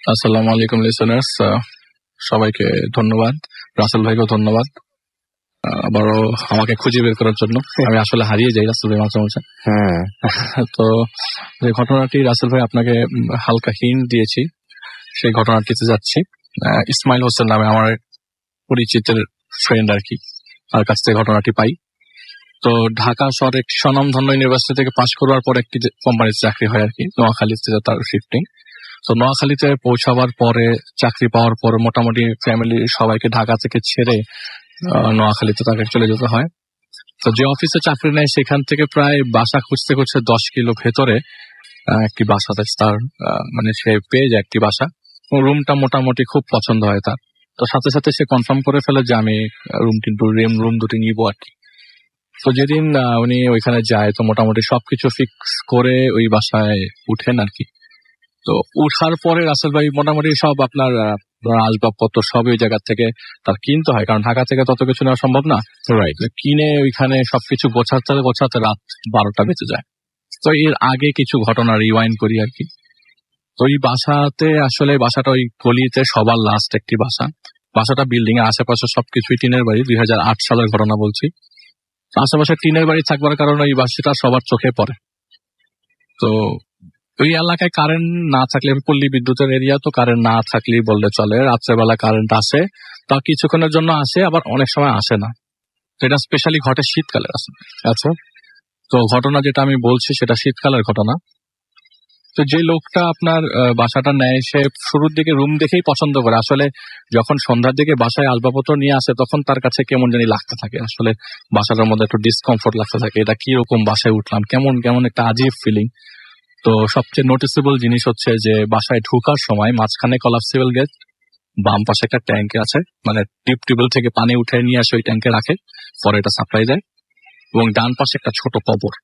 আসসালামু আলাইকুম লিসেনার্স, সবাইকে ধন্যবাদ। রাসেল ভাইকেও ধন্যবাদ আবারও আমাকে খুঁজে বের করার জন্য। আমি আসলে হারিয়ে যাই রাসেল ভাই মাঝে মাঝে। তো যে ঘটনাটি রাসেল ভাই আপনাকে হালকা হিন্ট দিয়েছি, সেই ঘটনাটিতে যাচ্ছি। ইসমাইল হোসেন নামে আমার পরিচিতের ফ্রেন্ড আর কি, তার কাছ থেকে ঘটনাটি পাই। তো ঢাকা শহরের একটি স্বনামধন্য ইউনিভার্সিটি থেকে পাশ করবার পর একটি কোম্পানিতে চাকরি হয় আর কি, নোয়াখালীতে তার শিফটিং। তো নোয়াখালীতে পৌঁছাবার পরে, চাকরি পাওয়ার পরে মোটামুটি ফ্যামিলি সবাইকে ঢাকা থেকে ছেড়ে নোয়াখালীতে তাকে চলে যেতে হয়। তো যে অফিসে চাকরি নেয় সেখান থেকে প্রায় বাসা খুঁজতে খুঁজতে 10 কিলো ভেতরে একটি বাসাতে তার মানে সে পেয়ে যায় একটি বাসা। রুমটা মোটামুটি খুব পছন্দ হয় তার। তো সাথে সাথে সে কনফার্ম করে ফেলে যে আমি রুম দুটি নিবো আর কি। তো যেদিন উনি ওইখানে যায়, তো মোটামুটি সবকিছু ফিক্স করে ওই বাসায় উঠেন আর কি। তো উঠার পরে রাসেল ভাই মোটামুটি সব আপনার আসবাবপত্র সব ওই জায়গা থেকে তার কিনতে হয়, কারণ ঢাকা থেকে তত কিছু নেওয়া সম্ভব না। রাইট, কিনে ওইখানে সবকিছু গোছাতে রাত 12টা বেজে যায়। তো এর আগে কিছু ঘটনা রিওয়াইন্ড করি আর কি। তো ওই বাসাতে আসলে বাসাটা ওই গলিতে সবার লাস্ট একটি বাসা। বাসাটা বিল্ডিং এর আশেপাশে সবকিছুই টিনের বাড়ি, 2008 সালের ঘটনা বলছি। আশেপাশে টিনের বাড়ি থাকবার কারণে ওই বাসাটা সবার চোখে পড়ে। তো ওই এলাকায় কারেন্ট না থাকলে, পল্লী বিদ্যুতের এরিয়া, তো কারেন্ট না থাকলেই বললে চলে। রাত্রেবেলা কারেন্ট আসে, তা কিছুক্ষণের জন্য আসে, আবার অনেক সময় আসে না। এটা স্পেশালি ঘটে শীতকালে আসে। আচ্ছা, তো ঘটনা যেটা আমি বলছি সেটা শীতকালের ঘটনা। তো যে লোকটা আপনার বাসাটা নেয়, সে শুরুর দিকে রুম দেখেই পছন্দ করে। আসলে যখন সন্ধ্যার দিকে বাসায় আসবাবপত্র নিয়ে আসে, তখন তার কাছে কেমন জানি লাগতে থাকে, আসলে বাসাটার মধ্যে একটু ডিসকমফোর্ট লাগতে থাকে। এটা কিরকম বাসায় উঠলাম, কেমন কেমন একটা আজীব ফিলিং। তো সবচেয়ে নোটিসেবল জিনিস হচ্ছে যে বাসায় ঢোকার সময় মাঝখানে কলাপসিবল গেট, বাম পাশে একটা ট্যাঙ্ক আছে, মানে টিউবওয়েল থেকে পানি উঠে নিয়ে আসে ওই ট্যাঙ্কে রাখে, পরে এটা সাপ্লাই দেয়। এবং ডান পাশে একটা ছোট কবর।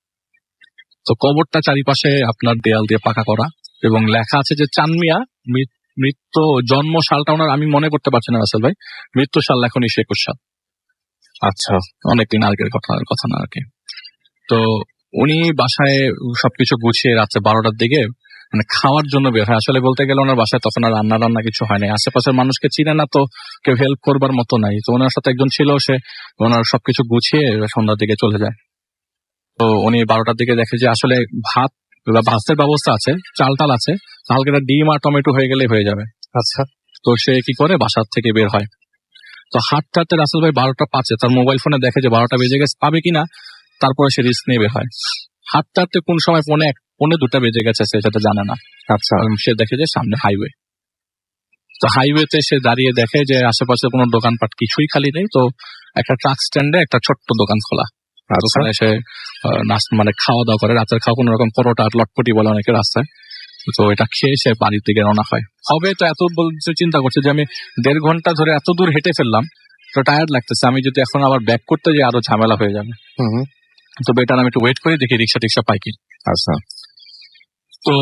তো কবরটা চারিপাশে আপনার দেয়াল দিয়ে পাকা করা, এবং লেখা আছে যে চানমিয়া মৃত্যু জন্ম সালটা ওনার আমি মনে করতে পারছি না রাসেল ভাই, মৃত্যু সাল এখন 21 সাল। আচ্ছা, অনেকদিন আগের কথা না আর কি। তো উনি বাসায় সবকিছু গুছিয়ে রাত্রে 12টার দিকে মানে খাওয়ার জন্য বের হয়। আসলে বলতে গেলে ওনার বাসায় তখন আর রান্না কিছু হয় নাই, আশেপাশের মানুষকে চিনে না, তো কেউ হেল্প করবার মতো নাই। তো ওনার সাথে একজন ছিল, সে ওনার সবকিছু গুছিয়ে সন্ধ্যার দিকে চলে যায়। তো উনি 12টার দিকে দেখে যে আসলে ভাতের ব্যবস্থা আছে, চাল আছে, হালকা ডিম আর টমেটো হয়ে গেলে হয়ে যাবে। আচ্ছা, তো সে কি করে বাসার থেকে বের হয়। তো হাঁটতে রাসেল ভাই 12টা 5 তার মোবাইল ফোনে দেখে যে 12টা বেজে গেছে, পাবে কিনা। তারপরে সে রিস্ক নিয়ে বের হয়। হাঁটতে কোন সময় 1:45 বেজে গেছে সে সেটা জানে না। আচ্ছা, সে দেখে যে সামনে হাইওয়ে। তো হাইওয়েতে সে দাঁড়িয়ে দেখে যে আশেপাশে কোনো দোকানপাট কিছুই খালি নেই। তো একটা ট্রাক স্ট্যান্ডে একটা ছোট্ট দোকান খোলা, ওখানে সে মানে খাওয়া দাওয়া করে, রাতের খাওয়া কোন রকম পরোটা আর লটপটি বলে অনেকে রাস্তায়। তো এটা খেয়ে সে বাড়ির দিকে রওনা হয়। হবে তো এত বলছে, চিন্তা করছে যে আমি 1.5 ঘন্টা ধরে এত দূর হেঁটে ফেললাম, তো টায়ার্ড লাগতেছে, আমি যদি এখন আবার ব্যাক করতে যাই আরো ঝামেলা হয়ে যাবে। তো বেটার আমি একটু ওয়েট করে দেখি রিক্সা পাই কি। আচ্ছা, তো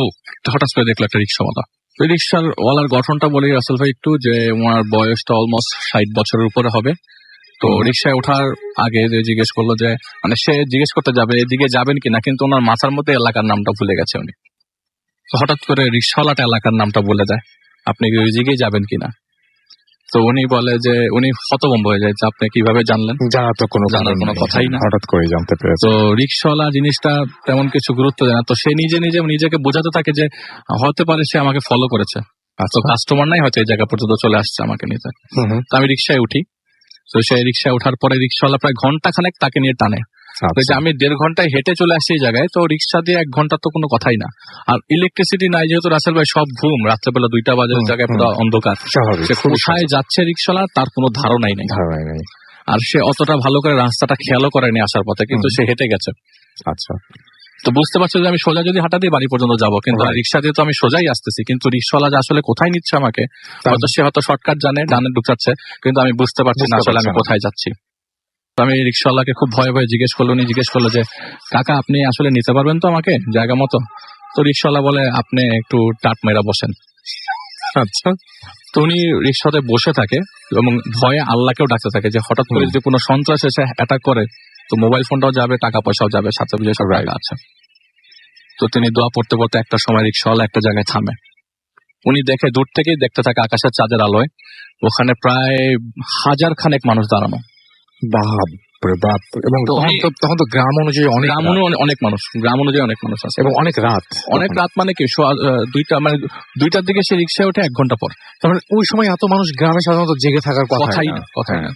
হঠাৎ করে দেখলো একটা রিক্সাওয়ালা। ওই রিক্সার ওয়ালার গঠনটা বলি রাসেল ভাই একটু, যে ওনার বয়সটা অলমোস্ট 60 বছরের উপরে হবে। তো রিক্সায় ওঠার আগে জিজ্ঞেস করলো যে, মানে সে জিজ্ঞেস করতে যাবে এদিকে যাবেন কিনা, কিন্তু ওনার মাথার মধ্যে এলাকার নামটা ভুলে গেছে উনি। হঠাৎ করে রিক্সাওয়ালাটা এলাকার নামটা বলে দেয়, আপনি কি ওই দিকেই যাবেন কিনা। তো উনি বলে যে, উনি হতভম্ব হয়ে যায় যে আপনি কিভাবে জানলেন, জানার কোনো কথাই না, হঠাৎ করে জানতে পেরেছে। তো রিক্সাওয়ালা জিনিসটা তেমন কিছু গুরুত্ব দেয় না। তো সে নিজেকে বোঝাতে থাকে যে হতে পারে সে আমাকে ফলো করেছে, তো কাস্টমার নাই, হয়তো এই জায়গা পর্যন্ত চলে আসছে আমাকে নিতে। তো আমি রিক্সায় উঠি। তো সেই রিক্সায় ওঠার পরে রিক্সাওয়ালা প্রায় ঘন্টাখানেক তাকে নিয়ে টানে। আমি 1.5 ঘন্টায় হেঁটে চলে আসছি এই জায়গায়, তো রিক্সা দিয়ে 1 ঘন্টা তো কোনো কথাই না। আর ইলেকট্রিসিটি নাই যেহেতু রাসেল ভাই, সব ঘুম, রাত্রেবেলা 2টা বাজে জায়গায় পুরো অন্ধকার। সে কোথায় যাচ্ছে রিক্সাওয়ালা তার কোনো ধারণাই নেই। আর সে অতটা ভালো করে রাস্তাটা খেয়ালও করেনি আসার পথে, কিন্তু সে হেঁটে গেছে। আচ্ছা, তো বুঝতে পারছো যে আমি সোজা যদি হাঁটা দিয়ে বাড়ি পর্যন্ত যাবো, কিন্তু রিক্সা দিয়ে তো আমি সোজাই আসতেছি, কিন্তু রিক্সাওয়ালা যে আসলে কোথায় নিচ্ছে আমাকে, সে হয়তো শর্টকাট জানে, ডানে ঢুকাচ্ছে, কিন্তু আমি বুঝতে পারছি না আসলে আমি কোথায় যাচ্ছি। আমি রিক্সাওয়ালাকে খুব ভয়ে জিজ্ঞেস করলো যে, কাকা আপনি আসলে নিতে পারবেন তো আমাকে জায়গা মতো। তো রিক্সাওয়ালা বলে, আপনি একটু টাট মেরা বসেন। আচ্ছা, তো উনি রিক্সাতে বসে থাকে এবং ভয়ে আল্লাহকেও ডাকতে থাকে যে হঠাৎ করে যদি কোনো সন্ত্রাস এসে অ্যাটাক করে, তো মোবাইল ফোনটাও যাবে, টাকা পয়সাও যাবে, সাথে বুঝে সব জায়গা আছে। তো তিনি দোয়া পড়তে একটা সময় রিক্সাওয়ালা একটা জায়গায় থামে। উনি দেখে দূর থেকেই দেখতে থাকে আকাশের চাঁদের আলোয় ওখানে প্রায় 1000 খানেক মানুষ দাঁড়ানো। বাপ, এবং তখন তো গ্রাম অনুযায়ী অনেক মানুষ আছে এবং অনেক রাত মানে কি দুইটার দিকে সে রিক্সায় ওঠে 1 ঘন্টা পর। তারপরে ওই সময় এত মানুষ গ্রামে সাধারণত জেগে থাকার কথাই না।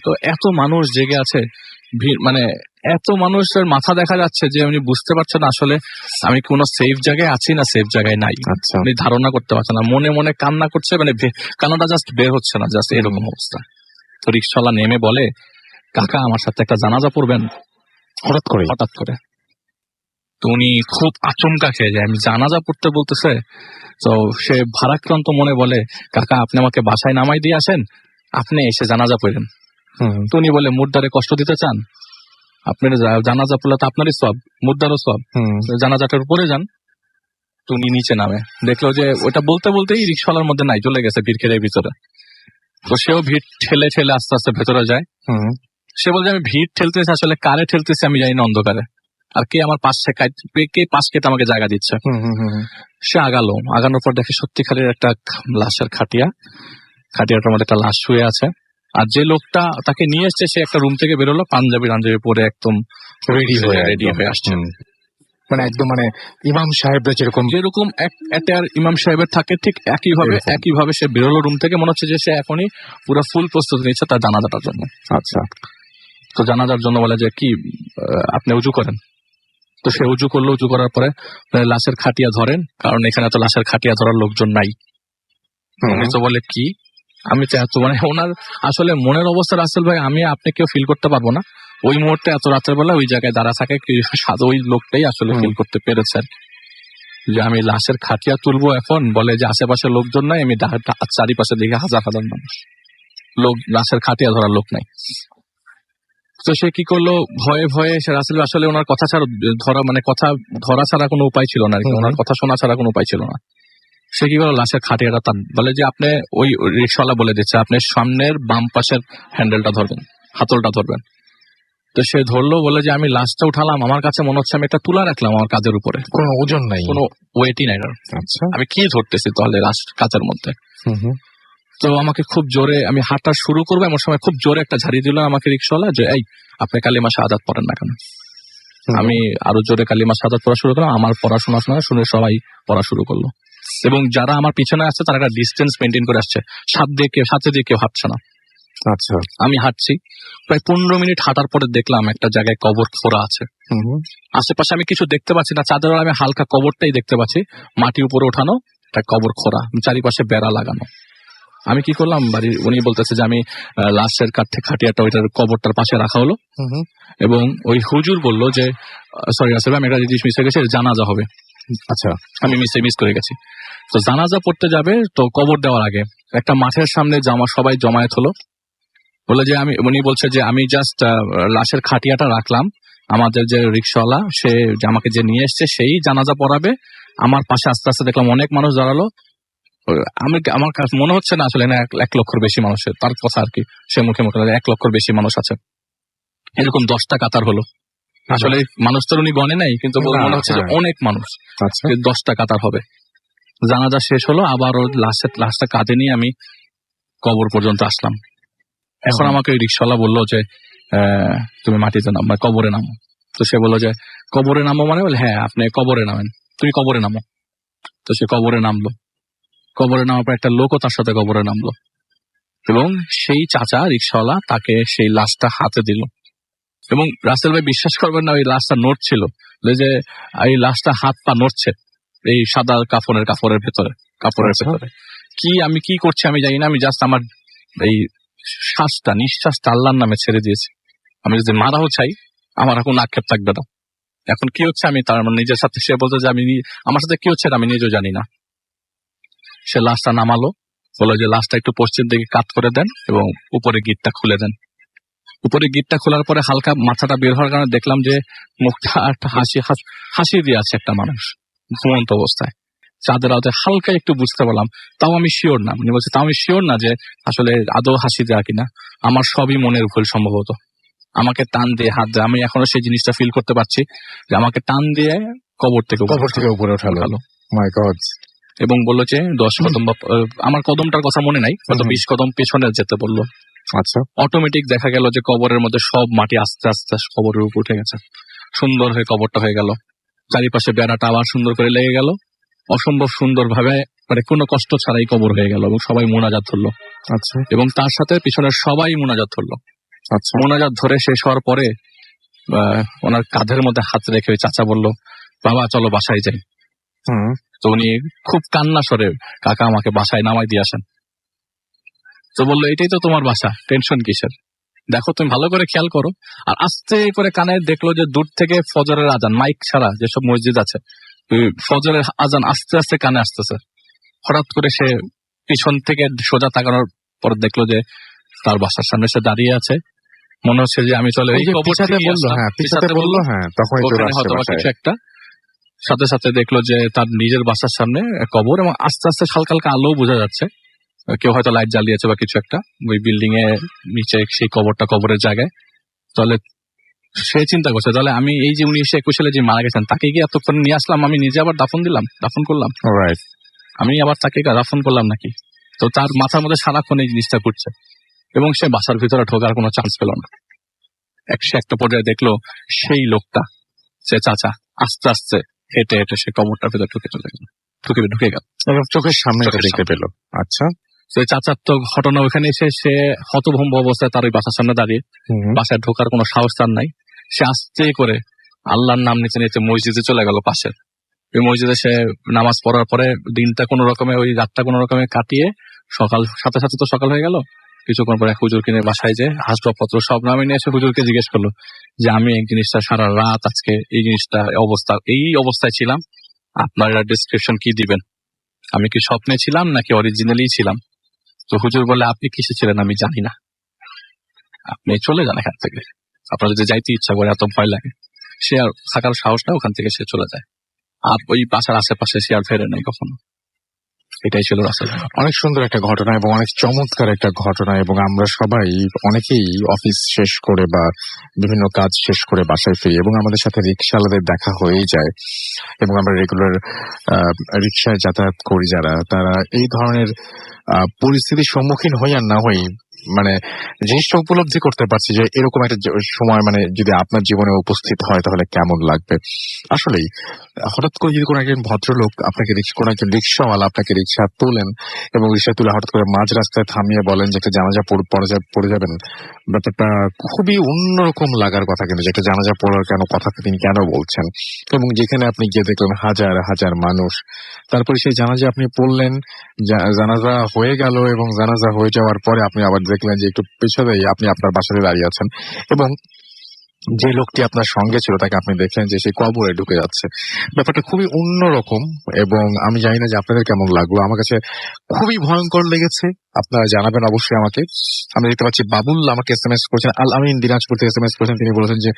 তো এত মানুষ জেগে আছে, মানে এত মানুষের মাথা দেখা যাচ্ছে যে উনি বুঝতে পারছেন আসলে আমি কোনো সেফ জায়গায় আছি না সেফ জায়গায় নাই। উনি ধারণা করতে পারছেন না, মনে মনে কান্না করছে, মানে কান্নাটা জাস্ট বের হচ্ছে না, জাস্ট এরকম অবস্থা। তো রিক্সাওয়ালা নেমে বলে, কাকা আমার সাথে একটা জানাজা পড়বেন। হঠাৎ করে তো উনি খুব আচমকা খেয়ে যায়, আমি জানাজা পড়তে বলতেছে। তো সে ভারাক্রান্ত মনে বলে, কাকা আপনি আমাকে বাসায় নামাই দিয়ে আসেন, আপনি এসে জানাজা পড়েন। তো উনি বলে, মুর্দারে কষ্ট দিতে চান? আপনার জানাজা পড়লে তো আপনারই সব, মুর্দারও সব, জানাজাটার উপরে যান। তো উনি নিচে নামে, দেখলো যে ওটা বলতে বলতেই রিক্সাওয়ালার মধ্যে নাই, চলে গেছে ভিড় খেলে ভিতরে। তো সেও ভিড় ঠেলে ঠেলে আস্তে আস্তে ভেতরে যায়। সে বলছে, আমি ভিড় ঠেলতেছি, আসলে কারে ঠেলতেছি আমি জানি না অন্ধকারে, আর কে আমার কে পাশ কেটে আমাকে জায়গা দিচ্ছে। সে আগানোর পর দেখে সত্যিকারের একটা লাশের খাটিয়াটার মধ্যে একটা লাশ শুয়ে আছে। আর যে লোকটা তাকে নিয়ে এসছে সে একটা রুম থেকে বেরোলো, পাঞ্জাবি পরে একদম রেডি হয়ে আসছে। মানে একদম মানে ইমাম সাহেবরা যেরকম ইমাম সাহেবের থাকে ঠিক একইভাবে সে বেরোলো রুম থেকে, মনে হচ্ছে যে সে এখনই পুরো ফুল প্রস্তুতি নিচ্ছে তার জানাজাটার জন্য। আচ্ছা, তো জানাজার জন্য বলে যে কি আপনি উজু করেন। তো সে উজু করলো, উজু করার পরে লাশের খাটিয়া ধরেন, কারণ এখানে তো লাশের খাটিয়া ধরার লোকজন নাই। উনি তো বলে কি আমি তো মানে ওনার আসলে মনের অবস্থা রাসেল ভাই আমি আপনি কেউ ফিল করতে পারবো না। ওই মুহূর্তে এত রাতের বেলা ওই জায়গায় দাঁড়া থাকে ওই লোকটাই আসলে ফিল করতে পেরেছে আর যে আমি লাশের খাটিয়া তুলবো। এখন বলে যে আশেপাশে লোকজন নাই, আমি চারিপাশে দেখে 1000 মানুষ, লাশের খাটিয়া ধরার লোক নাই। তো সে কি করলো, ভয়ে ভয়ে সে রাসেল আসলে ওনার কথা ধরা ছাড়া কোনো উপায় ছিল না, ওনার কথা শোনা ছাড়া কোনো উপায় ছিল না। সে কি করলো, লাশের খাটিয়াটা টান, বলে যে আপনি ওই রিক্সাওয়ালা বলে দিচ্ছে আপনি সামনের বাম পাশের হ্যান্ডেলটা ধরবেন, হাতলটা ধরবেন। তো সে ধরলো, বলে যে আমি লাশটা উঠালাম, আমার কাছে মনে হচ্ছে আমি একটা তুলা রাখলাম আমার কাঁধের উপরে, কোনো ওজন নাই, কোনো ওয়েটই নাই। আচ্ছা, আমি কি ধরতেছি তাহলে লাশ কাঁচের মধ্যে। তো আমাকে খুব জোরে, আমি হাঁটা শুরু করবো এমন সময় খুব জোরে একটা ঝাড়ি দিল আমাকে রিক্সাওয়ালা, যে এই আপনি কালিমা শাহাদাত পড়েন না কেন। আমি আরো জোরে কালিমা শাহাদাত পড়া শুরু করলাম, আমার পড়াশোনা শুনে সবাই পড়া শুরু করলো। এবং যারা আমার পিছনে আসছে তারা একটা ডিস্টেন্স মেনটেন করে আসছে, সাথে দিয়ে কেউ হাঁটছে না। আচ্ছা, আমি হাঁটছি, প্রায় 15 মিনিট হাঁটার পরে দেখলাম একটা জায়গায় কবর খোঁড়া আছে। আশেপাশে আমি কিছু দেখতে পাচ্ছি না, চাঁদের আমি হালকা কবরটাই দেখতে পাচ্ছি, মাটি উপরে ওঠানো একটা কবর খোঁড়া, চারিপাশে বেড়া লাগানো। আমি কি করলাম, উনি বলতেছে যে আমি লাশের খাটিয়াটা ওইটার কবরটার পাশে রাখা হলো, এবং ওই হুজুর বললো যে সরি আসলে আমি একটা জিনিস মিস হয়ে গেছে, জানাজা হবে। আচ্ছা, আমি মিস করে গেছি। তো জানাজা পড়তে যাবে, তো কবর দেওয়ার আগে একটা মাঠের সামনে সবাই জমায়েত হলো, বলে যে উনি বলছে যে আমি জাস্ট লাশের খাটিয়াটা রাখলাম, আমাদের যে রিক্সাওয়ালা সে আমাকে যে নিয়ে এসছে সেই জানাজা পড়াবে। আমার পাশে আস্তে আস্তে দেখলাম অনেক মানুষ দাঁড়ালো, আমার কাছে মনে হচ্ছে না আসলে 1 লক্ষের বেশি মানুষের, তার কথা আর কি, সে মুখে 1 লক্ষের বেশি মানুষ আছে। এরকম 10টা কাতার হলো, আসলে মানুষ তো উনি গণে নাই, কিন্তু মনে হচ্ছে যে অনেক মানুষ, 10টা কাতার হবে। জানাজা শেষ হলো, আবার ওর লাশটা কাঁধে নিয়ে আমি কবর পর্যন্ত আসলাম। এখন আমাকে ওই রিক্সাওয়ালা বললো যে তুমি মাটিতে নামো, কবরে নামো। তো সে বললো যে কবরে নামো মানে, বলে হ্যাঁ আপনি কবরে নামেন, তুমি কবরে নামো। তো সে কবরে নামলো, কবরে নামার পর একটা লোকও তার সাথে কবরে নামলো, এবং সেই চাচা রিক্সাওয়ালা তাকে সেই লাশটা হাতে দিল। এবং রাসেল ভাই বিশ্বাস করবেন না, ওই লাশটা নড়ছিল, যে এই লাশটা হাত পা নড়ছে এই সাদা কাপড়ের ভেতরে। আমি কি করছি আমি জানি না, আমি জাস্ট আমার এই নিঃশ্বাসটা আল্লাহর নামে ছেড়ে দিয়েছি। আমি যদি মারাও চাই আমার এখন আক্ষেপ থাকবে না। এখন কি হচ্ছে আমি তার নিজের সাথে, সে বলতে যে আমার সাথে কি হচ্ছে আমি নিজেও জানি না। সে লাশটা নামালো, বললো যে লাশটা একটু পশ্চিম দিকে কাত করে দেন এবং উপরে গিটটা খুলে দেন। উপরে গিটটা খোলার পরে হালকা মাথাটা বের হওয়ার কারণে দেখলাম যে মুখটা একটা হাসি দিয়ে আছে একটা মানুষ ঘুমন্ত অবস্থায়, চাঁদের আলোতে হালকা একটু বুঝতে পারলাম। তাও আমি শিওর না, উনি বলছে তাও আমি শিওর না যে আসলে আদৌ হাসি দেয়া কিনা, আমার সবই মনের ভুল সম্ভবত। আমাকে টান দিয়ে হাত দেয়, আমি এখনো সেই জিনিসটা ফিল করতে পারছি যে আমাকে টান দিয়ে কবর থেকে উপরে ওঠালো। মাই গড। এবং বললো যে 10 কদম আমার কদমটার কথা মনে নাই, হয়তো 20 কদম পেছনে যেতে বললো। আচ্ছা, অটোমেটিক দেখা গেল যে কবরের মধ্যে সব মাটি আস্তে আস্তে কবরের উপর উঠে গেছে, সুন্দর হয়ে কবরটা হয়ে গেল। চারিপাশে বেড়াটা আবার সুন্দর করে লেগে গেল, অসম্ভব সুন্দর ভাবে, মানে কোনো কষ্ট ছাড়াই কবর হয়ে গেল এবং সবাই মোনাজাত ধরলো। আচ্ছা, এবং তার সাথে পিছনের সবাই মোনাজাত ধরলো। আচ্ছা, মোনাজাত ধরে শেষ হওয়ার পরে ওনার কাঁধের মধ্যে হাত রেখে ওই চাচা বলল, বাবা চলো বাসায় যাই। তো উনি খুব কান্না স্বরে, কাকা আমাকে বাসায় নামাই দিয়ে আসেন। তো বললো, এটাই তো তোমার বাসা, টেনশন কিসের, দেখো তুমি ভালো করে খেয়াল করো। আর আস্তে করে কানে দেখলো যে দূর থেকে ফজরের আজান, মাইক ছাড়া যেসব মসজিদ আছে, ফজরের আজান আস্তে আস্তে কানে আসতেছে। হঠাৎ করে সে পিছন থেকে সোজা তাকানোর পর দেখলো যে তার বাসার সামনে সে দাঁড়িয়ে আছে। মনে হচ্ছে যে আমি চলে কিছু একটা। সাথে সাথে দেখলো যে তার নিজের বাসার সামনে কবর, এবং আস্তে আস্তে হালকা হালকা আলো বোঝা যাচ্ছে, কেউ হয়তো লাইট জ্বালিয়েছে বা কিছু একটা ওই বিল্ডিং এ নিচে সেই কবরের জায়গায়। তাহলে সে চিন্তা করছে, তাহলে আমি এই যে 1921 সালে যে মারা গেছেন তাকে কি এতক্ষণ নিয়ে আসলাম, আমি নিজে আবার দাফন করলাম, আমি আবার তাকে দাফন করলাম নাকি? তো তার মাথার মধ্যে সারাক্ষণ এই জিনিসটা ঘুরছে এবং সে বাসার ভিতরে ঢোকার কোনো চান্স পেল না। একটা পর্যায়ে দেখলো সেই লোকটা, সে চাচা, আস্তে আস্তে হেঁটে হেঁটে সে কবরটার ভিতরে ঢুকে গেল, চোখের সামনে দেখতে পেল। আচ্ছা, সেই চাচার তো ঘটনা, ওখানে এসে সে হতভম্ব অবস্থায় তার ওই বাসার সামনে দাঁড়িয়ে, বাসায় ঢোকার কোনো সাহস তার নাই। সে আস্তে করে আল্লাহর নাম নিতে নিতে মসজিদে চলে গেল পাশের। ওই মসজিদে সে নামাজ পড়ার পরে দিনটা কোনো রকমে, ওই রাতটা কোনো রকমে কাটিয়ে সাথে সাথে তো সকাল হয়ে গেল। কিছুক্ষণ পরে হুজুর কিনে বাসায় যে আসবাবপত্র সব নামে নিয়ে এসে হুজুরকে জিজ্ঞেস করলো যে আমি এই জিনিসটা সারা রাত আজকে এই জিনিসটা এই অবস্থায় ছিলাম, আপনারা ডেসক্রিপশন কি দিবেন, আমি কি স্বপ্নে ছিলাম নাকি অরিজিনালি ছিলাম? তো হুজুর বলে, আপনি কিসে ছিলেন আমি জানি না, আপনি চলে যান এখান থেকে, আপনার যদি যাইতে ইচ্ছা করে, এত ভয় লাগে। সে আর থাকার সাহস না, ওখান থেকে সে চলে যায়। আর ওই বাসার আশেপাশে সে আর ফেরে নাই কখনো। এটাই ছিল রাসেল। অনেক সুন্দর একটা ঘটনা এবং অনেক চমৎকার একটা ঘটনা। এবং আমরা সবাই অনেকেই অফিস শেষ করে বা বিভিন্ন কাজ শেষ করে বাসায় ফিরি এবং আমাদের সাথে রিক্সাওয়ালাদের দেখা হয়েই যায় এবং আমরা রেগুলার রিক্সায় যাতায়াত করি যারা, তারা এই ধরনের পরিস্থিতির সম্মুখীন হই আর না হই, মানে জিনিসটা উপলব্ধি করতে পারছি যে এরকম একটা সময় মানে যদি আপনার জীবনে উপস্থিত হয় তাহলে কেমন লাগবে। আসলেই হঠাৎ করে যদি কোনো একজন ভদ্রলোক আপনাকে, কোনো একজন রিক্সাওয়ালা আপনাকে রিক্সা তোলেন এবং রিক্সা তুলে হঠাৎ করে মাঝ রাস্তায় থামিয়ে বলেন যে একটা জানাজা পড়ে যাবেন, ব্যাপারটা খুবই অন্যরকম লাগার কথা। কিন্তু যে একটা জানাজা পড়ার কথা তিনি কেন বলছেন, এবং যেখানে আপনি গিয়ে দেখলেন হাজার হাজার মানুষ, তারপরে সেই জানাজা আপনি পড়লেন, জানাজা হয়ে গেল এবং জানাজা হয়ে যাওয়ার পরে আপনি আবার দেখলেন যে একটু পেছনেই আপনি আপনার বাসাতে দাঁড়িয়ে আছেন এবং যে লোকটি আপনার সঙ্গে ছিল তাকে আপনি দেখলেন যে সে কবরে ঢুকে যাচ্ছে। ব্যাপারটা খুবই অন্যরকম এবং আমি জানি না যে আপনাদের কেমন লাগলো। আমার কাছে খুবই ভয়ঙ্কর লেগেছে। আপনারা জানাবেন অবশ্যই আমাকে। আমি দেখতে পাচ্ছি বাবুল আমাকে SMS করেছেন, আল আমিন দিনাজপুর থেকে SMS করেছেন। তিনি বলেছেন যে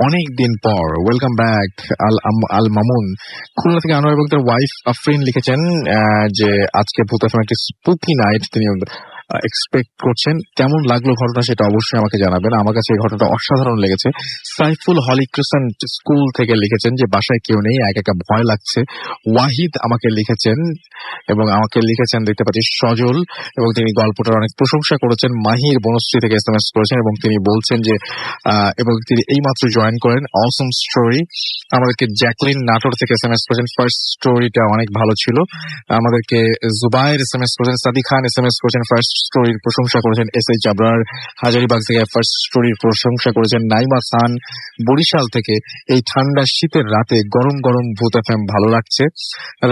অনেক দিন পর, ওয়েলকাম ব্যাক আল মামুন। খুলনা থেকে আনোয়ার এবং তার ওয়াইফ আফরিন লিখেছেন যে আজকে ভূত এফএম একটি স্পুকি নাইট তিনি এক্সপেক্ট করছেন। কেমন লাগলো ঘটনা সেটা অবশ্যই আমাকে জানাবেন। আমার কাছে এই ঘটনাটা অসাধারণ লেগেছে। সাইফুল হলি ক্রিসেন্ট স্কুল থেকে লিখেছেন যে বাসায় কেউ নেই, একা একা ভয় লাগছে। ওয়াহিদ আমাকে লিখেছেন এবং আমাকে লিখেছেন দেখতে পাচ্ছি সজল, এবং তিনি গল্পটার অনেক প্রশংসা করেছেন। মাহির বনশ্রী থেকে SMS করেছেন এবং তিনি বলছেন যে এবং তিনি এইমাত্র জয়েন করেন, অসম স্টোরি। আমাদেরকে জ্যাকলিন নাটোর থেকে SMS করেছেন, ফার্স্ট স্টোরিটা অনেক ভালো ছিল। আমাদেরকে জুবাইর SMS করেছেন, সাদি খান SMS করেছেন, ফার্স্ট স্টোরির প্রশংসা করেছেন। SH আবরার হাজারিবাগ থেকে ফার্স্ট স্টোরির প্রশংসা করেছেন। নাইমা খান বরিশাল থেকে এই ঠান্ডা শীতের রাতে গরম গরম ভূত এফএম ভালো লাগছে।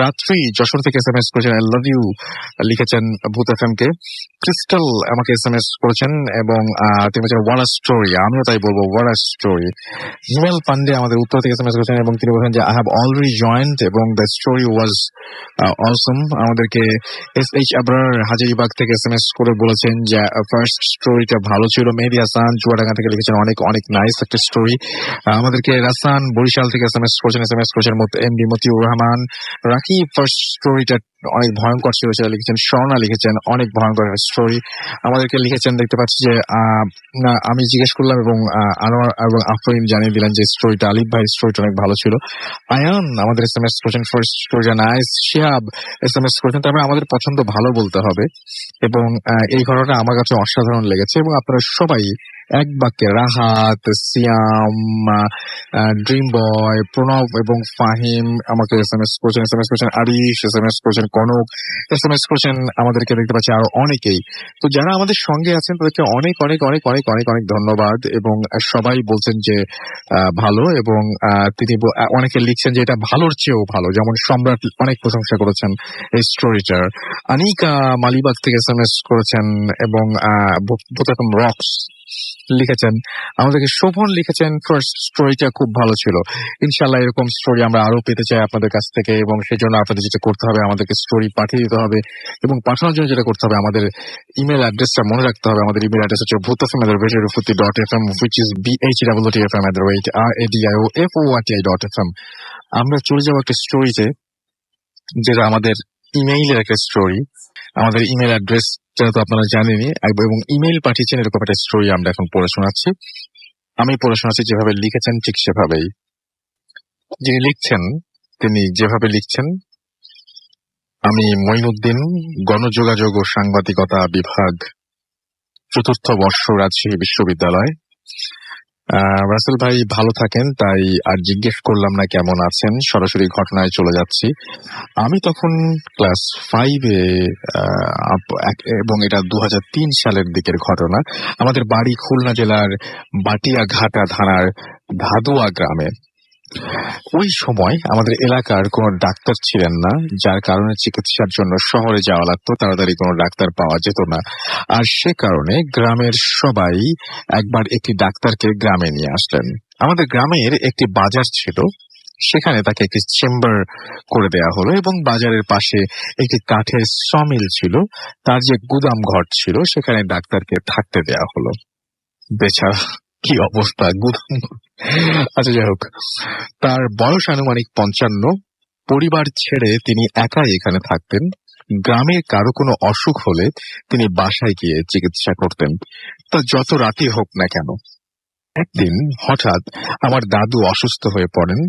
রাত্রি যশোর থেকে SMS করেছেন, আই লাভ ইউ লিখেছেন ভূত এফএম কে। ক্রিস্টাল আমাকে SMS করেছেন এবং তিনি বলছেন ওয়াট আ স্টোরি, আমিও তাই বলবো ওয়াট আ স্টোরি। হিমেল পান্ডে আমাদের উত্তর থেকে SMS করেছেন এবং তিনি বলেছেন যে আই হ্যাভ অলরেডি জয়েন্ড এবং দ্য স্টোরি ওয়াজ অসম। আমাদেরকে SH আবরার হাজারিবাগ থেকে SMS করে বলেছেন যে ফার্স্ট স্টোরিটা ভালো ছিল। মেহেদি হাসান চুয়াডাঙ্গা থেকে লিখেছেন অনেক অনেক নাইস একটা স্টোরি। আমাদেরকে রাসান বরিশাল থেকে SMS করেছেন, MD মতিউর রহমান। রাকি ফার্স্ট স্টোরিটা অনেক ভয়ঙ্কর ছিল সেটা লিখেছেন। স্বর্ণা লিখেছেন অনেক ভয়ঙ্কর স্টোরি আমাদেরকে লিখেছেন। দেখতে পাচ্ছি যে আমি জিজ্ঞেস করলাম এবং আনোয়ার এবং আফরিন জানিয়ে দিলেন যে স্টোরিটা, আলিফ ভাই স্টোরিটা অনেক ভালো ছিল। আয়ান আমাদের SMS করেছেন ফার্স্ট স্টোরিটা নাইস। শিহাব SMS করেছেন। তারপরে আমাদের পছন্দ ভালো বলতে হবে এবং এই ঘটনাটা আমার কাছে অসাধারণ লেগেছে এবং আপনারা সবাই এক বাক্যে রাহাত, সিয়াম, ড্রিম বয়, প্রণব এবং ফাহিম আমাকে SMS করেছেন আরিশ, SMS করেছেন কনক, SMS করেছেন আমাদেরকে দেখতে পাচ্ছি আরো অনেকেই। তো যারা আমাদের সঙ্গে আছেন তাদেরকে অনেক অনেক অনেক অনেক অনেক অনেক ধন্যবাদ এবং সবাই বলছেন যে ভালো এবং তিনি অনেকে লিখছেন যে এটা ভালোর চেয়েও ভালো, যেমন সম্রাট অনেক প্রশংসা করেছেন এই স্টোরিটার। আনিকা মালিবাগ থেকে SMS করেছেন এবং রক্স লিখেছেন আমাদেরকে। শোভন লিখেছেন ফার্স্ট স্টোরিটা খুব ভালো ছিল, ইনশাল্লাহ এরকম স্টোরি আমরা আরো পেতে চাই আপনাদের কাছ থেকে এবং সেই জন্য আপনাদের যেটা করতে হবে আমাদেরকে স্টোরি পাঠিয়ে দিতে হবে এবং পাঠানোর জন্য যেটা করতে হবে আমাদের ইমেল অ্যাড্রেসটা মনে রাখতে হবে। আমাদের ইমেল অ্যাড্রেস হচ্ছে bhutfm@radio.fm which is BHWTFM@radioFORTI.fm। আমরা চলে যাবো একটা স্টোরিতে যেটা আমাদের ইমেইলের একটা স্টোরি। আমাদের ইমেল অ্যাড্রেস যেটা তো আপনারা জানেনই এবং ইমেইল পাঠিয়েছেন এরকম একটা স্টোরি আমরা এখন পড়ে শোনাচ্ছি। আমি পড়ে শোনাচ্ছি যেভাবে লিখেছেন ঠিক সেভাবেই। যিনি লিখছেন তিনি যেভাবে লিখছেন, আমি মঈনুদ্দিন, গণযোগাযোগ ও সাংবাদিকতা বিভাগ, 4র্থ বর্ষ, রাজশাহী বিশ্ববিদ্যালয়। রাসেল ভাই ভালো থাকেন, তাই আর জিজ্ঞেস করলাম না কেমন আছেন, সরাসরি ঘটনায় চলে যাচ্ছি। আমি তখন ক্লাস 5-এ এবং এটা 2003 সালের দিকের ঘটনা। আমাদের বাড়ি খুলনা জেলার বাটিয়াঘাটা থানার ধাদুয়া গ্রামে। ওই সময় আমাদের এলাকার কোনো ডাক্তার ছিলেন না, যার কারণে চিকিৎসার জন্য শহরে যাওয়া লাগতো, তাড়াতাড়ি কোনো ডাক্তার পাওয়া যেত না। আর সে কারণে গ্রামের সবাই একবার একটি ডাক্তারকে গ্রামে নিয়ে আসলেন। আমাদের গ্রামের একটি বাজার ছিল, সেখানে তাকে একটি চেম্বার করে দেয়া হলো এবং বাজারের পাশে একটি কাঠের সমিল ছিল, তার যে গুদাম ঘর ছিল সেখানে ডাক্তারকে থাকতে দেয়া হলো। বেচারা কি অবস্থা, গুদাম। আচ্ছা যাই হোক, তার বয়স আনুমানিক 55। পরিবার ছেড়ে তিনি একাই এখানে থাকতেন। গ্রামের কারো কোনো অসুখ হলে তিনি বাসায় গিয়ে চিকিৎসা করতেন, তা যত রাতি হোক না কেন। একদিন হঠাৎ আমার দাদু অসুস্থ হয়ে পড়েন।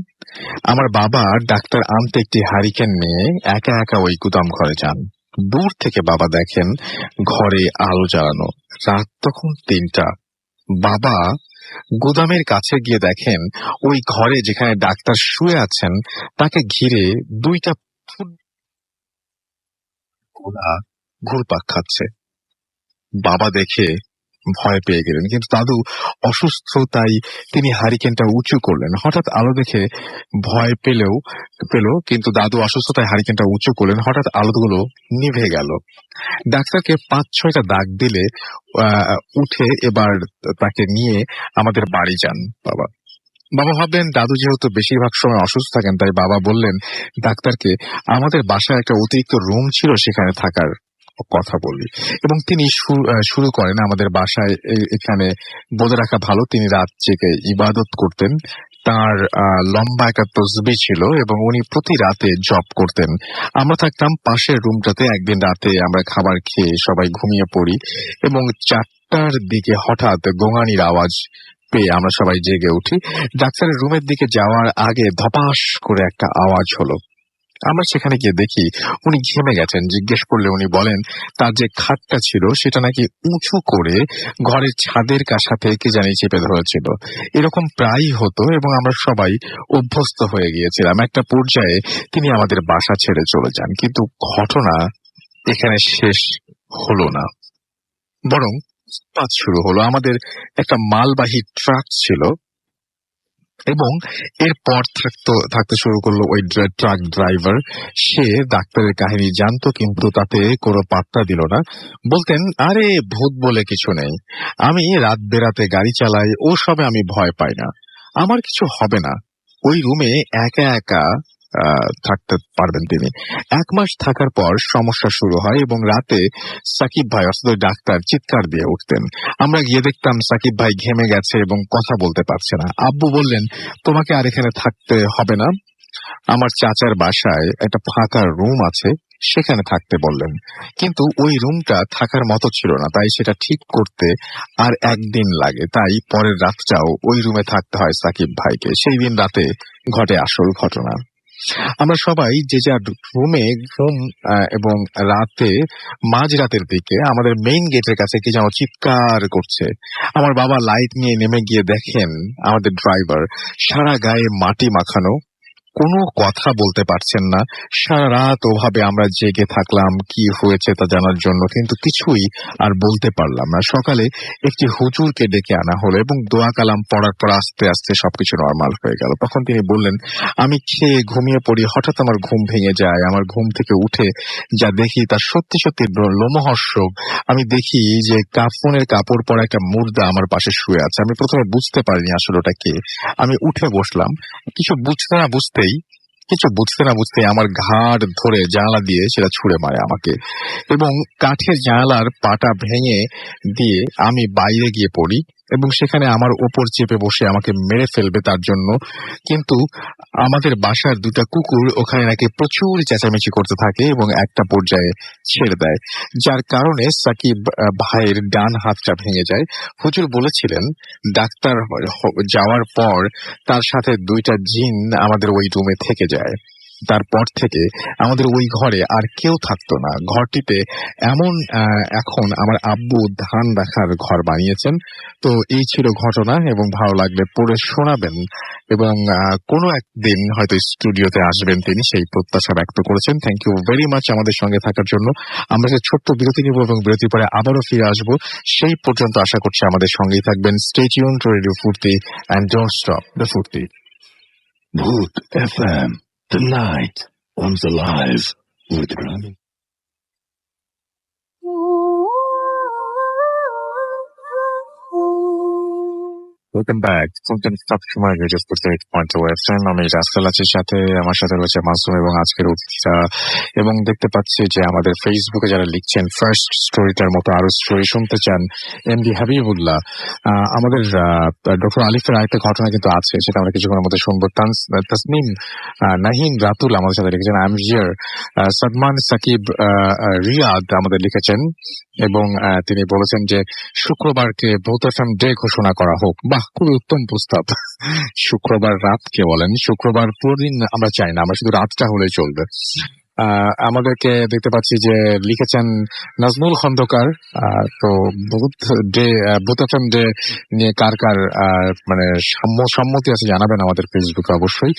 আমার বাবা ডাক্তার আনতে একটি হারিকেন নিয়ে একা একা ওই গুদাম ঘরে যান। দূর থেকে বাবা দেখেন ঘরে আলো জ্বালানো। রাত তখন 3টা। বাবা গুদামের কাছে গিয়ে দেখেন ওই ঘরে যেখানে ডাক্তার শুয়ে আছেন তাকে ঘিরে 2টা ঘুরপাক খাচ্ছে। বাবা দেখে ভয় পেয়ে গেলেন, কিন্তু দাদু অসুস্থ তাই তিনি হারিকেনটা উঁচু করলেন। হঠাৎ আলো দেখে ভয় পেল, কিন্তু দাদু অসুস্থ তাই হারিকেনটা উঁচু করলেন। হঠাৎ আলোগুলো নিভে গেল। ডাক্তারকে 5-6টা দাগ দিলে উঠে এবার তাকে নিয়ে আমাদের বাড়ি যান বাবা। ভাবলেন দাদু যেহেতু বেশিরভাগ সময় অসুস্থ থাকেন, তাই বাবা বললেন ডাক্তারকে আমাদের বাসায় একটা অতিরিক্ত রুম ছিল সেখানে থাকার কথা বলি এবং তিনি শুরু করেন আমাদের বাসায় এখানে বলে রাখা ভালো তিনি রাত জেগে ইবাদত করতেন। তার লম্বা একটা তসবিহ ছিল এবং উনি প্রতি রাতে জপ করতেন। আমরা থাকতাম পাশের রুমটাতে। একদিন রাতে আমরা খাবার খেয়ে সবাই ঘুমিয়ে পড়ি এবং 4টার দিকে হঠাৎ গোঙানির আওয়াজ পেয়ে আমরা সবাই জেগে উঠি। ডাক্তারের রুমের দিকে যাওয়ার আগে ধপাস করে একটা আওয়াজ হলো। আমরা সেখানে গিয়ে দেখি উনি ঘেমে গেছেন। জিজ্ঞেস করলে উনি বলেন তার যে খাটটা ছিল সেটা নাকি উঁচু করে ঘরের ছাদের সাথে কে জানি চেপে ধরেছিল। এরকম প্রায়ই হতো এবং আমরা সবাই অভ্যস্ত হয়ে গিয়েছিলাম। একটা পর্যায়ে তিনি আমাদের বাসা ছেড়ে চলে যান, কিন্তু ঘটনা এখানে শেষ হলো না, বরং উৎপাত শুরু হলো। আমাদের একটা মালবাহী ট্রাক ছিল এবং এরপর থাকতে শুরু করলো ওই ট্রাক ড্রাইভার। সে ডাক্তারের কাহিনী জানতো কিন্তু তাতে কোনো পাত্তা দিল না। বলতেন আরে ভূত বলে কিছু নেই, আমি রাত বেরাতে গাড়ি চালাই, ও সবে আমি ভয় পাই না, আমার কিছু হবে না। ওই রুমে একা একা থাকতে পারবেন তিনি। 1 মাস থাকার পর সমস্যা শুরু হয় এবং রাতে সাকিব ভাই অর্থাৎ ডাক্তার চিৎকার দিয়ে উঠতেন। আমরা গিয়ে দেখতাম সাকিব ভাই ঘেমে গেছে এবং কথা বলতে পারছে না। আব্বু বললেন তোমাকে আর এখানে থাকতে হবে না, আমার চাচার বাসায় একটা ফাঁকা রুম আছে, সেখানে থাকতে বললেন। কিন্তু ওই রুমটা থাকার মতো ছিল না, তাই সেটা ঠিক করতে আর একদিন লাগে। তাই পরের রাতটাও ওই রুমে থাকতে হয় সাকিব ভাইকে। সেই দিন রাতে ঘটে আসল ঘটনা। আমরা সবাই যে যার রুমে ঘুম, এবং রাতে মাঝরাতের দিকে আমাদের মেইন গেটের কাছে কি যেন চিৎকার করছে। আমার বাবা লাইট নিয়ে নেমে গিয়ে দেখেন আমাদের ড্রাইভার সারা গায়ে মাটি মাখানো, কোনো কথা বলতে পারছেন না। সারা রাত ওভাবে আমরা জেগে থাকলাম কি হয়েছে তা জানার জন্য, কিন্তু কিছুই আর বলতে পারলাম না। সকালে একটি হুজুরকে ডেকে আনা হলো এবং দোয়া কালাম পড়ার পর আস্তে আস্তে সবকিছু নর্মাল হয়ে গেল। তখন তিনি বললেন, আমি খেয়ে ঘুমিয়ে পড়ি, হঠাৎ আমার ঘুম ভেঙে যায়। আমার ঘুম থেকে উঠে যা দেখি তা সত্যি সত্যি লোমহর্ষক। আমি দেখি যে কাফনের কাপড় পরা একটা মুর্দা আমার পাশে শুয়ে আছে। আমি প্রথমে বুঝতে পারিনি আসলে ওটা কে। আমি উঠে বসলাম। কিছু বুঝতে না বুঝতেই আমার ঘাড় ধরে জানালা দিয়ে সেটা ছুঁড়ে মারে আমাকে, এবং কাঠের জানালার পাটা ভেঙে দিয়ে আমি বাইরে গিয়ে পড়ি এবং সেখানে আমার ওপর চেপে বসে আমাকে মেরে ফেলবে তার জন্য। কিন্তু আমাদের বাসার দুটা কুকুর ওখানে নাকি প্রচুর চেঁচামেচি করতে থাকে এবং একটা পর্যায়ে ছেড়ে দেয়, যার কারণে সাকিব ভাইয়ের ডান হাতটা ভেঙে যায়। হুজুর বলেছিলেন ডাক্তার যাওয়ার পর তার সাথে দুইটা জিন আমাদের ওই রুমে থেকে যায়। তারপর থেকে আমাদের ওই ঘরে আর কেউ থাকতো না। ঘরটিতে এখন আমার আব্বু ধান রাখার ঘর বানিয়েছেন। তো এই ছিল ঘটনা, এবং ভালো লাগলে পড়ে শোনাবেন, এবং কোনো একদিন হয়তো স্টুডিওতে আসবেন তিনি, সেই প্রত্যাশা ব্যক্ত করেছেন। থ্যাংক ইউ ভেরি মাচ আমাদের সঙ্গে থাকার জন্য। আমরা যে ছোট্ট বিরতি নিব এবং বিরতির পরে আবারও ফিরে আসবো। সেই পর্যন্ত আশা করছি আমাদের সঙ্গেই থাকবেন। স্টে টিউন টু রেডিও ফুর্তি অ্যান্ড ডোন্ট স্টপ দ্য ফুর্তি। Bhoot FM. Tonight comes alive with Rami. Welcome back. শুনছেন সবসময় রেডিও ফুর্তি 8.2 FM। আমি রাসেল আছি সাথে, আমার সাথে রয়েছে মাসুম এবং আজকের অতিথিরা। এবং দেখতে পাচ্ছি যে আমাদের ফেসবুকে যারা লিখছেন ফার্স্ট স্টোরিটার মতো আরো স্টোরি শুনতে চান, এমডি হাবিবুল্লাহ। আমাদের ডক্টর আলিফের আরেকটা ঘটনা কিন্তু আছে, সেটা আমরা কিছুক্ষণের মধ্যে শুনবো। তাসনিম নাহিন রাতুল আমাদের সাথে লিখেছেন, I am here. Sadman Sakib Riyad আমাদের লিখেছেন এবং তিনি বলেছেন যে শুক্রবারকে ভূত এফএম ডে ঘোষণা করা হোক। বাহ, খুবই উত্তম প্রস্তাব। শুক্রবার রাতকে বলেন, শুক্রবার পুরো দিন আমরা চাই না, আমরা শুধু রাতটা হলেই চলবে। আমাদেরকে দেখতে পাচ্ছি যে লিখেছেন নাজমুল খন্দকার। তো ভূত এফএম ডে নিয়ে কার কার মানে সম্মতি আছে জানাবেন আমাদের ফেসবুকে অবশ্যই।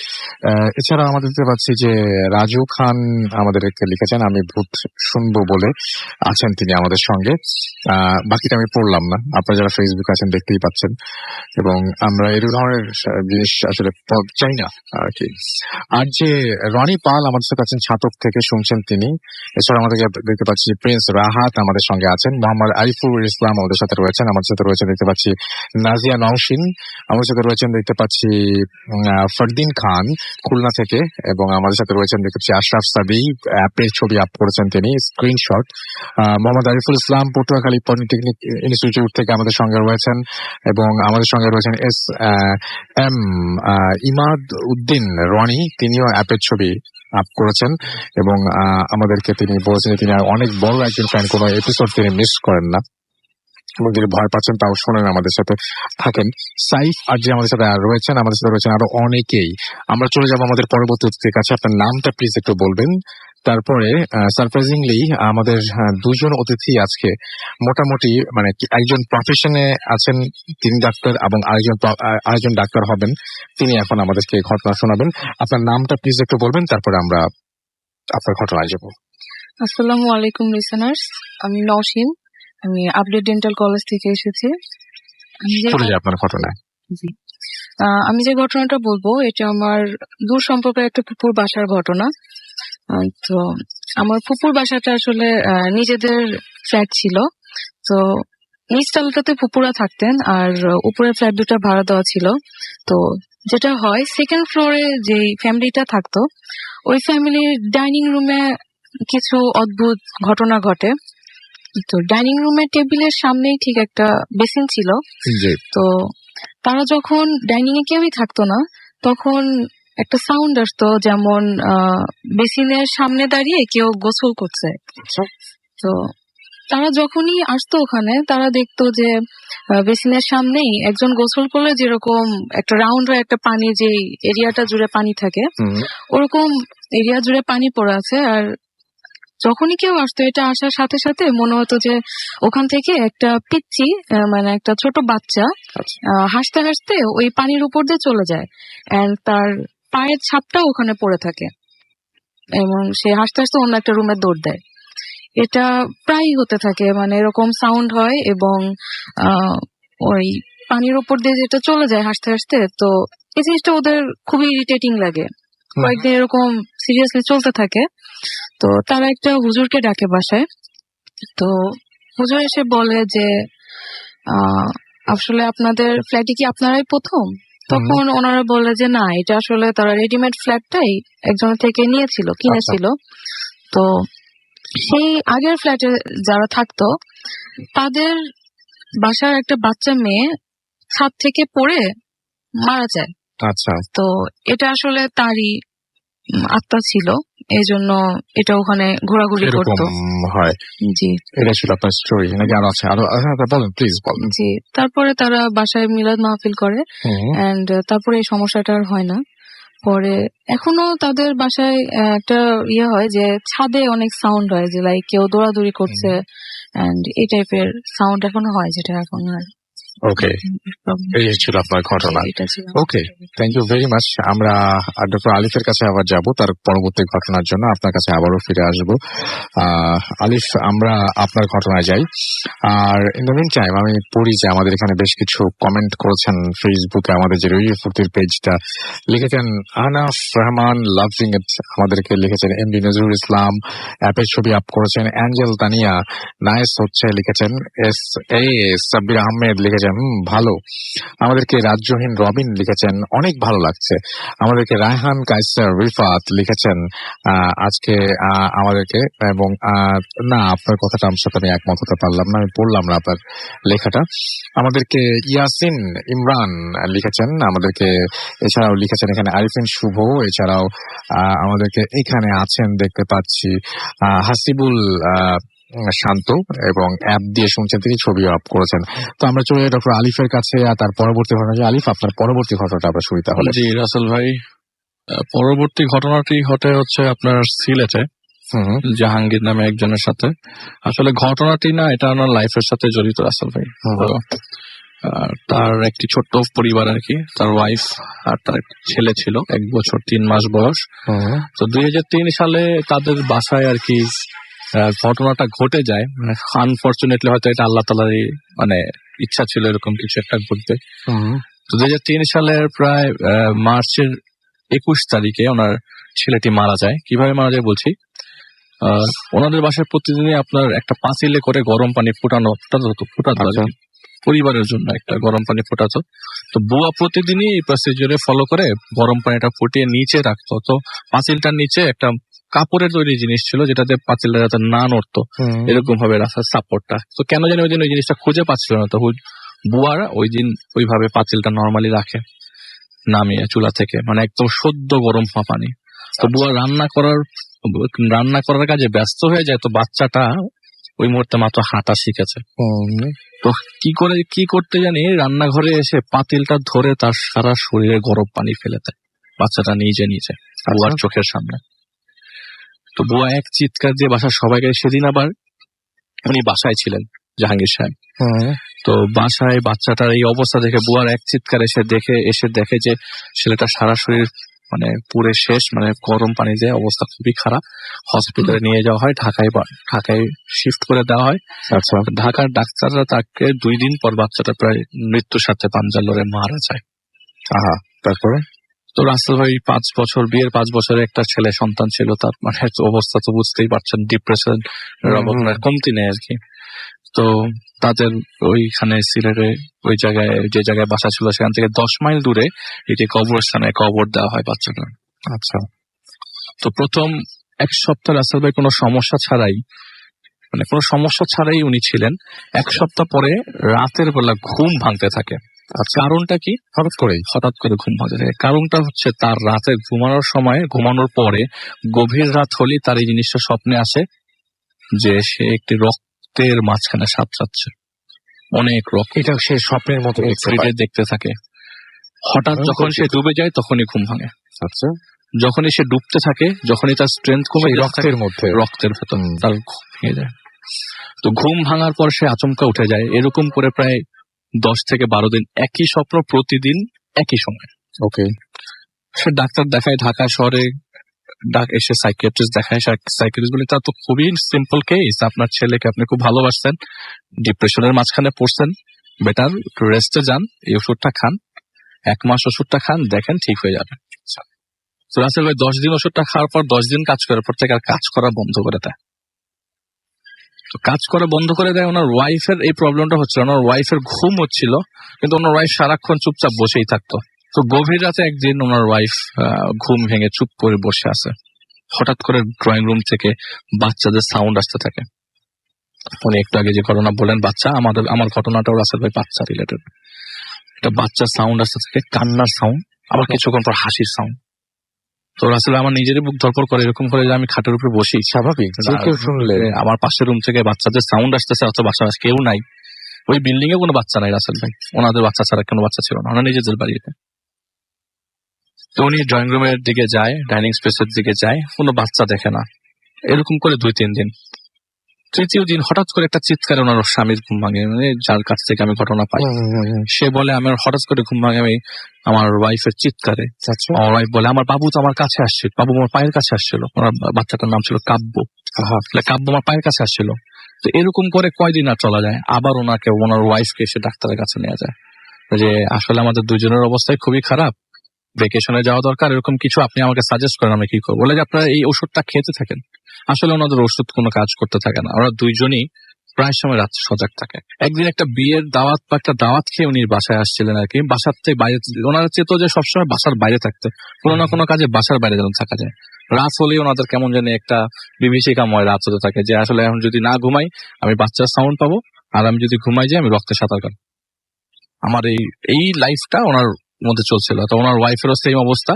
এছাড়া আমাদের দেখতে পাচ্ছি যে রাজু খান আমাদেরকে লিখেছেন, আমি ভূত শুনবো বলে আছেন তিনি আমাদের সঙ্গে। বাকিটা আমি পড়লাম না, আপনারা যারা ফেসবুকে আছেন দেখতেই পাচ্ছেন। এবং আমরা এই ধরনের জিনিস আসলে চাই না আর কি। আর যে রনি পাল আমাদের সাথে আছেন ছাতক থেকে, শুনছেন তিনি। এছাড়া আমাদেরকে দেখতে পাচ্ছি প্রিন্স রাহাত আমাদের সঙ্গে আছেন, মোহাম্মদ আরিফুর ইসলাম আমাদের সাথে রয়েছেন, আমাদের সাথে রয়েছেন দেখতে পাচ্ছি নাজিয়া নওশিন, আমাদের সাথে রয়েছেন দেখতে পাচ্ছি ফরদিন খান খুলনা থেকে, এবং আমাদের সাথে রয়েছেন দেখতে পাচ্ছি আশরাফ সাদি, অ্যাপের ছবি আপ করেছেন তিনি, screenshot. Mohammad Ariful Islam Patuakhali polytechnic institute থেকে আমাদের সঙ্গে রয়েছেন, এবং আমাদের সঙ্গে রয়েছেন এস এম ইমাদ উদ্দিন রনি, তিনিও অ্যাপের ছবি আপ করেছেন, এবং আমাদেরকে তিনি বলেছেন তিনি অনেক বড় একজন ফ্যান, কোনো এপিসোড তিনি মিস করেন না, এবং তিনি ভয় পাচ্ছেন তাও শোনেন, আমাদের সাথে থাকেন। সাইফ আর যে আমাদের সাথে রয়েছেন, আমাদের সাথে রয়েছেন আরো অনেকেই। আমরা চলে যাবো আমাদের পরবর্তী অতিথির কাছে। আপনার নামটা প্লিজ একটু বলবেন। তারপরে সারপ্রাইজিংলি আমাদের দুজন অতিথি আজকে মোটামুটি মানে একজন প্রফেশনে আছেন, তিনি ডাক্তার, এবং আরেকজন ডাক্তার হবেন, তিনি এখন আমাদেরকে ঘটনা শোনাবেন। আপনার নামটা প্লিজ একটু বলবেন, তারপরে আমরা আপনার ঘটনায় যাবো। আসসালামু আলাইকুম লিসেনার্স, আমি নওশিন, আমি আপডেট ডেন্টাল কলেজ থেকে এসেছি। আপনার ঘটনায় আমি যে ঘটনাটা বলবো এটা আমার দূর সম্পর্কের একটা ফুপুর বাসার ঘটনা। তো আমার ফুপুর বাসাটা আসলে নিজেদের ফ্ল্যাট ছিল। তো নিচতলাটাতে ফুপুরা থাকতেন আর উপরের ফ্ল্যাট দুটা ভাড়া দেওয়া ছিল। তো যেটা হয়, সেকেন্ড ফ্লোরে যে ফ্যামিলিটা থাকতো, ওই ফ্যামিলির ডাইনিং রুমে কিছু অদ্ভুত ঘটনা ঘটে। তো ডাইনিং রুমের টেবিলের সামনেই ঠিক একটা বেসিন ছিল। তো তারা যখন ডাইনিং এ কেউই থাকতো না, তখন একটা সাউন্ড আসতো, যেমন বেসিনের সামনে দাঁড়িয়ে কেউ গোসল করছে। তো তারা যখনই আসতো ওখানে, তারা দেখতো যে বেসিনের সামনেই একজন গোসল করলে যেরকম একটা রাউন্ড হয়ে একটা পানি, যে এরিয়াটা জুড়ে পানি থাকে, ওরকম এরিয়া জুড়ে পানি পড়ে আছে। আর যখনই কেউ আসতো, এটা আসার সাথে সাথে মনে হতো যে ওখান থেকে একটা পিচ্চি, মানে একটা ছোট বাচ্চা হাসতে হাসতে ওই পানির উপর দিয়ে চলে যায়, এন্ড তার পায়ের ছাপটা ওখানে পড়ে থাকে এবং সে হাসতে হাসতে অন্য একটা রুমে দৌড় দেয়। এটা প্রায়ই হতে থাকে, মানে এরকম সাউন্ড হয় এবং ওই পানির উপর দিয়ে যেটা চলে যায় হাসতে হাসতে। তো এই জিনিসটা ওদের খুবই ইরিটেটিং লাগে। কয়েকদিন এরকম সিরিয়াসলি চলতে থাকে। তো তারা একটা হুজুরকে ডাকে বাসায়। তো হুজুর এসে বলে যে আসলে আপনাদের ফ্ল্যাটে কি আপনারাই প্রথম? তখন ওনারা বলে যে না, এটা আসলে তারা রেডিমেড ফ্ল্যাটটাই একজনের থেকে নিয়েছিল, কিনেছিল। তো সেই আগের ফ্ল্যাটে যারা থাকতো তাদের বাসার একটা বাচ্চা মেয়ে ছাদ থেকে পড়ে মারা যায়। আচ্ছা, তো এটা আসলে তারই আত্মা ছিল, এই জন্য এটা ওখানে ঘোরাঘুরি করতো। হয়। জি, এটা ছিল আপনার স্টোরি নাকি আরো আছে? আরো বলেন প্লিজ, বলেন। জি, তারপরে তারা বাসায় মিলাদ মাহফিল করে, এন্ড তারপরে এই সমস্যাটা আর হয় না। পরে এখনো তাদের বাসায় একটা ইয়ে হয় যে ছাদে অনেক সাউন্ড হয়, যে লাইক কেউ দৌড়াদৌড়ি করছে, এন্ড এই টাইপের সাউন্ড এখনো হয়, যেটা এখন আর। ওকে, এই ছিল আপনার ঘটনা। এটা ছিল। ওকে, থ্যাংক ইউ ভেরি মাচ। আমরা ডক্টর আলিফের কাছে আবার যাব তার পরবর্তী ঘটনার জন্য, আপনার কাছে আবারও ফিরে আসবো। আলিফ, আমরা আপনার ঘটনায় যাই। আর ইন দ্য মিন টাইম আমি পড়ি যে আমাদের এখানে বেশ কিছু কমেন্ট করেছেন ফেসবুকে, আমাদের যে রেডিও ফুর্তির পেজটা, লিখেছেন আনাফ রহমান লাভিং ইট, আমাদেরকে লিখেছেন এমডি নজরুল ইসলাম, অ্যাপের ছবি আপ করেছেন অ্যাঞ্জেল তানিয়া, নাইস হচ্ছে লিখেছেন এস এ সাব্বির আহমেদ, লিখেছেন ভালো, আমাদেরকে রাজ্যহীন রবিন লিখেছেন অনেক ভালো লাগছে, আমাদেরকে রায়হান কায়সার রিফাত লিখেছেন আজকে আমাদেরকে, এবং না আপনার কথাটা আমার সাথে আমি একমত হতে পারলাম না, আমি পড়লাম না আপনার লেখাটা। আমাদেরকে ইয়াসিন ইমরান লিখেছেন আমাদেরকে, এছাড়াও লিখেছেন এখানে আরিফিন শুভ, এছাড়াও আমাদেরকে এখানে আছেন দেখতে পাচ্ছি হাসিবুল শান্ত, এবং অ্যাপ দিয়ে শুনছেন, তিনি ছবি আপ করেছেন। তো আমরা চলে যাই ডক্টর আলিফের কাছে, আর তার পরবর্তী ঘটনা। আলিফ, আপনার পরবর্তী ঘটনাটা আমরা শুনি তাহলে। জি রাসেল ভাই, পরবর্তী ঘটনাটি ঘটে হচ্ছে আপনার সিলেটে জাহাঙ্গীর নামে একজনের সাথে। আসলে ঘটনাটি না, এটা আমার লাইফের সাথে জড়িত রাসেল ভাই। তার একটি ছোট্ট পরিবার আর কি, তার ওয়াইফ আর তার ছেলে ছিল 1 বছর 3 মাস বয়স। তো 2003 সালে তাদের বাসায় আর কি ঘটনাটা ঘটে যায়। আনফরচুনেটলি হয়তো এটা আল্লাহ তাআলারই মানে ইচ্ছা ছিল এরকম কিছু একটা ঘটবে। তো 2003 সালের প্রায় মার্চের 21 তারিখে ওনার ছেলেটি মারা যায়। কিভাবে মারা যায় বলছি, ওনাদের বাসায় প্রতিদিনই আপনার একটা পাতিলে করে গরম পানি ফুটাতো পরিবারের জন্য, একটা গরম পানি ফোটাতো। তো বুয়া প্রতিদিনই এই প্রসিডিউরে ফলো করে গরম পানিটা ফুটিয়ে নিচে রাখতো। তো পাতিলটার নিচে একটা কাপড়ের তৈরি জিনিস ছিল, যেটাতে পাতিলটা যাতে না নড়তো, এরকম ভাবে রাখার সাপোর্টটা। তো কেন জানি ওই দিন ওই জিনিসটা খুঁজে পাচ্ছিল না, তো বুয়ারা ওই দিন ওইভাবে পাতিলটা নর্মালি রাখে নামিয়ে চুলা থেকে, মানে একদম সদ্য গরম পানি। তো বুয়া রান্না করার কাজে ব্যস্ত হয়ে যায়। তো বাচ্চাটা ওই মুহূর্তে মাত্র হাঁটা শিখেছে। তো কি করতে জানি রান্নাঘরে এসে পাতিলটা ধরে তার সারা শরীরে গরম পানি ফেলে দেয় বাচ্চাটা নিজে বুয়ার চোখের সামনে। তো বুয়া এক চিৎকার দিয়ে বাসার সবাইকে, সেদিন আবার উনি বাসায় ছিলেন জাহাঙ্গীর সাহেব। তো বাসায় বাচ্চাটার এই অবস্থা দেখে বুয়ার এক চিৎকার এসে দেখে যে ছেলেটা সারা শরীর মানে পুরে শেষ, মানে গরম পানি দিয়ে অবস্থা খুবই খারাপ। হসপিটালে নিয়ে যাওয়া হয়, ঢাকায় শিফট করে দেওয়া হয়। আচ্ছা, ঢাকার ডাক্তাররা তাকে 2 দিন পর বাচ্চাটা প্রায় মৃত্যুর সাথে পাঞ্জা লড়ে মারা যায়। তারপরে তো রাসেল ভাই 5 বছর বিয়ের 5 বছরে একটা ছেলে সন্তান ছিল, তার মানে অবস্থা তো বুঝতেই পারছেন, ডিপ্রেশন কমতি নেই আর কি। তো তাদের ওইখানে সিলেটে ওই জায়গায় যে জায়গায় বাসা ছিল সেখান থেকে 10 মাইল দূরে এটি কবরস্থানে কবর দেওয়া হয় বাচ্চাটা। আচ্ছা, তো প্রথম 1 সপ্তাহ রাসেল ভাই কোনো সমস্যা ছাড়াই উনি ছিলেন। 1 সপ্তাহ পরে রাতের বেলা ঘুম ভাঙতে থাকে, কারণটা কি? হঠাৎ করে ঘুম ভাঙতে থাকে। কারণটা হচ্ছে তার রাতে ঘুমানোর সময়, ঘুমানোর পরে গভীর রাত হলেই তার এই জিনিসটা স্বপ্নে আসে যে সে একটি রক্তের মাঝখানে সাঁতরাচ্ছে, অনেক রক্ত। এটা সে স্বপ্নের মতো দেখতে থাকে। হঠাৎ যখন সে ডুবে যায় তখনই ঘুম ভাঙে। আচ্ছা, যখনই সে ডুবতে থাকে, যখনই তার স্ট্রেংথ কমে রক্তের ভেতর তার ঘুম ভেঙে যায়। তো ঘুম ভাঙার পর সে আচমকা উঠে যায়। এরকম করে প্রায় 10 থেকে 12 দিন একই স্বপ্ন, প্রতিদিন একই সময়। ওকে, সে ডাক্তার দেখায় ঢাকা শহরে, এসে সাইকিয়াট্রিস্ট দেখায়। সাইকিয়াট্রিস্ট বলে তার তো খুবই সিম্পল কেস, আপনার ছেলেকে আপনি খুব ভালোবাসছেন, ডিপ্রেশনের মাঝখানে পড়ছেন, বেটার একটু রেস্টে যান, এই ওষুধটা খান, 1 মাস ওষুধটা খান, দেখেন ঠিক হয়ে যাবে। তো রাসেল ভাই 10 দিন ওষুধটা খাওয়ার পর 10 দিন কাজ করার পর থেকে আর কাজ করা বন্ধ করে দেয়। তো কাজ করা বন্ধ করে দেয়। ওনার ওয়াইফের এই প্রবলেমটা হচ্ছে, ওনার ওয়াইফের ঘুম হচ্ছিল, কিন্তু ওনার ওয়াইফ সারাক্ষণ চুপচাপ বসেই থাকতো। তো গভীর রাতে একদিন ওনার ওয়াইফ ঘুম ভেঙে চুপ করে বসে আছে। হঠাৎ করে ড্রয়িং রুম থেকে বাচ্চাদের সাউন্ড আসতে থাকে। উনি একটু আগে যে ঘটনা বলেন বাচ্চা, আমার ঘটনাটাও রাসেল ভাই বাচ্চা রিলেটেড। একটা বাচ্চার সাউন্ড আসতে থাকে, কান্নার সাউন্ড, আবার কিছুক্ষণ পর হাসির সাউন্ড। তো রাসেল আমার নিজেরই বুক ধরপড় করে, এরকম করে যে আমি খাটের উপরে বসি, স্বাভাবিক কেউ শুনলে আমার পাশের রুম থেকে বাচ্চাদের সাউন্ড আসতেছে, অত বাচ্চা কেউ নাই, ওই বিল্ডিং এ কোনো বাচ্চা নাই রাসেল ভাই, ওনাদের বাচ্চা ছাড়া কোনো বাচ্চা ছিল না, ওনার নিজেদের বাড়িতে। তো উনি ড্রয়িং রুমের দিকে যায়, ডাইনিং স্পেসের দিকে যায়, কোনো বাচ্চা দেখে না। এরকম করে 2-3 দিন। তৃতীয় দিন হঠাৎ করে একটা চিৎকারে ওনার স্বামীর ঘুম ভাঙে, মানে যার কাছ থেকে আমি ঘটনা পাই। সে বলে আমার হঠাৎ করে ঘুম ভাঙে আমি আমার ওয়াইফের চিৎকারে। আমার ওয়াইফ বলে আমার বাবু তো আমার কাছে আসছিল, বাবু আমার পায়ের কাছে আসছিল। ওনার বাচ্চাটার নাম ছিল কাব্য। কাব্য আমার পায়ের কাছে আসছিল। তো এরকম করে কয়দিন আর চলা যায়, আবার ওনার ওয়াইফকে এসে ডাক্তারের কাছে নিয়ে যায় যে আসলে আমাদের দুজনের অবস্থায় খুবই খারাপ, ভেকেশনে যাওয়া দরকার, এরকম কিছু আপনি আমাকে সাজেস্ট করেন, আমি কি করবো। বলে যে আপনারা এই ওষুধটা খেতে থাকেন। আসলে ওনাদের ওষুধ কোনো কাজ করতে থাকে না, ওরা দুইজনই প্রায় সময় রাত সজাগ থাকে। একদিন একটা বিয়ের দাওয়াত বা একটা দাওয়াত খেয়ে উনি বাসায় আসছিলেন আর কি, বাসার থেকে বাইরে, ওনারা চেত যে সবসময় বাসার বাইরে থাকতে, কোনো না কোনো কাজে বাসার বাইরে যেন থাকা যায়। রাত হলেই ওনাদের কেমন জানি একটা বিভীষিকাময় রাত হতে থাকে, যে আসলে এখন যদি না ঘুমাই আমি বাচ্চার সাউন্ড পাবো, আর আমি যদি ঘুমাই যাই আমি রক্তে সাঁতার কাটবো। আমার এই লাইফটা ওনার মধ্যে চলছিল। তো ওনার ওয়াইফেরও সেম অবস্থা,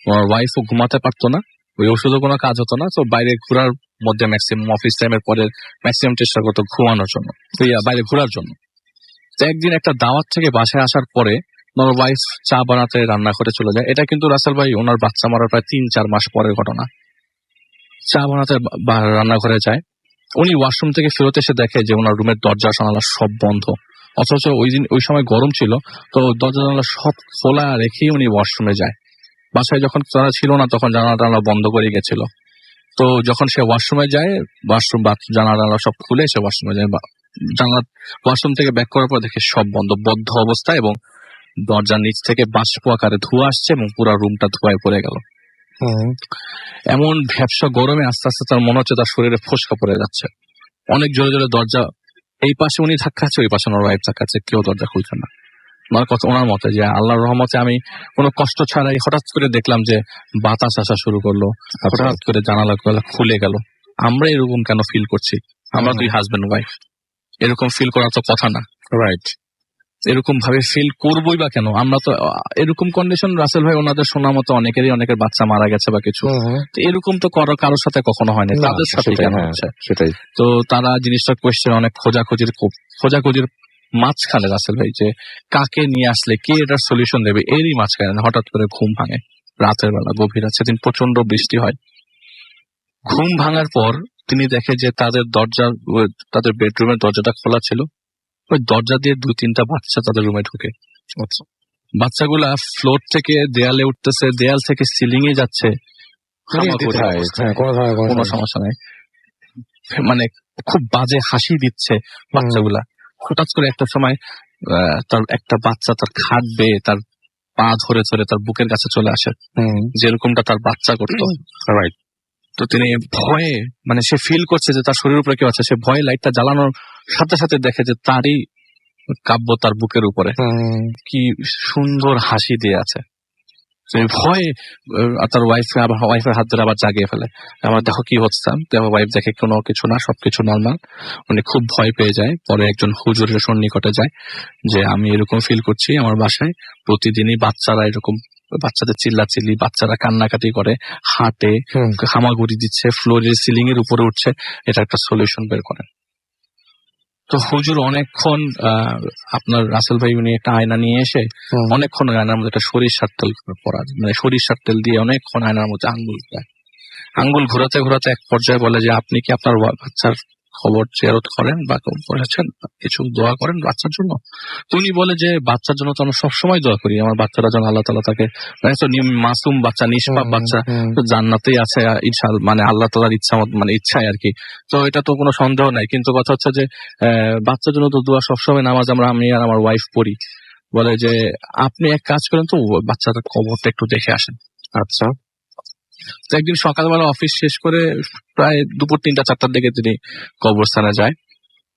ওনার ওয়াইফও ঘুমাতে পারতো না, ওই ওষুধও কোনো কাজ হতো না। তো বাইরে ঘোরার মধ্যে ম্যাক্সিমাম অফিস টাইমের পরে ম্যাক্সিমাম চেষ্টা করতো ঘুমানোর জন্য, তো বাইরে ঘোরার জন্য। তো একদিন একটা দাওয়াত থেকে বাসায় আসার পরে ওনার ওয়াইফ চা বানাতে রান্না করে চলে যায়। এটা কিন্তু রাসেল ভাই ওনার বাচ্চা মারার প্রায় 3-4 মাস পরের ঘটনা। চা বানাতে রান্নাঘরে যায়, উনি ওয়াশরুম থেকে ফেরত এসে দেখে যে ওনার রুমের দরজা জানালা সব বন্ধ। অথচ ওই সময় গরম ছিল, তো দরজা জানালা সব খোলা রেখেই উনি ওয়াশরুমে যায়। বাসায় যখন তারা ছিল না তখন জানালা বন্ধ করে গেছিল। তো যখন সে ওয়াশরুমে যায়, জানালা সব খুলে সে ওয়াশরুমে যায়, ওয়াশরুম থেকে ব্যাক করার পর দেখে সব বদ্ধ অবস্থা, এবং দরজার নিচ থেকে বাষ্প আকারে ধোঁয়া আসছে এবং পুরো রুমটা ধোঁয়ায় পড়ে গেল। এমন ভ্যাপসা গরমে আস্তে আস্তে তার মনে হচ্ছে তার শরীরে ফোসকা পড়ে যাচ্ছে। অনেক জোরে জোরে দরজা, এই পাশে উনি ধাক্কাচ্ছে, ওই পাশে ওনার ওয়াইফ ধাক্কাচ্ছে, কেউ দরজা খুলছে না। ওনার মতে যে আল্লাহর রহমতে আমি কোনো কষ্ট ছাড়াই হঠাৎ করে দেখলাম যে বাতাস আসা শুরু করলো, হঠাৎ করে জানালা খুলে গেল। আমরা এরকম কেন ফিল করছি? আমরা দুই হাজবেন্ড ওয়াইফ, এরকম ফিল করার তো কথা না, রাইট? এরকম ভাবে ফিল করবোই বা কেন? আমরা তো এরকম কন্ডিশন, রাসেল ভাই ওনাদের শোনা মতো অনেকের বাচ্চা মারা গেছে বা কিছু, এরকম তো কারোর সাথে কখনো হয়নি, তাদের সাথে কেন হচ্ছে? সেটাই তো তারা জিনিসটা কোয়েশ্চেন, অনেক খোঁজাখুঁজির মাঝখানে রাসেল ভাই যে কাকে নিয়ে আসলে কে এটার সলিউশন দেবে, এরই মাঝখানে হঠাৎ করে ঘুম ভাঙে রাতের বেলা, গভীর রাত। সেদিন প্রচন্ড বৃষ্টি হয়। ঘুম ভাঙার পর তিনি দেখে যে তাদের বেডরুমের দরজাটা খোলা ছিল, ওই দরজা দিয়ে 2-3টা বাচ্চা তাদের রুমে ঢুকে। বাচ্চাগুলা ফ্লোর থেকে দেয়ালে উঠতেছে, দেয়াল থেকে সিলিং এ যাচ্ছে, কোনো সমস্যা নাই, মানে খুব বাজে হাসি দিচ্ছে বাচ্চাগুলা। হঠাৎ করে একটা সময় তার একটা বাচ্চা তার খাট বেয়ে তার পা ধরে তার বুকের কাছে চলে আসে, যেরকমটা তার বাচ্চা করতো। রাইট। তো তিনি ভয়ে, মানে সে ফিল করছে যে তার শরীরের উপরে কেউ আছে, সে ভয়ে লাইটটা জ্বালানোর সাথে সাথে দেখে যে তারই কাব্য তার বুকের উপরে কি সুন্দর হাসি দিয়ে আছে। যে ভয়ে তার ওয়াইফের হাত ধরে আবার জাগিয়ে ফেলে, আমার দেখো কি হচ্ছে। আমার ওয়াইফ দেখে কোনো কিছু না, সবকিছু নর্মাল। উনি খুব ভয় পেয়ে যায়। পরে একজন হুজুরের সন্নিকটে যায় যে আমি এরকম ফিল করছি, আমার বাসায় প্রতিদিনই বাচ্চারা এরকম, বাচ্চাদের চিল্লাচিল্লি, বাচ্চারা কান্নাকাটি করে, হাঁটে, হামাগুড়ি দিচ্ছে, ফ্লোরের সিলিং এর উপরে উঠছে, এটা একটা সলিউশন বের করেন। তো হুজুর অনেকক্ষণ আপনার রাসেল ভাই উনি একটা আয়না নিয়ে এসে অনেকক্ষণ আয়নার মধ্যে একটা সরিষার তেল পড়া, মানে সরিষার তেল দিয়ে অনেকক্ষণ আয়নার মধ্যে আঙ্গুল ঘোরাতে ঘোরাতে এক পর্যায়ে বলে যে আপনি কি আপনার বাচ্চার খবর জিয়ারত করেন বা বলেছেন কিছু দোয়া করেন বাচ্চার জন্য? তো উনি বলে যে বাচ্চার জন্য তো আমরা সবসময় দোয়া করি, আমার বাচ্চারা যেন আল্লাহ তাআলা তাকে, মাসুম বাচ্চা, নিষ্পাপ বাচ্চা, তো জান্নাতেই আছে ইনশাআল্লাহ, মানে আল্লাহ তাআলার ইচ্ছা, মানে ইচ্ছায় আর কি। তো এটা তো কোনো সন্দেহ নাই, কিন্তু কথা হচ্ছে যে বাচ্চার জন্য তো দোয়া সবসময় নামাজ আমি আর আমার ওয়াইফ পড়ি। বলে যে আপনি এক কাজ করেন তো, বাচ্চাটার কবরটা একটু দেখে আসেন। আচ্ছা। তো একদিন সকালবেলা অফিস শেষ করে প্রায় দুপুর 3টা-4টার দিকে তিনি কবরস্থানে যায়।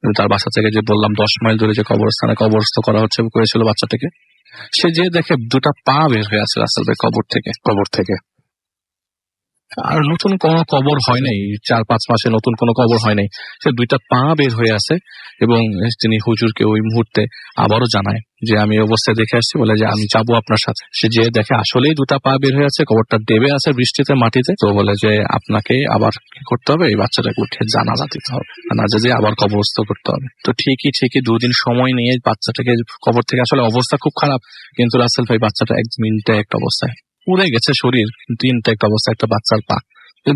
তার বাসা থেকে যে বললাম 10 মাইল দূরে যে কবরস্থানে কবরস্থ করা হয়েছিল বাচ্চাটাকে, সে যে দেখে 2টা পা বের হয়ে আছে রাসেল ভাই কবর থেকে। আর নতুন কোনো কবর হয় নাই, 4-5 মাসে নতুন কোনো কবর হয় নাই, সে 2টা পা বের হয়ে আছে। এবং তিনি হুজুরকে ওই মুহূর্তে আবারও জানায় যে আমি এই অবস্থায় দেখে আসছি, বলে যে আমি যাবো আপনার সাথে। সে যে দেখে আসলেই 2টা পা বের হয়ে আছে, কবরটা ডেবে আছে বৃষ্টিতে, মাটিতে। তো বলে যে আপনাকে আবার কি করতে হবে, এই বাচ্চাটাকে উঠে জানাজা দিতে হবে, জানাজা দিয়ে আবার কবরস্থ করতে হবে। তো ঠিকই 2 দিন সময় নিয়ে বাচ্চাটাকে কবর থেকে, আসলে অবস্থা খুব খারাপ, কিন্তু রাসেল ভাই বাচ্চাটা একদম ইনট্যাক্ট অবস্থায়, পুড়ে গেছে শরীর কিন্তু ইনট্যাক্ট অবস্থা, একটা বাচ্চার পা।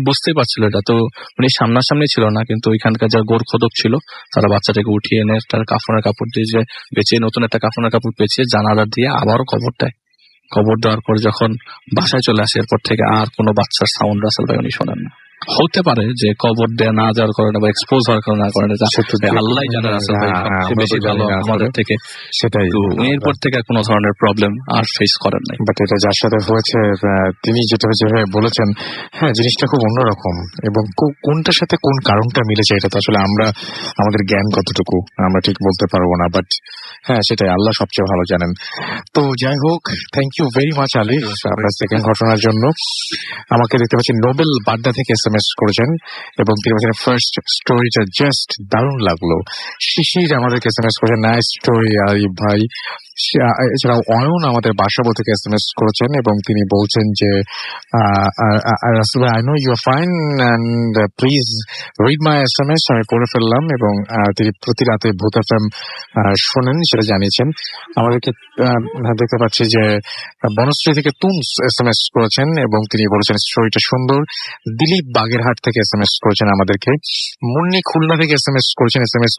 বুঝতেই পারছিল এটা তো, উনি সামনাসামনি ছিল না, কিন্তু ওইখানকার যারা গোরখদক ছিল তারা বাচ্চাটাকে উঠিয়ে এনে তার কাফনের কাপড় দিয়ে যে পেঁচিয়ে, নতুন একটা কাফনের কাপড় পেঁচিয়ে জানাজা দিয়ে আবারও কবর দেওয়ার পর যখন বাসায় চলে আসে, এরপর থেকে আর কোনো বাচ্চার সাউন্ড রাসেল ভাই উনি শোনেন না। হতে পারে যে কবর দেয়া না যাওয়ার কারণে বা এক্সপোজ হওয়ার কারণে না করেন, আল্লাহ জানে রাসেল ভাই সবচেয়ে বেশি ভালো আমাদের থেকে। সেটাই, এরপর থেকে কোনো ধরনের প্রবলেম আর ফেস করেন নাই। বাট এটা যার সাথে হয়েছে তিনি যেভাবে বলেছেন, হ্যাঁ জিনিসটা খুব অন্যরকম, এবং কোনটার সাথে কোন কারণটা মিলেছে এটা তো আসলে আমাদের জ্ঞান কতটুকু আমরা ঠিক বলতে পারবো না, বাট হ্যাঁ সেটাই আল্লাহ সবচেয়ে ভালো জানেন। তো যাই হোক, thank you very much Ali আপনার সেকেন্ড ঘটনার জন্য। আমাকে দেখতে পাচ্ছি নোবেল বাড্ডা থেকে SMS করেছেন, এবং তিনি বলছেন ফার্স্ট স্টোরিটা জাস্ট দারুণ লাগলো। শিশির আমাদেরকে SMS করেছেন, নাইস স্টোরি আলী ভাই। এছাড়াও অয়ন আমাদের বাসাবো থেকে SMS করেছেন, এবং তিনি বলছেন যে রাসেল ভাই, I know you are fine and please read my SMS। আমি পড়ে ফেললাম, এবং তিনি প্রতি রাতে ভূত FM শোনেন সেটা জানিয়েছেন আমাদেরকে। দেখতে পাচ্ছি যে বনশ্রী থেকে তুমস SMS করেছেন, এবং তিনি বলেছেন স্টোরিটা সুন্দর। দিলীপ বাগেরহাট থেকে SMS করেছেন আমাদেরকে। মুন্নি খুলনা থেকে SMS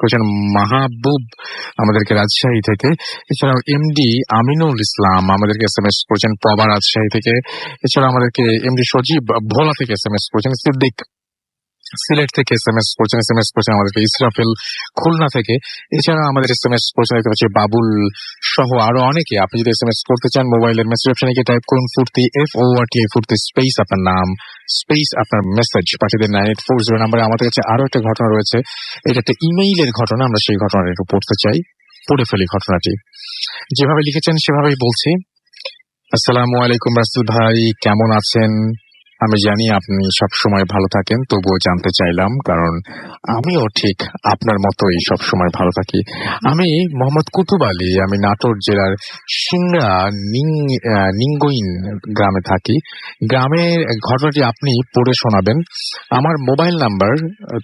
করেছেন মাহবুব আমাদেরকে রাজশাহী থেকে। এছাড়াও MD আমিনুল ইসলাম আমাদেরকে SMS করেছেন প্রভা রাজশাহী থেকে। এছাড়া আমাদেরকে MD সজীব ভোলা থেকে SMS করেছেন। সিদ্দিক সিলেট থেকে SMS করেছেন আমাদেরকে ইসরাফিল খুলনা থেকে। এছাড়া আমাদের SMS করেছেন দেখতে পাচ্ছি বাবুল সহ আরো অনেকে। আপনি যদি SMS করতে চান, মোবাইলের মেসেজ অপশনে গিয়ে টাইপ করুন ফুর্তি, FORTI ফুর্তি, স্পেস আপনার নাম, স্পেস আপনার মেসেজ পাঠিয়ে দেন 9840 নাম্বারে। আমাদের কাছে আরো একটা ঘটনা রয়েছে, এটা একটা ইমেইলের ঘটনা, আমরা সেই ঘটনাটা একটু পড়ে ফেলি। ঘটনাটি যেভাবে লিখেছেন সেভাবেই বলছি। আসসালামু আলাইকুম রাসেল ভাই, কেমন আছেন? আমি জানি আপনি সবসময় ভালো থাকেন, তবুও জানতে চাইলাম, কারণ আমিও ঠিক আপনার মতোই সবসময় ভালো থাকি। আমি মোহাম্মদ কুতুব আলী, আমি নাটোর জেলার সিংড়া নিঙ্গইন গ্রামে থাকি। গ্রামের ঘটনাটি আপনি পড়ে শোনাবেন। আমার মোবাইল নাম্বার,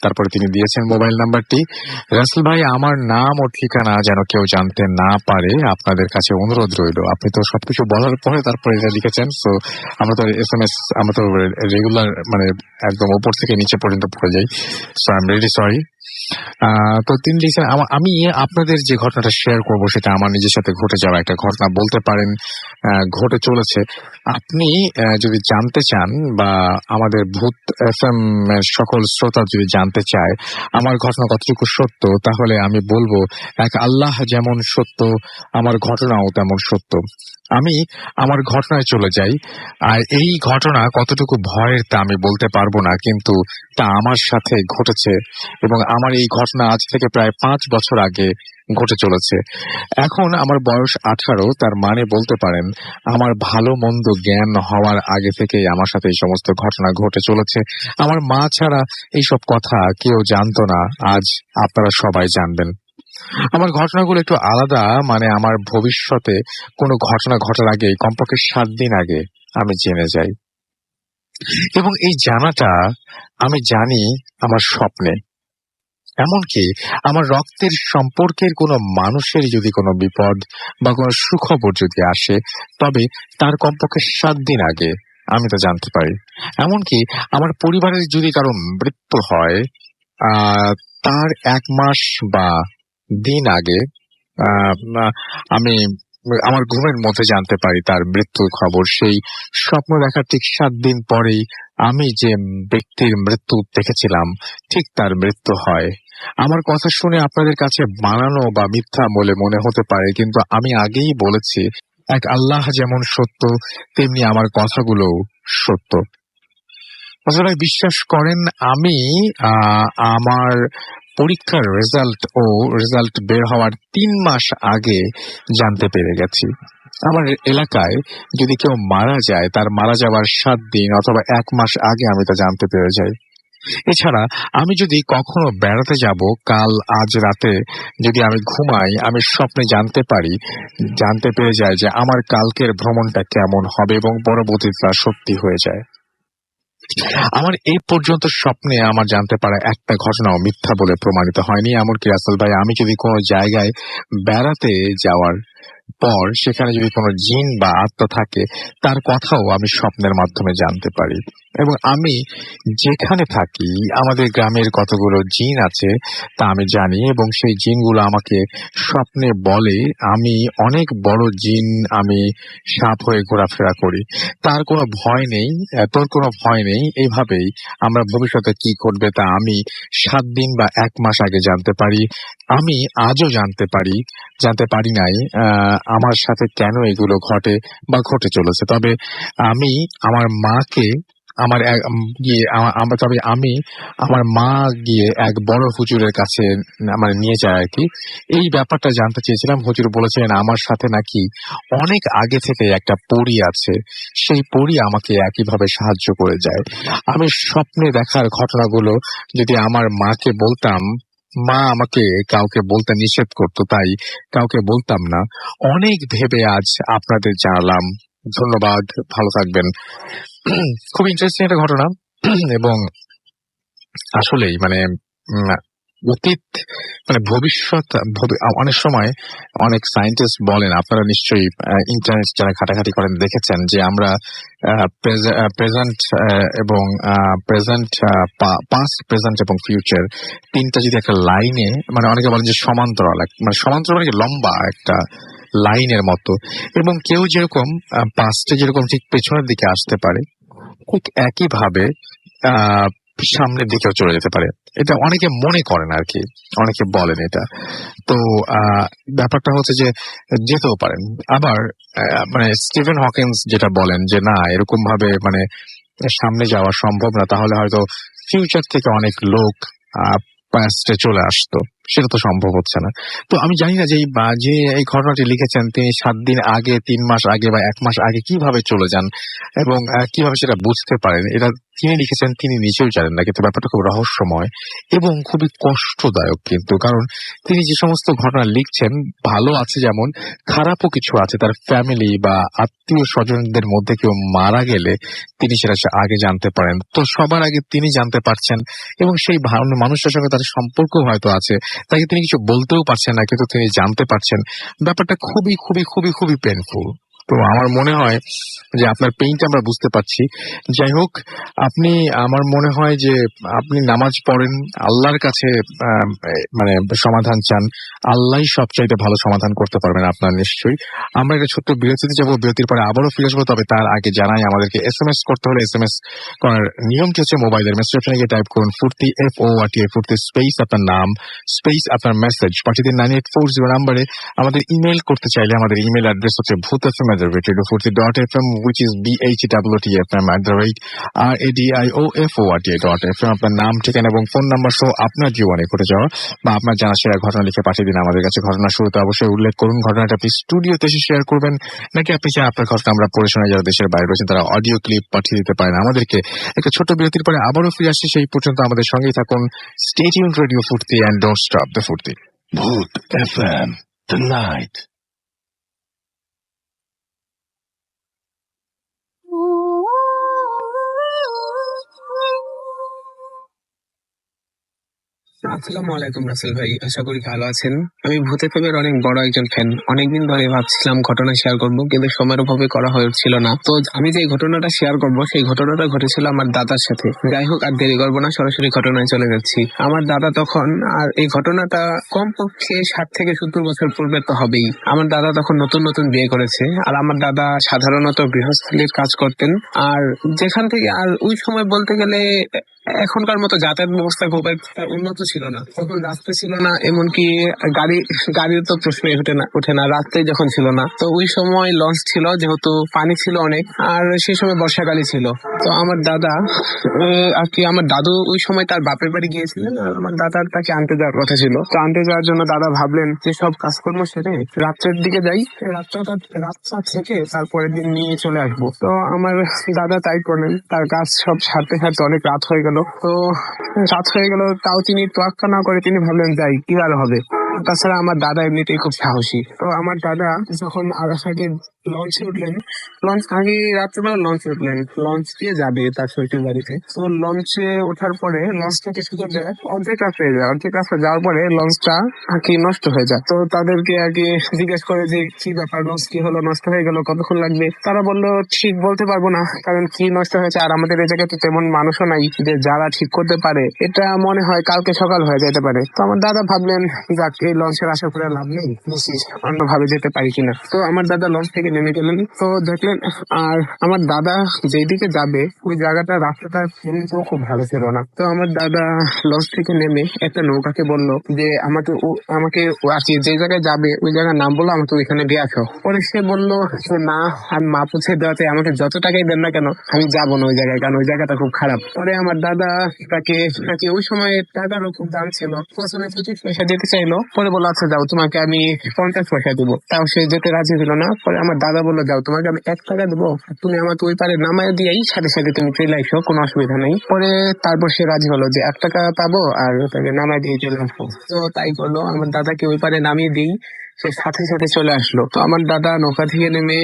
তারপরে তিনি দিয়েছেন মোবাইল নাম্বারটি। রাসেল ভাই, আমার নাম ও ঠিকানা যেন কেউ জানতে না পারে, আপনাদের কাছে অনুরোধ রইল। আপনি তো সবকিছু বলার পরে তারপরে এটা লিখেছেন, সো আমরা তো SMS আমরা তো রেগুলার মানে একদম উপর থেকে নিচে পর্যন্ত পড়ে যাই, so I am really sorry. তো তিনি লিখছেন, আমি আপনাদের যে ঘটনাটা শেয়ার করবো সেটা আমার নিজের সাথে ঘটে যাওয়া একটা ঘটনা বলতে পারেন, ঘটে চলেছে। আপনি যদি জানতে চান, বা আমাদের ভূত FM সকল শ্রোতা যদি জানতে চায় আমার ঘটনা কতটুকু সত্য, তাহলে আমি বলবো, এক আল্লাহ যেমন সত্য, আমার ঘটনাও তেমন সত্য। আমি আমার ঘটনায় চলে যাই। আর এই ঘটনা কতটুকু ভয়ের তা আমি বলতে পারবো না, কিন্তু তা আমার সাথে ঘটেছে, এবং আমার এই ঘটনা আজ থেকে প্রায় 5 বছর আগে ঘটে চলেছে। এখন আমার বয়স 18, তার মানে বলতে পারেন আমার ভালো মন্দ জ্ঞান হওয়ার আগে থেকেই আমার সাথে এই সমস্ত ঘটনা ঘটে চলেছে। আমার মা ছাড়া এইসব কথা কেউ জানতো না, আজ আপনারা সবাই জানবেন। আমার ঘটনাগুলো একটু আলাদা, মানে আমার ভবিষ্যতে কোনো ঘটনা ঘটার আগে কমপক্ষে 7 দিন আগে আমি জেনে যাই, এবং এই জানাটা আমি জানি আমার স্বপ্নে। এমনকি আমার রক্তের সম্পর্কের কোনো মানুষের যদি কোনো বিপদ বা কোনো সুখবর যদি আসে, তবে তার কমপক্ষে 7 দিন আগে আমি তা জানতে পারি। এমনকি আমার পরিবারের যদি কারো মৃত্যু হয়, তার 1 মাস বা দিন আগে আমি আমার ঘুমের মধ্যে জানতে পারি তার মৃত্যুর খবর। সেই স্বপ্ন দেখার ঠিক 7 দিন পরেই আমি যে ব্যক্তির মৃত্যু দেখেছিলাম, ঠিক তার মৃত্যু হয়। আমার কথা শুনে আপনাদের কাছে বানানো বা মিথ্যা বলে মনে হতে পারে, কিন্তু আমি আগেই বলেছি, এক আল্লাহ যেমন সত্য, তেমনি আমার কথাগুলো সত্য। আসলে বিশ্বাস করেন, আমি আমার পরীক্ষার রেজাল্ট বের হওয়ার 3 মাস আগে জানতে পেরে গেছি। আমার এলাকায় যদি কেউ মারা যায়, তার মারা যাওয়ার 7 দিন অথবা 1 মাস আগে আমি তা জানতে পেরে যাই। এছাড়া আমি যদি কখনো বেড়াতে যাব, আজ রাতে যদি আমি ঘুমাই, আমি স্বপ্নে জানতে পেরে যাই যে আমার কালকের ভ্রমণটা কেমন হবে, এবং পরবর্তীতে তা সত্যি হয়ে যায়। আমার এই পর্যন্ত স্বপ্নে আমার জানতে পারা একটা ঘটনাও মিথ্যা বলে প্রমাণিত হয়নি। এমনকি রাসেল ভাই, আমি যদি কোনো জায়গায় বেড়াতে যাওয়ার পর সেখানে যদি কোনো জিন বা আত্মা থাকে, তার কথাও আমি স্বপ্নের মাধ্যমে জানতে পারি। এবং আমি যেখানে থাকি, আমাদের গ্রামের কতগুলো জিন আছে তা আমি জানি, এবং সেই জিনগুলো আমাকে স্বপ্নে বলে আমি অনেক বড় জিন, আমি সাপ হয়ে ঘোরাফেরা করি। তার কোনো ভয় নেই, তোর কোনো ভয় নেই। এইভাবেই আমরা ভবিষ্যতে কি ঘটবে তা আমি 7 দিন বা 1 মাস আগে জানতে পারি। আমি আজও জানতে পারি নাই আমার সাথে কেন এগুলো ঘটে বা ঘটে চলেছে। তবে আমি আমার মাকে আমার মা গিয়ে এক বড় হুজুরের কাছে নিয়ে যায় আর কি। এই ব্যাপারটা জানতে চেয়েছিলাম। হুজুর বলেছিলেন আমার সাথে নাকি অনেক আগে থেকে একটা পরী আছে, সেই পরী আমাকে একইভাবে সাহায্য করে যায়। আমি স্বপ্নে দেখার ঘটনাগুলো যদি আমার মাকে বলতাম, মা আমাকে কাউকে বলতে নিষেধ করতো, তাই কাউকে বলতাম না। অনেক ভেবে আজ আপনাদের জানালাম। ধন্যবাদ, ভালো থাকবেন। খুব ইন্টারেস্টিং একটা ঘটনা, এবং আসলেই অতীত ভবিষ্যৎ অনেক সময় অনেক সায়েন্টিস্ট বলেন, আপনারা নিশ্চয়ই ইন্টারনেট যারা ঘাটাঘাটি করেন দেখেছেন, যে আমরা প্রেজেন্ট এবং পাস্ট, প্রেজেন্ট এবং ফিউচার, তিনটা যদি একটা লাইনে, অনেকে বলেন যে সমান্তরাল, সমান্তরাল লম্বা একটা লাইনের মতো, এবং কেউ যেরকম পাস্টে যেরকম ঠিক পেছনের দিকে আসতে পারে, ঠিক একইভাবে সামনের দিকেও চলে যেতে পারে। এটা অনেকে মনে করেন আর কি, অনেকে বলেন এটা। তো ব্যাপারটা হচ্ছে যে যেতেও পারেন। আবার স্টিফেন হকিন্স যেটা বলেন যে না, এরকম ভাবে সামনে যাওয়া সম্ভব না, তাহলে হয়তো ফিউচার থেকে অনেক লোক পাস্টে চলে আসতো, সেটা তো সম্ভব হচ্ছে না। তো আমি জানি না যে এই ঘটনাটি লিখেছেন তিনি 7 দিন আগে, 3 মাস আগে বা 1 মাস আগে কিভাবে চলে যান এবং কিভাবে সেটা বুঝতে পারেন। এটা তিনি লিখেছেন, তিনি নিজেও জানেন না, কিন্তু ব্যাপারটা খুব রহস্যময় এবং খুবই কষ্টদায়ক। কিন্তু কারণ তিনি যে সমস্ত ঘটনা লিখছেন, ভালো আছে যেমন, খারাপও কিছু আছে। তার ফ্যামিলি বা আত্মীয় স্বজনদের মধ্যে কেউ মারা গেলে তিনি সেটা আগে জানতে পারেন। তো সবার আগে তিনি জানতে পারছেন, এবং সেই মানুষটার সঙ্গে তার সম্পর্ক হয়তো আছে, তাকে তিনি কিছু বলতেও পারছেন না, কিন্তু তিনি জানতে পারছেন। ব্যাপারটা খুবই খুবই খুবই খুবই পেইনফুল। তো আমার মনে হয় যে আপনার পেইনটা আমরা বুঝতে পারছি। যাই হোক, আমার মনে হয় যে আপনি নামাজ পড়েন, আল্লাহর কাছে সমাধান চান, আল্লাহই সবচাইতে ভালো সমাধান করতে পারবেন আপনার নিশ্চয়ই। আমরা একটা ছোট্ট বিরতিতে যাবো, বিরতির পরে আবারও ফিরে আসবো। তবে তার আগে জানাই, আমাদেরকে SMS করতে হলে SMS করার নিয়মটি হচ্ছে, মোবাইলের মেসেজ অপশনে গিয়ে টাইপ করুন ফুর্তি, FORTI, ফুর্তি স্পেস আপনার নাম স্পেস আপনার মেসেজ, পাঠিয়ে দিন 9840 নাম্বারে। আমাদের ইমেল করতে চাইলে আমাদের ইমেল অ্যাড্রেস হচ্ছে bhutfm @radiofuርቲ.fm, which is BHWTFM @RADIOFORTA.fm। আপনার নাম, ঠিকানা এবং ফোন নাম্বার সহ আপনার জীবনে ঘটে যাওয়া বা আপনার জানা সেরা ঘটনা লিখে পাঠিয়ে দিন আমাদের কাছে। ঘটনার শুরুতে অবশ্যই উল্লেখ করুন ঘটনাটা আপনি স্টুডিওতে এসে শেয়ার করবেন, নাকি আপনি চাই আপনার ঘটনা আমরা পড়ে শোনাই। যারা দেশের বাইরে রয়েছেন তারা অডিও ক্লিপ পাঠিয়ে দিতে পারেন আমাদেরকে। একটা ছোট্ট বিরতির পরে আবারও ফিরে আসছি, সেই পর্যন্ত আমাদের সঙ্গেই থাকুন। Stay tuned, Radio Furti, and don't stop the Furti. Bhoot FM, the night. আসসালামু আলাইকুম রাসেল ভাই, আশা করি ভালো আছেন। আমি ভূত এফএমের অনেক বড় একজন ফ্যান। অনেকদিন ধরে ভাবছিলাম ঘটনা শেয়ার করব, কিন্তু সময়ের অভাবে করা হয়ে উঠছিল না। তো আমি যে ঘটনাটা শেয়ার করব সেই ঘটনাটা ঘটেছিল আমার দাদার সাথে। যাই হোক, আর দেরি করবো না, সরাসরি ঘটনায় চলে যাচ্ছি। আমার দাদা তখন, আর এই ঘটনাটা কমপক্ষে 60 থেকে 70 বছর পূর্বে তো হবেই। আমার দাদা তখন নতুন নতুন বিয়ে করেছে, আর আমার দাদা সাধারণত গৃহস্থালির কাজ করতেন। আর যেখান থেকে, আর ওই সময় বলতে গেলে এখনকার মতো যাতায়াত ব্যবস্থা খুব একটা উন্নত ছিল না। তখন রাস্তা ছিল না, এমনকি গাড়ির তো প্রশ্নই ওঠে না রাস্তায় যখন ছিল না। তো ওই সময় লঞ্চ ছিল, যেহেতু পানি ছিল অনেক, আর সেই সময় বর্ষাকালই ছিল। তো আমার দাদা আর কি, আমার দাদু ওই সময় তার বাপের বাড়ি গিয়েছিলেন, আর আমার দাদার তাকে আনতে যাওয়ার কথা ছিল। তো আনতে যাওয়ার জন্য দাদা ভাবলেন যে সব কাজকর্ম সেরে রাত্রের দিকে যাই, রাতটা থেকে তারপরের দিন নিয়ে চলে আসবো। তো আমার দাদা তাই করলেন, তার কাজ সব সারতে সারতে অনেক রাত হয়ে গেল। তো রাত হয়ে গেল, তাও তিনি তোয়াক্কা না করে তিনি ভাবলেন যাই, কি আর হবে। তাছাড়া আমার দাদা এমনিতেই খুব সাহসী। তো আমার দাদা যখন আগে লঞ্চে উঠলেন, রাত্রেবেলা লঞ্চে উঠলেন, লঞ্চ দিয়ে যাবে তার শ্বশুর বাড়িতে। তো লঞ্চে ওঠার পরে লঞ্চটা কিছু করে অর্ধেক রাস্তা যাওয়ার পরে লঞ্চটা আর কি নষ্ট হয়ে যায়। তো তাদেরকে আর কি জিজ্ঞেস করে যে কি ব্যাপার, লঞ্চ কি হলো, নষ্ট হয়ে গেল, কতক্ষণ লাগবে? তারা বললো ঠিক বলতে পারবো না, কারণ কি নষ্ট হয়েছে, আর আমাদের এই জায়গায় তো তেমন মানুষও নাই যে যারা ঠিক করতে পারে। এটা মনে হয় কালকে সকাল হয়ে যেতে পারে। তো আমার দাদা ভাবলেন যাক, এই লঞ্চের আশা করে লাভ নেই, অন্যভাবে যেতে পারি কিনা। তো আমার দাদা লঞ্চ থেকে নেমে গেলেন। তো দেখলেন, আর আমার দাদা যেদিকে যাবে ওই জায়গাটা, রাস্তাটা খুব ভালো ছিল না। তো আমার দাদা লঞ্চ থেকে নেমে একটা নৌকাকে বলল যে আমাকে যে জায়গায় যাবে ওই জায়গার নাম বললো, আমাকে ওইখানে দিয়ে আসো। পরে সে বললো না, আমি মা পুছে দেওয়াতে আমাকে যত টাকাই দেন না কেন আমি যাবো না ওই জায়গায়, কারণ ওই জায়গাটা খুব খারাপ। পরে আমার দাদা তাকে ওই সময় টাকারও খুব দাম ছিল, প্রথমে 25 পয়সা দিতে চাইলো। পরে বললো আচ্ছা যাও, তোমাকে আমি 50 পয়সা দেবো। তাও সে যেতে রাজি হলো না। পরে আমার দাদা বললো যাও, তোমাকে আমি 1 টাকা দেবো, তুমি আমাকে ওই পারে নামায় দিয়েই সাথে সাথে তুমি চলে আসো, কোনো অসুবিধা নেই। পরে তারপর সে রাজি হলো যে 1 টাকা পাবো আর তাকে নামায় দিয়ে চলে আসবো। তো তাই করলো, আমার দাদাকে ওই পারে নামিয়ে দিই, সে সাথে সাথে চলে আসলো। তো আমার দাদা নৌকা থেকে নেমে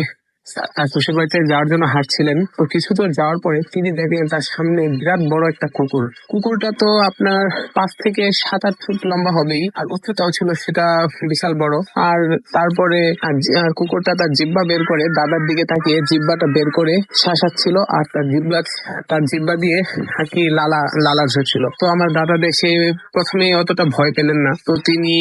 তার শ্বশুর বাড়িতে যাওয়ার জন্য হাঁটছিলেন। তো কিছু দূর যাওয়ার পরে তিনি দেখলেন তার সামনে বিরাট বড় একটা কুকুর। কুকুরটা তো আপনার 5 থেকে 7-8 ফুট লম্বা হবেই, আর উচ্চতাও ছিল সেটা বিশাল বড়। আর তারপরে কুকুরটা তার জিব্বা বের করে দাদার দিকে তাকিয়ে জিব্বাটা বের করে শাসাচ্ছিল, আর তার জিব্বা দিয়ে আর কি লালা ঝরছিল। তো আমার দাদা দেখে প্রথমে অতটা ভয় পেলেন না। তো তিনি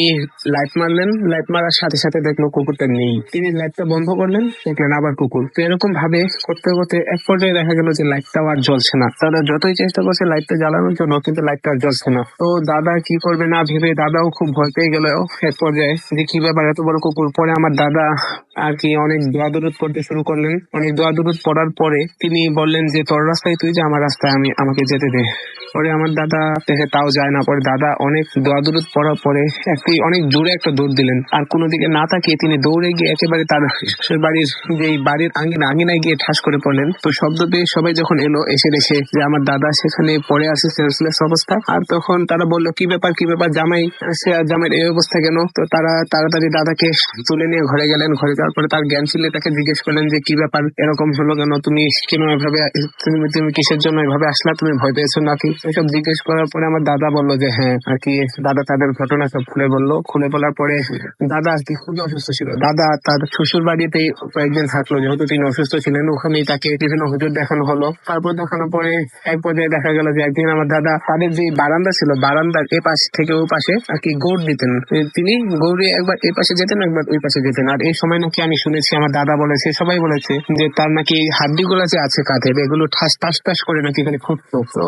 লাইট মারলেন, লাইট মারার সাথে সাথে দেখলো কুকুরটা নেই। তিনি লাইটটা বন্ধ করলেন, দেখলেন আবার কুকুর। তো এরকম ভাবে করতে করতে এক পর্যায়ে দেখা গেল যে লাইটটাও আর জ্বলছে না। তারা যতই চেষ্টা করছে লাইটটা জ্বালানোর জন্য, কিন্তু লাইটটা আর জ্বলছে না। তো দাদা কি করবে না ভেবে দাদাও খুব ভয় পেয়ে গেল এক পর্যায়ে, যে কি ব্যাপার, এত বড় কুকুর। পরে আমার দাদা আর কি অনেক দোয়া দরুদ পড়তে শুরু করলেন। অনেক দোয়া দরুদ পড়ার পরে তিনি বললেন যে তোর রাস্তায় তুই যা, আমার রাস্তায় আমাকে যেতে দে। পরে আমার দাদা দেখে তাও যায় না। পরে দাদা অনেক দোয়া দরুদ পড়ার পরে অনেক জোরে একটা দৌড় দিলেন, আর কোনো দিকে না তাকিয়ে তিনি দৌড়ে গিয়ে একেবারে তার বাড়ির আঙিনায় গিয়ে ঠাস করে পড়লেন। তো শব্দ পেয়ে সবাই যখন এলো, এসে দেখে যে আমার দাদা সেখানে পড়ে আছে সেন্সলেস অবস্থা। আর তখন তারা বললো কি ব্যাপার জামাইয়ের এই অবস্থা কেন? তো তারা তাড়াতাড়ি দাদাকে তুলে নিয়ে ঘরে গেলেন। ঘরে যাওয়ার পরে তার জ্ঞান ছিল, তাকে জিজ্ঞেস করলেন যে কি ব্যাপার, এরকম হলো কেন, তুমি কেন এভাবে, তুমি কিসের জন্য এভাবে আসলা, তুমি ভয় পেয়েছো নাকি? এসব জিজ্ঞেস করার পরে আমার দাদা বললো যে হ্যাঁ, আর কি দাদা তাদের ঘটনা সব খুলে বলার পরে দাদা আর কি খুবই অসুস্থ ছিল। দাদা তার শ্বশুর বাড়িতেই কয়েকদিন থাকলো, যেহেতু তিনি অসুস্থ ছিলেন। ওখানেই তাকে বিভিন্ন হুজুর দেখানো হলো। তারপর দেখানোর পরে এক পর্যায়ে দেখা গেল যে একদিন আমার দাদা তাদের যে বারান্দা ছিল, বারান্দার এ পাশ থেকে ও পাশে আর কি গৌড় দিতেন। তিনি গৌড়ে একবার এই পাশে যেতেন, একবার ওই পাশে যেতেন। আর এই সময় নাকি আমি শুনেছি, আমার দাদা বলেছে, সবাই বলেছে যে তার নাকি হাড্ডি গুলা যে আছে কাঁধের, এগুলো ঠাস ঠাস ঠাস করে নাকি এখানে ফুটতো। তো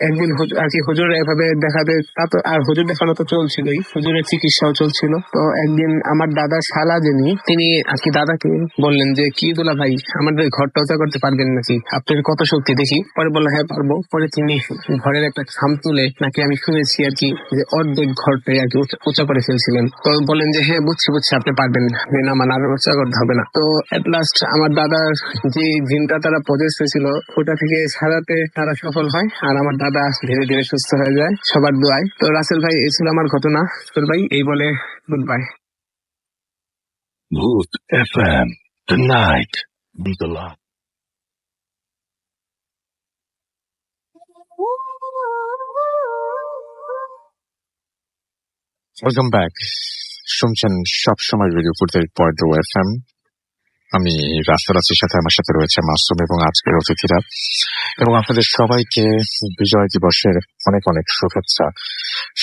একদিন আর কি হুজুর এভাবে দেখাতে তা তো আর হুজুর দেখানো তো চলছিলই, হুজুরের চিকিৎসাও চলছিল। তো একদিন আমার দাদার শালা যিনি তিনি আর কি দাদাকে বললেন যে কি দুলা ভাই আমাদের ঘর টচা করতে পারবেন নাকি, আপনার কত শক্তি দেখি। পরে বললো হ্যাঁ পারবো। পরে তিনি ঘরের একটা খাম তুলে নাকি আমি শুনেছি আর কি যে অর্ধেক ঘরটাই আর কি উঁচা করে ফেলছিলেন। তো বলেন যে হ্যাঁ বুঝছি আপনি পারবেন না, মানে আর উঁচা করতে হবে না। তো এট লাস্ট আমার দাদার যে জিনটা তারা পজেস হয়েছিল ওটা থেকে সারাতে তারা সফল হয়, আর আমার দাদা ধীরে ধীরে সুস্থ হয়ে যায় সবার দোয়ায়। তো রাসেল ভাই এই ছিল আমার ঘটনা। রাসেল ভাই এই বলে good bye. Booth FM, the night. Means a lot. Welcome back. শুনছেন সবসময় রেডিও ফুটের পয়েন্ট এফএম। আমি রাসেল আছি, সাথে আমার সাথে রয়েছে মাসুম এবং আজকের অতিথিরা, এবং আপনাদের সবাইকে বিজয় দিবসের অনেক অনেক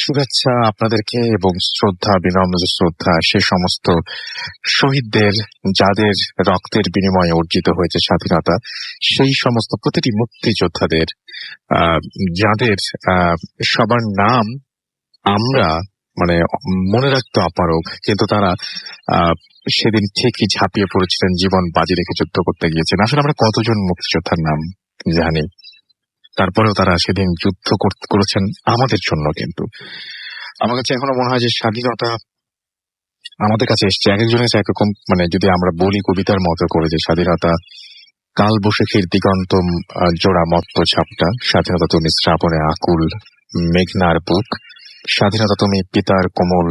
শুভেচ্ছা আপনাদেরকে, এবং শ্রদ্ধা, বিনম্র শ্রদ্ধা সে সমস্ত শহীদদের যাদের রক্তের বিনিময়ে অর্জিত হয়েছে স্বাধীনতা, সেই সমস্ত প্রতিটি মুক্তিযোদ্ধাদের যাদের সবার নাম আমরা মানে মনে রাখতে অপারগ, কিন্তু তারা সেদিন ঠিকই ঝাঁপিয়ে পড়েছিলেন, জীবন বাজি রেখে যুদ্ধ করতে গিয়েছেন। আসলে আমরা কতজন মুক্তিযোদ্ধার নাম জানি, তারপরেও তারা সেদিন যুদ্ধ করেছেন আমাদের জন্য। কিন্তু আমার কাছে এখনো মনে হয় যে স্বাধীনতা আমাদের কাছে এসছে এক একজনের কাছে একরকম, মানে যদি আমরা বলি কবিতার মতো করে যে স্বাধীনতা কাল বৈশাখীর দিগন্ত জোড়া মত্ত ঝাপটা, স্বাধীনতা তুমি শ্রাবণে আকুল মেঘনার বুক, স্বাধীনতা তুমি পিতার কোমল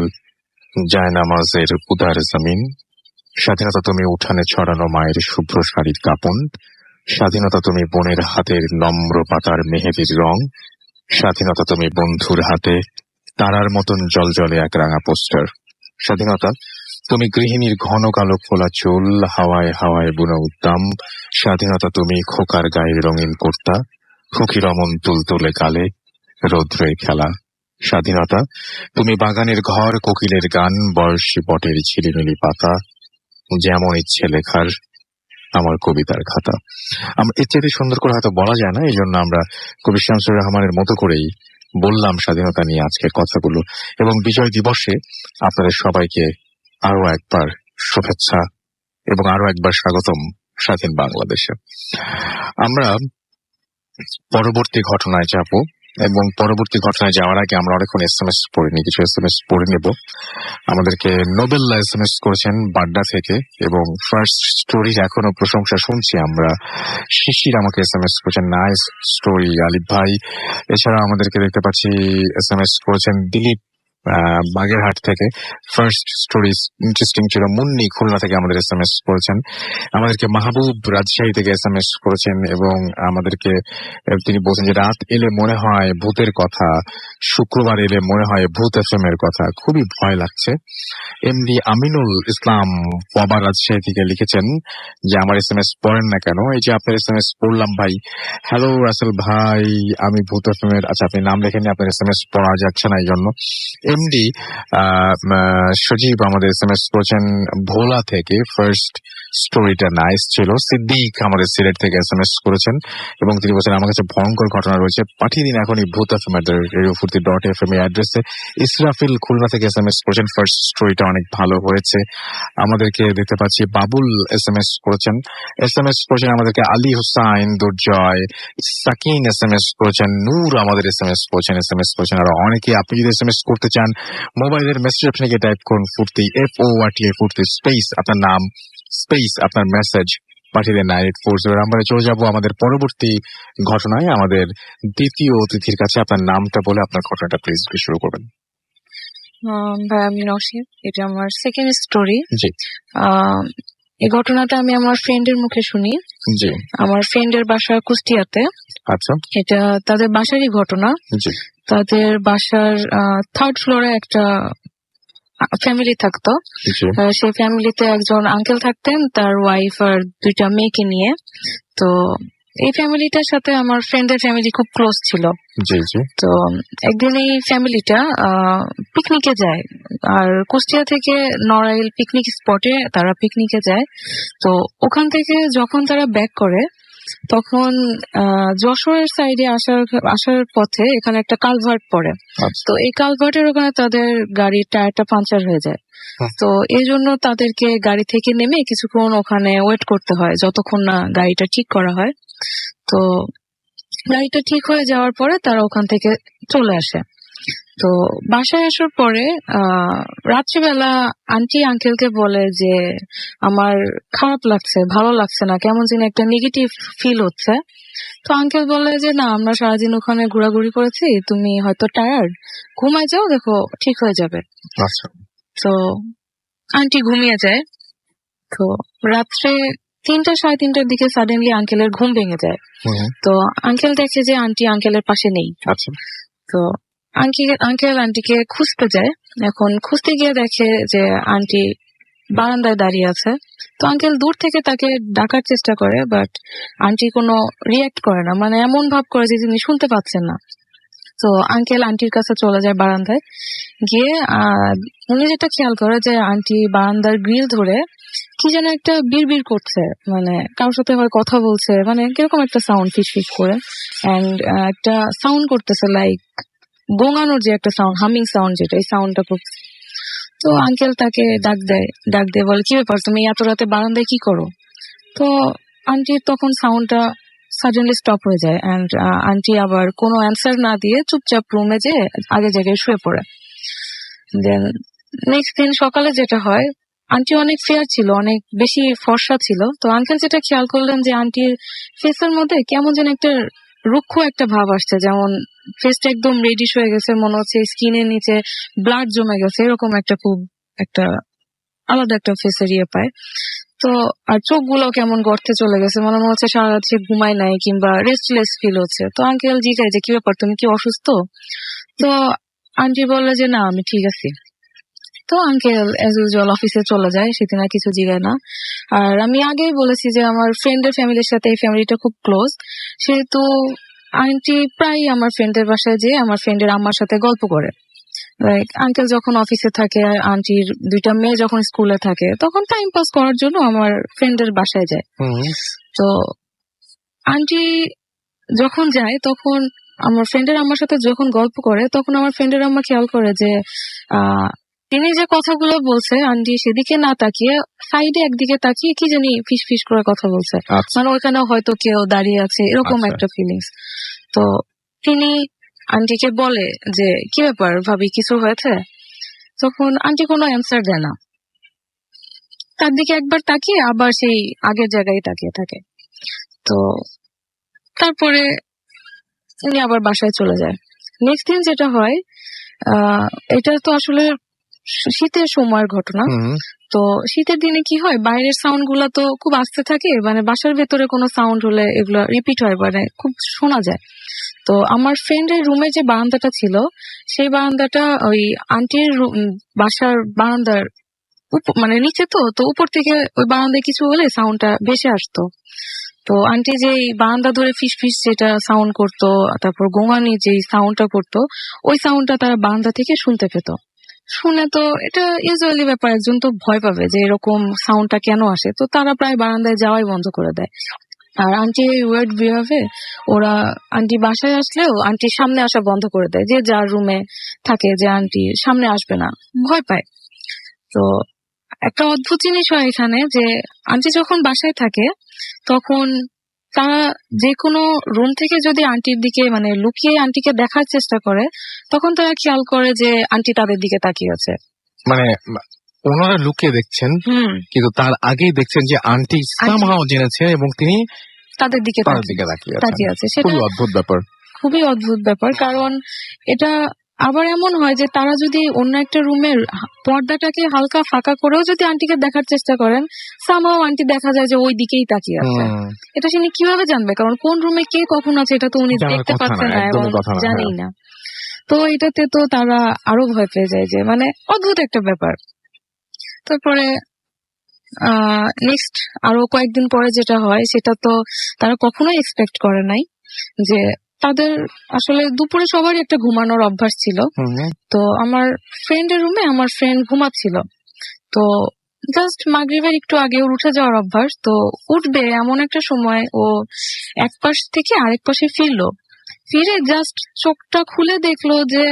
জায়নামাজের উদার জমিন, স্বাধীনতা তুমি উঠানে ছড়ানো মায়ের শুভ্র শাড়ির কাপন, স্বাধীনতা তুমি বোনের হাতের নম্র পাতার মেহেদির রং, স্বাধীনতা তুমি বন্ধুর হাতে তারার মতন জলজলে এক রাঙা পোস্টার, স্বাধীনতা তুমি গৃহিণীর ঘন কালো খোলা চুল হাওয়ায় হাওয়ায় বুনো উদ্দাম, স্বাধীনতা তুমি খোকার গায়ের রঙিন কুর্তা খুকি রমন তুলতুলে কালে রৌদ্রে খেলা, স্বাধীনতা তুমি বাগানের ঘর কোকিলের গান বয়সী বটের ঝিলিমিলি পাতা, যেমন ইচ্ছে লেখার আমার কবিতার খাতা। এর চেয়ে সুন্দর করে হয়তো বলা যায় না, এই জন্য আমরা কবি শামসুর রহমানের মতো করেই বললাম স্বাধীনতা নিয়ে আজকের কথাগুলো। এবং বিজয় দিবসে আপনাদের সবাইকে আরো একবার শুভেচ্ছা এবং আরো একবার স্বাগতম স্বাধীন বাংলাদেশে। আমরা পরবর্তী ঘটনায় যাব, এবং পরবর্তী ঘটনায় যাওয়ার আগে আমরা অনেকক্ষণ SMS পড়িনি, কিছু SMS পড়ে নেব। আমাদেরকে নোবেল্লা SMS করেছেন বাড্ডা থেকে, এবং ফার্স্ট স্টোরির এখনো প্রশংসা শুনছি আমরা। শিশির আমাকে SMS করেছেন নাইস স্টোরি আলিফ ভাই। এছাড়া আমাদেরকে দেখতে পাচ্ছি SMS করেছেন দিলীপ বাগেরহাট থেকে, ফার্স্ট স্টোরি ইন্টারেস্টিং ছিল। মুন্নি খুলনা থেকে আমাদের SMS করেছেন। আমাদেরকে মাহবুব রাজশাহী থেকে SMS করেছেন, এবং আমাদেরকে তিনি বলছেন যে রাত এলে মনে হয় ভূতের কথা, শুক্রবার এলে মনে হয় ভূত FM এর কথা, খুবই ভয় লাগছে। এমডি আমিনুল ইসলাম বাবা রাজশাহী থেকে লিখেছেন যে আমার SMS পড়েন না কেন, এই যে আপনার SMS পড়লাম ভাই। হ্যালো রাসেল ভাই, আমি ভূত FM এর, আচ্ছা আপনি নাম লেখেননি, আপনার SMS পড়া যাচ্ছে না এই জন্য। এমডি সজীব আমাদের SMS করেছেন ভোলা থেকে, ফার্স্ট স্টোরিটা নাইস ছিল। সিদ্দিক আমাদের সিলেট থেকে SMS করেছেন, এবং তিনি বলছেন আমার কাছে ভয়ঙ্কর ঘটনা রয়েছে, পাঠিয়ে দিন এখনই ভূত FM রেডিওফুর্তি.fm এই অ্যাড্রেসে। ইসরাফিল খুলনা থেকে SMS করেছেন, ফার্স্ট স্টোরিটা অনেক ভালো হয়েছে। আমাদেরকে দেখতে পাচ্ছি বাবুল SMS করেছেন, আমাদেরকে আলী হুসাইন দুর্জয়, সাকিন SMS করেছেন, নূর আমাদের SMS করেছেন, আর অনেকে। আপনি যদি SMS করতে চান মোবাইলের মেসেজ অপশনে গিয়ে টাইপ করুন ফুর্তি FORTA ফুর্তি স্পেস আপনার নাম স্পেস আপনার মেসেজ পাঠিয়ে দেন 9840। আমরা চলে যাবো আমাদের পরবর্তী ঘটনায়, আমাদের দ্বিতীয় অতিথির কাছে। আপনার নামটা বলে আপনার ঘটনাটা প্লিজ শুরু করবেন। ভাই আমি নসিব, এটা আমার সেকেন্ড স্টোরি। জি, এই ঘটনাটা আমি আমার ফ্রেন্ডের মুখে শুনি। জি, আমার ফ্রেন্ডের বাসা কুষ্টিয়াতে। আচ্ছা, এটা তাদের বাসারই ঘটনা। জি, তাদের বাসার থার্ড ফ্লোরে একটা ফ্যামিলি থাকতো। জি, সেই ফ্যামিলিতে একজন আঙ্কেল থাকতেন, তার ওয়াইফ আর দুইটা মেয়েকে নিয়ে। তো এই ফ্যামিলিটার সাথে আমার ফ্রেন্ডের ফ্যামিলি খুব ক্লোজ ছিল। জি, জি, তো একদিন এই ফ্যামিলিটা পিকনিকে যায়, আর কুষ্টিয়া থেকে নড়াইল পিকনিক স্পটে তারা পিকনিকে যায়। তো ওখান থেকে যখন তারা ব্যাক করে তখন যশোরের সাইডে আসার পথে এখানে একটা কালভার্ট পড়ে। তো এই কালভার্টের ওখানে তাদের গাড়ির টায়ারটা পাঞ্চার হয়ে যায়। তো এই জন্য তাদেরকে গাড়ি থেকে নেমে কিছুক্ষণ ওখানে ওয়েট করতে হয় যতক্ষণ না গাড়িটা ঠিক করা হয়। তো গাড়িটা ঠিক হয়ে যাওয়ার পরে তারা ওখান থেকে চলে আসে। তো বাসায় আসার পরে রাত্রিবেলা আন্টি আঙ্কেলকে বলে যে আমার খারাপ লাগছে, ভালো লাগছে না, কেমন যেন একটা নেগেটিভ ফিল হচ্ছে। তো আঙ্কেল বলে যে না, আমরা সারাদিন ওখানে ঘোরাঘুরি করেছি, তুমি হয়তো টায়ার্ড, ঘুমায় যাও, দেখো ঠিক হয়ে যাবে। আচ্ছা, তো আন্টি ঘুমিয়ে যায়। তো রাত্রে 3টা 3:30টার দিকে সাডেনলি আঙ্কেলের ঘুম ভেঙে যায়। তো আঙ্কেল দেখে যে আন্টি আঙ্কেলের পাশে নেই। আচ্ছা, তো আঙ্কেল আন্টিকে খুঁজতে যায়। এখন খুঁজতে গিয়ে দেখে যে আন্টি বারান্দায় দাঁড়িয়ে আছে। তো আঙ্কেল দূর থেকে তাকে ডাকার চেষ্টা করে, বাট আন্টি কোনো রিয়াক্ট করে না, মানে এমন ভাব করে যে তিনি শুনতে পাচ্ছেন না। তো আঙ্কেল আন্টির কাছে চলে যায় বারান্দায় গিয়ে। উনি যেটা খেয়াল করে যে আন্টি বারান্দার গ্রিল ধরে কি যেন একটা বিড়বিড় করছে, মানে কারোর সাথে হয় কথা বলছে, মানে কিরকম একটা সাউন্ড, ফিস ফিস করে, এন্ড একটা সাউন্ড করতেছে, লাইক গোঙানোর যে একটা সাউন্ড, হামিং সাউন্ড, যেটা এই সাউন্ডটা করছে। তো আঙ্কেল তাকে ডাক দিয়ে বলে কি ব্যাপার, তুমি এত রাতে বারান্দায় কি করো? তো আন্টির তখন সাউন্ডটা সাডেনলি স্টপ হয়ে যায়, এন্ড আন্টি আবার কোনো অ্যান্সার না দিয়ে চুপচাপ রুমে যে আগে জায়গায় শুয়ে পড়ে। দেন নেক্সট দিন সকালে যেটা হয়, আন্টি অনেক ফেয়ার ছিল, অনেক বেশি ফর্সা ছিল। তো আঙ্কেল যেটা খেয়াল করলেন যে আন্টির ফেসের মধ্যে কেমন যেন একটা রুক্ষ একটা ভাব আসছে, যেমন ফেসটা একদম রেডিশ হয়ে গেছে, মনে হচ্ছে স্কিনের নিচে ব্লাড জমে গেছে, এরকম একটা খুব একটা আলাদা একটা ফেসের ইয়ে পায়। তো আর চোখগুলো কেমন গর্তে চলে গেছে, মনে হচ্ছে সারা রাত সে ঘুমায় নাই কিংবা রেস্টলেস ফিল হচ্ছে। তো আঙ্কেল জিজ্ঞাসা যে কি ব্যাপার, তুমি কি অসুস্থ? তো আন্টি বললে যে না, আমি ঠিক আছি। তো আঙ্কেল এজ ইউজুয়াল অফিসে চলে যায়, সেদিন আর কিছু জিগায় না। আর আমি আগেই বলেছি যে আমার ফ্রেন্ডের ফ্যামিলির সাথে এই ফ্যামিলিটা খুব ক্লোজ, সেহেতু আন্টি প্রায় আমার ফ্রেন্ডের বাসায় যেয়ে আমার ফ্রেন্ডের আম্মার সাথে গল্প করে। লাইক আঙ্কেল যখন অফিসে থাকে, আন্টির 2টা মেয়ে যখন স্কুলে থাকে, তখন টাইম পাস করার জন্য আমার ফ্রেন্ডের বাসায় যায়। তো আন্টি যখন যায়, তখন আমার ফ্রেন্ডের আম্মার সাথে যখন গল্প করে, তখন আমার ফ্রেন্ডের আম্মা খেয়াল করে যে তিনি যে কথাগুলো বলছে আন্টি সেদিকে না তাকিয়ে সাইডে একদিকে তাকিয়ে কি জানি ফিস ফিস করে কথা বলছে, মানে ওইখানে হয়তো কেউ দাঁড়িয়ে আছে, এরকম একটা ফিলিংস। তো তিনি আন্টিকে বলে যে কি ব্যাপার ভাবি, কিছু হয়েছে? তখন আন্টি কোনো অ্যান্সার দেয় না, তার দিকে একবার তাকিয়ে আবার সেই আগের জায়গায় তাকিয়ে থাকে। তো তারপরে উনি আবার বাসায় চলে যায়। নেক্সট দিন যেটা হয়, এটা তো আসলে শীতের সময়ের ঘটনা। তো শীতের দিনে কি হয়, বাইরের সাউন্ড গুলা তো খুব আস্তে থাকে, মানে বাসার ভেতরে কোনো সাউন্ড হলে এগুলো রিপিট হয়, মানে খুব শোনা যায়। তো আমার ফ্রেন্ডের রুমে যে বারান্দাটা ছিল, সেই বারান্দাটা ওই আন্টির বাসার বারান্দার মানে নিচে, তো উপর থেকে ওই বারান্দায় কিছু হলে সাউন্ডটা ভেসে আসতো। তো আন্টি যে বারান্দা ধরে ফিস ফিস যেটা সাউন্ড করতো, তারপর গোঙানি যে সাউন্ডটা করতো, ওই সাউন্ডটা তারা বারান্দা থেকে শুনতে পেত। শুনে তো এটা ইউজুয়ালি ব্যাপার, একজন তো ভয় পাবে যে এরকম সাউন্ডটা কেন আসে, তো তারা প্রায় বারান্দায় যাওয়াই বন্ধ করে দেয়। আর আন্টি ওয়ার্ড বিহেভে ওরা আন্টি বাসায় আসলেও আন্টির সামনে আসা বন্ধ করে দেয়, যে যার রুমে থাকে যে আন্টি সামনে আসবে না, ভয় পায়। তো একটা অদ্ভুত জিনিস হয় এখানে, যে আন্টি যখন বাসায় থাকে তখন তারা যে কোনো রুম থেকে যদি আন্টির দিকে মানে লুকিয়ে আন্টিকে দেখার চেষ্টা করে, তখন তারা খেয়াল করে যে আন্টি তাদের দিকে তাকিয়ে আছে। মানে ওনারা লুকিয়ে দেখছেন, কিন্তু তার আগেই দেখছেন যে আন্টি সামহাও জেনেছে এবং তিনি তাদের দিকে তাকিয়ে আছে। সেটা খুবই অদ্ভুত ব্যাপার, খুবই অদ্ভুত ব্যাপার। কারণ এটা আবার এমন হয় যে তারা যদি অন্য একটা রুমের পর্দাটাকে হালকা ফাঁকা করেও যদি আন্টিকে দেখার চেষ্টা করেন, সামহাও আন্টি দেখা যায় যে ওই দিকেই তাকিয়ে আছে। এটা তিনি কিভাবে জানবে? কারণ কোন রুমে কে কখন আছে এটা তো উনি দেখতে পাচ্ছেন না এবং জানেই না। তো এটাতে তো তারা আরো ভয় পেয়ে যায়, যে মানে অদ্ভুত একটা ব্যাপার। তারপরে নেক্সট আরো কয়েকদিন পরে যেটা হয়, সেটা তো তারা কখনোই এক্সপেক্ট করে নাই, যে তাদের আসলে দুপুরে সবারই একটা ঘুমানোর অভ্যাস ছিল। তো আমার ফ্রেন্ডের রুমে আমার ফ্রেন্ড ঘুমাচ্ছিল। তো জাস্ট মাগরিবের একটু আগে ওর উঠে যাওয়ার অভ্যাস, তো উঠবে এমন একটা সময় ও এক পাশ থেকে আরেক পাশে ফিরে জাস্ট চোখটা খুলে দেখলো যে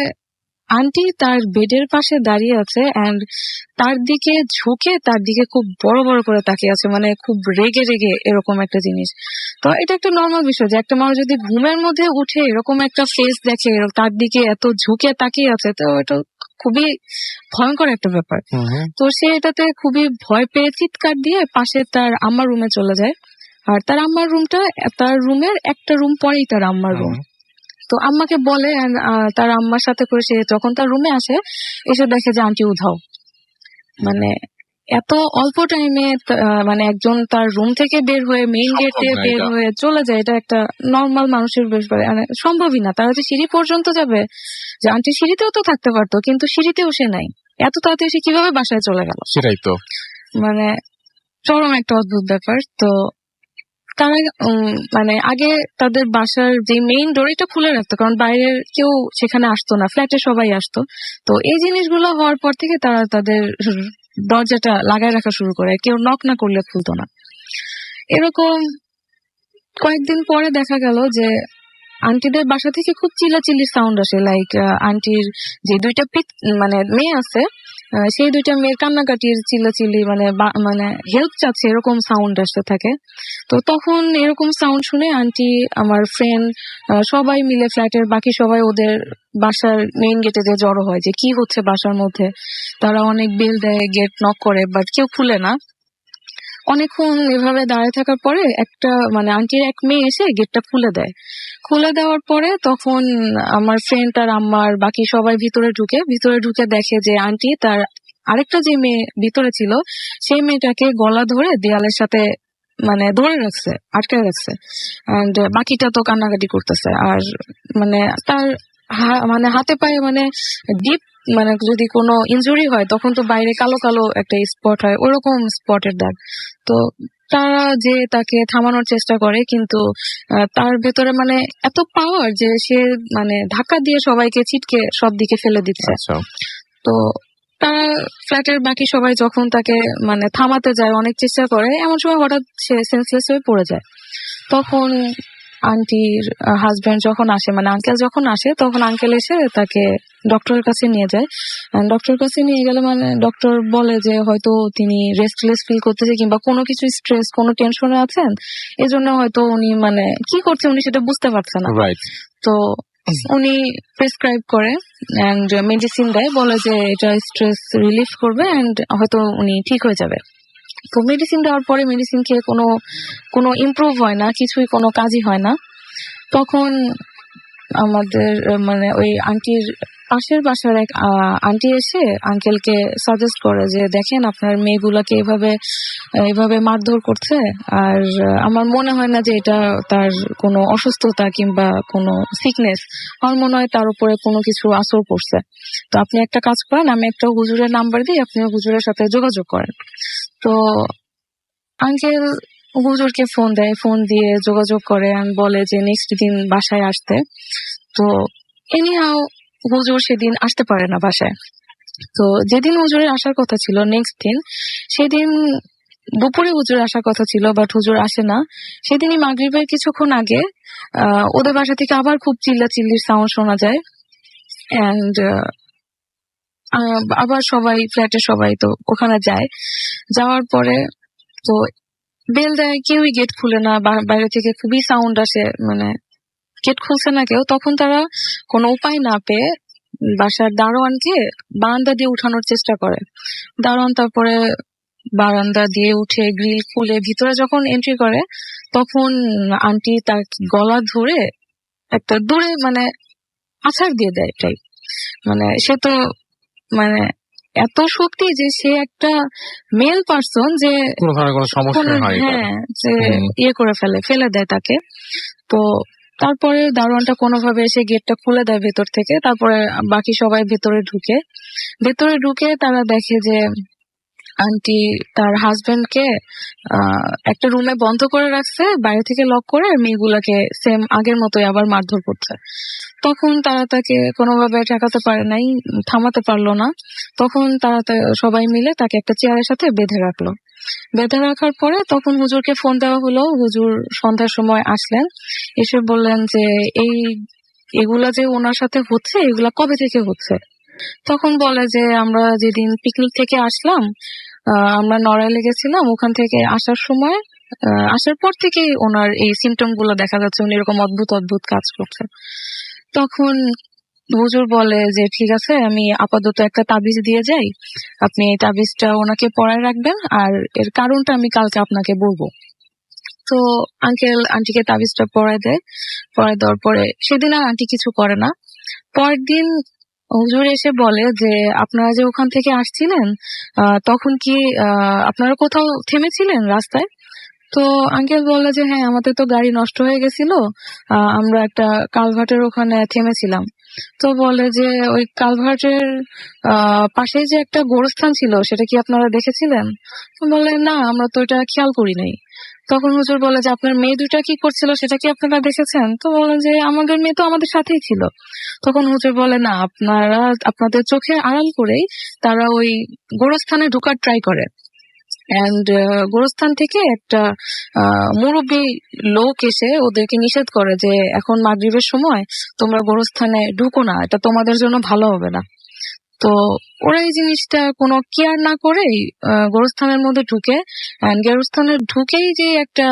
আন্টি তার বেডের পাশে দাঁড়িয়ে আছে এন্ড তার দিকে ঝুঁকে তার দিকে খুব বড় বড় করে তাকিয়ে আছে, মানে খুব রেগে রেগে এরকম একটা জিনিস। তো এটা একটা নর্মাল বিষয় যে একটা মানুষ যদি ঘুমের মধ্যে উঠে এরকম একটা ফেস দেখে, তার দিকে এত ঝুঁকে তাকিয়ে আছে, তো এটা খুবই ভয়ঙ্কর একটা ব্যাপার। তো সে এটাতে খুবই ভয় পেয়ে চিৎকার দিয়ে পাশে তার আম্মার রুমে চলে যায়। আর তার আম্মার রুমটা, তার রুমের একটা রুম পরেই তার আম্মার রুম। তো আম্মাকে বলে and, তার আম্মার সাথে করে সে যখন তার রুমে আসে, এসে দেখে যে আন্টি উধাও। মানে এত অল্প টাইমে মানে একজন তার রুম থেকে বের হয়ে মেইন গেট দিয়ে বের হয়ে চলে যায়, এটা একটা নর্মাল মানুষের বেশ মানে সম্ভবই না। তারা যে সিঁড়ি পর্যন্ত যাবে, যে আন্টি সিঁড়িতেও তো থাকতে পারতো, কিন্তু সিঁড়িতেও সে নাই। এত তাড়াতাড়ি সে কিভাবে বাসায় চলে গেল? সেটাই তো, মানে চরম একটা অদ্ভুত ব্যাপার। তো তারা মানে আগে তাদের বাসার যে মেইন ডোর এটা খুলে রাখতো, কারণ বাইরের কেউ সেখানে আসতো না, ফ্ল্যাটে সবাই আসতো। তো এই জিনিসগুলো হওয়ার পর থেকে তারা তাদের দরজাটা লাগায় রাখা শুরু করে, কেউ নক না করলে খুলতো না। এরকম কয়েকদিন পরে দেখা গেল যে আন্টিদের বাসা থেকে খুব চিল্লাচিল্লির সাউন্ড আসে, লাইক আন্টির যে দুইটা মানে মেয়ে আছে, সেই দুইটা মেয়ের কান্নাকাটির চিল্লাচিল্লি, মানে হেল্প চাচ্ছে এরকম সাউন্ড আসতে থাকে। তো তখন এরকম সাউন্ড শুনে আন্টি, আমার ফ্রেন্ড, সবাই মিলে ফ্ল্যাটের বাকি সবাই ওদের বাসার মেইন গেটে যে জড়ো হয় যে কি হচ্ছে বাসার মধ্যে। তারা অনেক বেল দেয়, গেট নক করে, বাট কেউ খুলে না। অনেকক্ষণ এভাবে দাঁড়িয়ে থাকার পরে একটা মানে আন্টির এক মেয়ে এসে গেটটা খুলে দেয়। খুলে দেওয়ার পরে তখন আমার ফ্রেন্ড আর আম্মার বাকি সবাই ভিতরে ঢুকে দেখে যে আন্টি তার আরেকটা যে মেয়ে ভিতরে ছিল সেই মেয়েটাকে গলা ধরে দেয়ালের সাথে মানে ধরে রাখছে, আটকে রাখছে। এন্ড বাকিটা তো কান্নাকাটি করতেছে। আর মানে তার মানে হাতে পায়ে মানে ডিপ, মানে যদি কোনো ইনজুরি হয় তখন তো বাইরে কালো কালো একটা স্পট হয়, ওরকম স্পটের দাগ। তো তারা যে তাকে থামানোর চেষ্টা করে, কিন্তু তার ভেতরে মানে এত পাওয়ার যে সে মানে ধাক্কা দিয়ে সবাইকে ছিটকে সব দিকে ফেলে দিচ্ছে। তো তারা ফ্ল্যাটের বাকি সবাই যখন তাকে মানে থামাতে যায়, অনেক চেষ্টা করে, এমন সময় হঠাৎ সে সেন্সলেস হয়ে পড়ে যায়। তখন আন্টির হাজবেন্ড যখন আসে, মানে আঙ্কেল যখন আসে, তখন আঙ্কেল এসে তাকে ডক্টরের কাছে নিয়ে যায়। ডক্টরের কাছে নিয়ে গেলে মানে ডক্টর বলে যে হয়তো তিনি রেস্টলেস ফিল করতেছে কিংবা কোনো কিছু স্ট্রেস, কোনো টেনশনে আছেন, এজন্য হয়তো উনি মানে কি করছে উনি সেটা বুঝতে পারছে না। তো উনি প্রেসক্রাইব করে এন্ড মেডিসিন দেয়, বলে যে এটা স্ট্রেস রিলিফ করবে এন্ড হয়তো উনি ঠিক হয়ে যাবে। তো মেডিসিন দেওয়ার পরে মেডিসিন খেয়ে কোনো ইমপ্রুভ হয় না, কিছুই কোনো কাজই হয় না। তখন আমাদের মানে ওই আন্টির পাশের বাসার এক আন্টি এসে আঙ্কেলকে সাজেস্ট করে যে দেখেন আপনার মেয়েগুলাকে এভাবে মারধর করছে, আর আমার মনে হয় না যে এটা তার কোনো অসুস্থতা কিংবা কোনো সিকনেস, আমার মনে হয় তার উপরে কোনো কিছু আসর পড়ছে। তো আপনি একটা কাজ করেন, আমি একটা হুজুরের নাম্বার দিই, আপনি হুজুরের সাথে যোগাযোগ করেন। তো আঙ্কেল হুজুরকে ফোন দেয়, ফোন দিয়ে যোগাযোগ করে আর বলে যে নেক্সট দিন বাসায় আসতে। তো এনিহাও হুজুর সেদিন আসতে পারে না বাসায়। তো যেদিন হুজুরের আসার কথা ছিল নেক্সট দিন, সেদিন দুপুরে হুজুর আসার কথা ছিল, বাট হুজুর আসে না। সেদিনই মাগরিবের কিছুক্ষণ আগে ওদের বাসা থেকে আবার খুব চিল্লাচিল্লির সাউন্ড শোনা যায় এন্ড আবার সবাই ফ্ল্যাটের সবাই তো ওখানে যায়। যাওয়ার পরে তো বেল দেয়, কেউই গেট খুলে না, বাইরে থেকে খুবই সাউন্ড আসে, মানে গেট খুলছে না কেউ। তখন তারা কোনো উপায় না পেয়ে বাসার দারোয়ানকে বারান্দা দিয়ে উঠানোর চেষ্টা করে। দারোয়ান তারপরে বারান্দা দিয়ে উঠে গ্রিল খুলে ভিতরে যখন এন্ট্রি করে, তখন আন্টি তার গলা ধরে একটা দূরে মানে আছাড় দিয়ে দেয় টাইপ। মানে সে তো মানে এত শক্তি যে সে একটা মেল পার্সন যে হ্যাঁ যে ইয়ে করে ফেলে দেয় তাকে। তো তারপরে দারোয়ানটা কোনোভাবে এসে গেটটা খুলে দেয় ভেতর থেকে। তারপরে বাকি সবাই ভেতরে ঢুকে তারা দেখে যে আন্টি তার হাজবেন্ডকে একটা রুমে বন্ধ করে রাখছে, বাইরে থেকে লক করে, আর মেয়েগুলাকে সেম আগের মতোই আবার মারধর করছে। তখন তারা তাকে কোনোভাবে ঠেকাতে পারে নাই, থামাতে পারলো না। তখন তারা সবাই মিলে তাকে একটা চেয়ারের সাথে বেঁধে রাখলো। বেঁধে রাখার পরে তখন হুজুরকে ফোন দেওয়া হলো। হুজুর সন্ধ্যার সময় আসলেন, এসে বললেন যে এগুলা যে ওনার সাথে হচ্ছে, এগুলা কবে থেকে হচ্ছে? তখন বলে যে আমরা যেদিন পিকনিক থেকে আসলাম, আমরা নড়াইলে গেছিলাম, ওখান থেকে আসার সময় আসার পর থেকেই ওনার এই সিমটম গুলো দেখা যাচ্ছে, উনি এরকম অদ্ভুত অদ্ভুত কাজ করছে। তখন হুজুর বলে যে ঠিক আছে, আমি আপাতত একটা তাবিজ দিয়ে যাই, আপনি এই তাবিজটা ওনাকে পরায় রাখবেন, আর এর কারণটা আমি কালকে আপনাকে বলবো। তো আঙ্কেল আন্টিকে তাবিজটা পরায় দেয়। পরায় দেওয়ার পরে সেদিন আর আন্টি কিছু করে না। পরের দিন হুজুর এসে বলে যে আপনারা যে ওখান থেকে আসছিলেন, তখন কি আপনারা কোথাও থেমেছিলেন রাস্তায়? তো আঙ্কেল বলে যে হ্যাঁ, আমাদের তো গাড়ি নষ্ট হয়ে গেছিল, আমরা একটা কালভার্টের ওখানে থেমেছিলাম। তো বলে যে ওই কালভার্টের পাশে যে একটা গোরস্থান ছিল, সেটা কি আপনারা দেখেছিলেন? বলে না, আমরা তো এটা খেয়াল করি নাই। তখন হুজুর বলে যে আপনার মেয়ে দুটা কি করছিল, সেটা কি আপনারা দেখেছেন? তো বলেন যে আমাদের মেয়ে তো আমাদের সাথেই ছিল। তখন হুজুর বলে না, আপনারা আপনাদের চোখে আড়াল করেই তারা ওই গোরস্থানে ঢোকার ট্রাই করে। এন্ড গোরস্থান থেকে একটা মুরব্বী লোক এসে ওদেরকে নিষেধ করে যে এখন মাগরিবের সময় তোমরা গোরস্থানে ঢুকো না, এটা তোমাদের জন্য ভালো হবে না। তো ওরা এই জিনিসটা কোনো কেয়ার না করেই গোরস্থানের মধ্যে ঢুকে, গোরস্থানে ঢুকেই যে একটা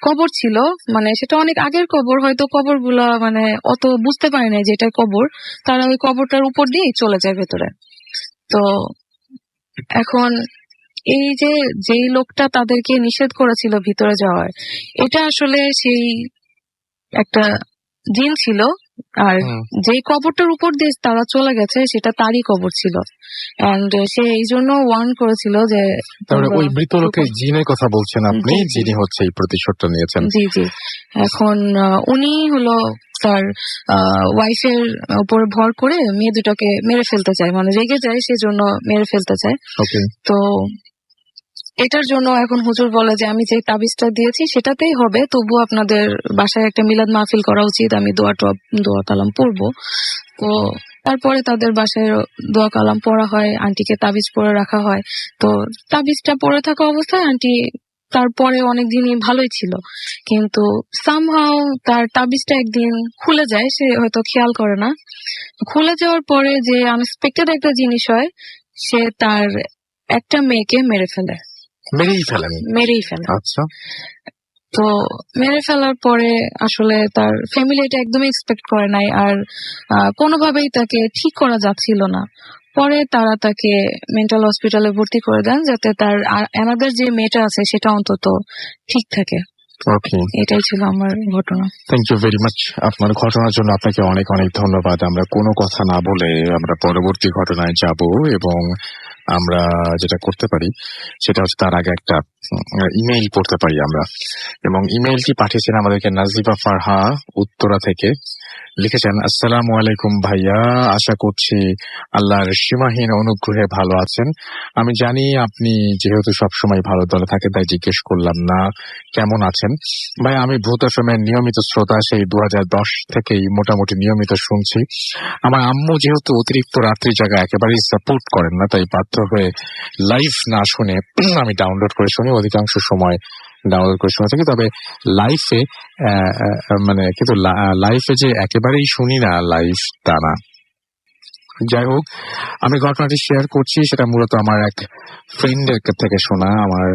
কবর ছিল, মানে সেটা অনেক আগের কবর, হয়তো কবরগুলা মানে অত বুঝতে পারে না যে এটা কবর, তারা ওই কবরটার উপর দিয়েই চলে যায় ভেতরে। তো এখন এই যে যেই লোকটা তাদেরকে নিষেধ করেছিল ভিতরে যাওয়ার, এটা আসলে সেই একটা জিন ছিল, আর যেই কবরটার উপর দিয়ে তারা চলে গেছে সেটা তারই কবর ছিল। এন্ড সে এই জন্য ওয়ার্ন করেছিল যে তাহলে ওই মৃত লোকের জিনের কথা বলছেন আপনি, যিনি হচ্ছে এই প্রতিশোধটা নিয়েছেন। জি জি। এখন উনি হলো তার ওয়াইফের উপর ভর করে মেয়ে দুটাকে মেরে ফেলতে চায়, মানে রেগে যায়, সেজন্য মেরে ফেলতে চায়। তো এটার জন্য এখন হুজুর বলে যে আমি যে তাবিজটা দিয়েছি সেটাতেই হবে, তবু আপনাদের বাসায় একটা মিলাদ মাহফিল করা উচিত, আমি দোয়া কালাম পড়বো। তো তারপরে তাদের বাসায় দোয়া কালাম পড়া হয়, আন্টিকে তাবিজ পরে রাখা হয়। তো তাবিজটা পরে থাকা অবস্থায় আন্টি তারপরে অনেকদিনই ভালোই ছিল, কিন্তু সামহাও তার তাবিজটা একদিন খুলে যায়, সে হয়তো খেয়াল করে না। খুলে যাওয়ার পরে যে আনএক্সপেক্টেড একটা জিনিস হয়, সে তার একটা মেয়েকে মেরেই ফেলে। আচ্ছা। তো মেরে ফেলার পরে আসলে তার ফ্যামিলি এটা একদমই এক্সপেক্ট করে নাই, আর কোনোভাবেই তাকে ঠিক করা যাচ্ছিল না। পরে তারা তাকে মেন্টাল হসপিটালে ভর্তি করে দেন, যাতে তার আমাদের যে মেয়েটা আছে সেটা অন্তত ঠিক থাকে। এটাই ছিল আমার ঘটনা। Thank you very much. আপনার ঘটনার জন্য আপনাকে অনেক অনেক ধন্যবাদ। আমরা কোনো কথা না বলে আমরা পরবর্তী ঘটনায় যাব, এবং আমরা যেটা করতে পারি সেটা হচ্ছে তার আগে একটা ইমেইল পড়তে পারি আমরা। এবং ইমেইলটি পাঠিয়েছেন আমাদেরকে নাজিবা ফারহা, উত্তরা থেকে। লিখেছেন, আসসালামু আলাইকুম ভাইয়া, আশা করছি আল্লাহর সীমাহীন অনুগ্রহে ভালো আছেন। আমি জানি আপনি যেহেতু সবসময় ভালো দলে থাকেন, তাই জিজ্ঞেস করলাম না কেমন আছেন। ভাই, আমি ভূত এফএমের নিয়মিত শ্রোতা, সেই 2010 থেকেই মোটামুটি নিয়মিত শুনছি। আমার আম্মু যেহেতু অতিরিক্ত রাত্রি জায়গা একেবারেই সাপোর্ট করেন না, তাই বাধ্য হয়ে লাইভ না শুনে আমি ডাউনলোড করে শুনি, অধিকাংশ সময় ডাউনলোড করে শুনে থাকি। তবে লাইফে কিন্তু লাইফে যে একেবারেই শুনি না লাইভ তা না। যাই হোক, আমি ঘটনাটি শেয়ার করছি, সেটা মূলত আমার এক ফ্রেন্ডের থেকে শোনা। আমার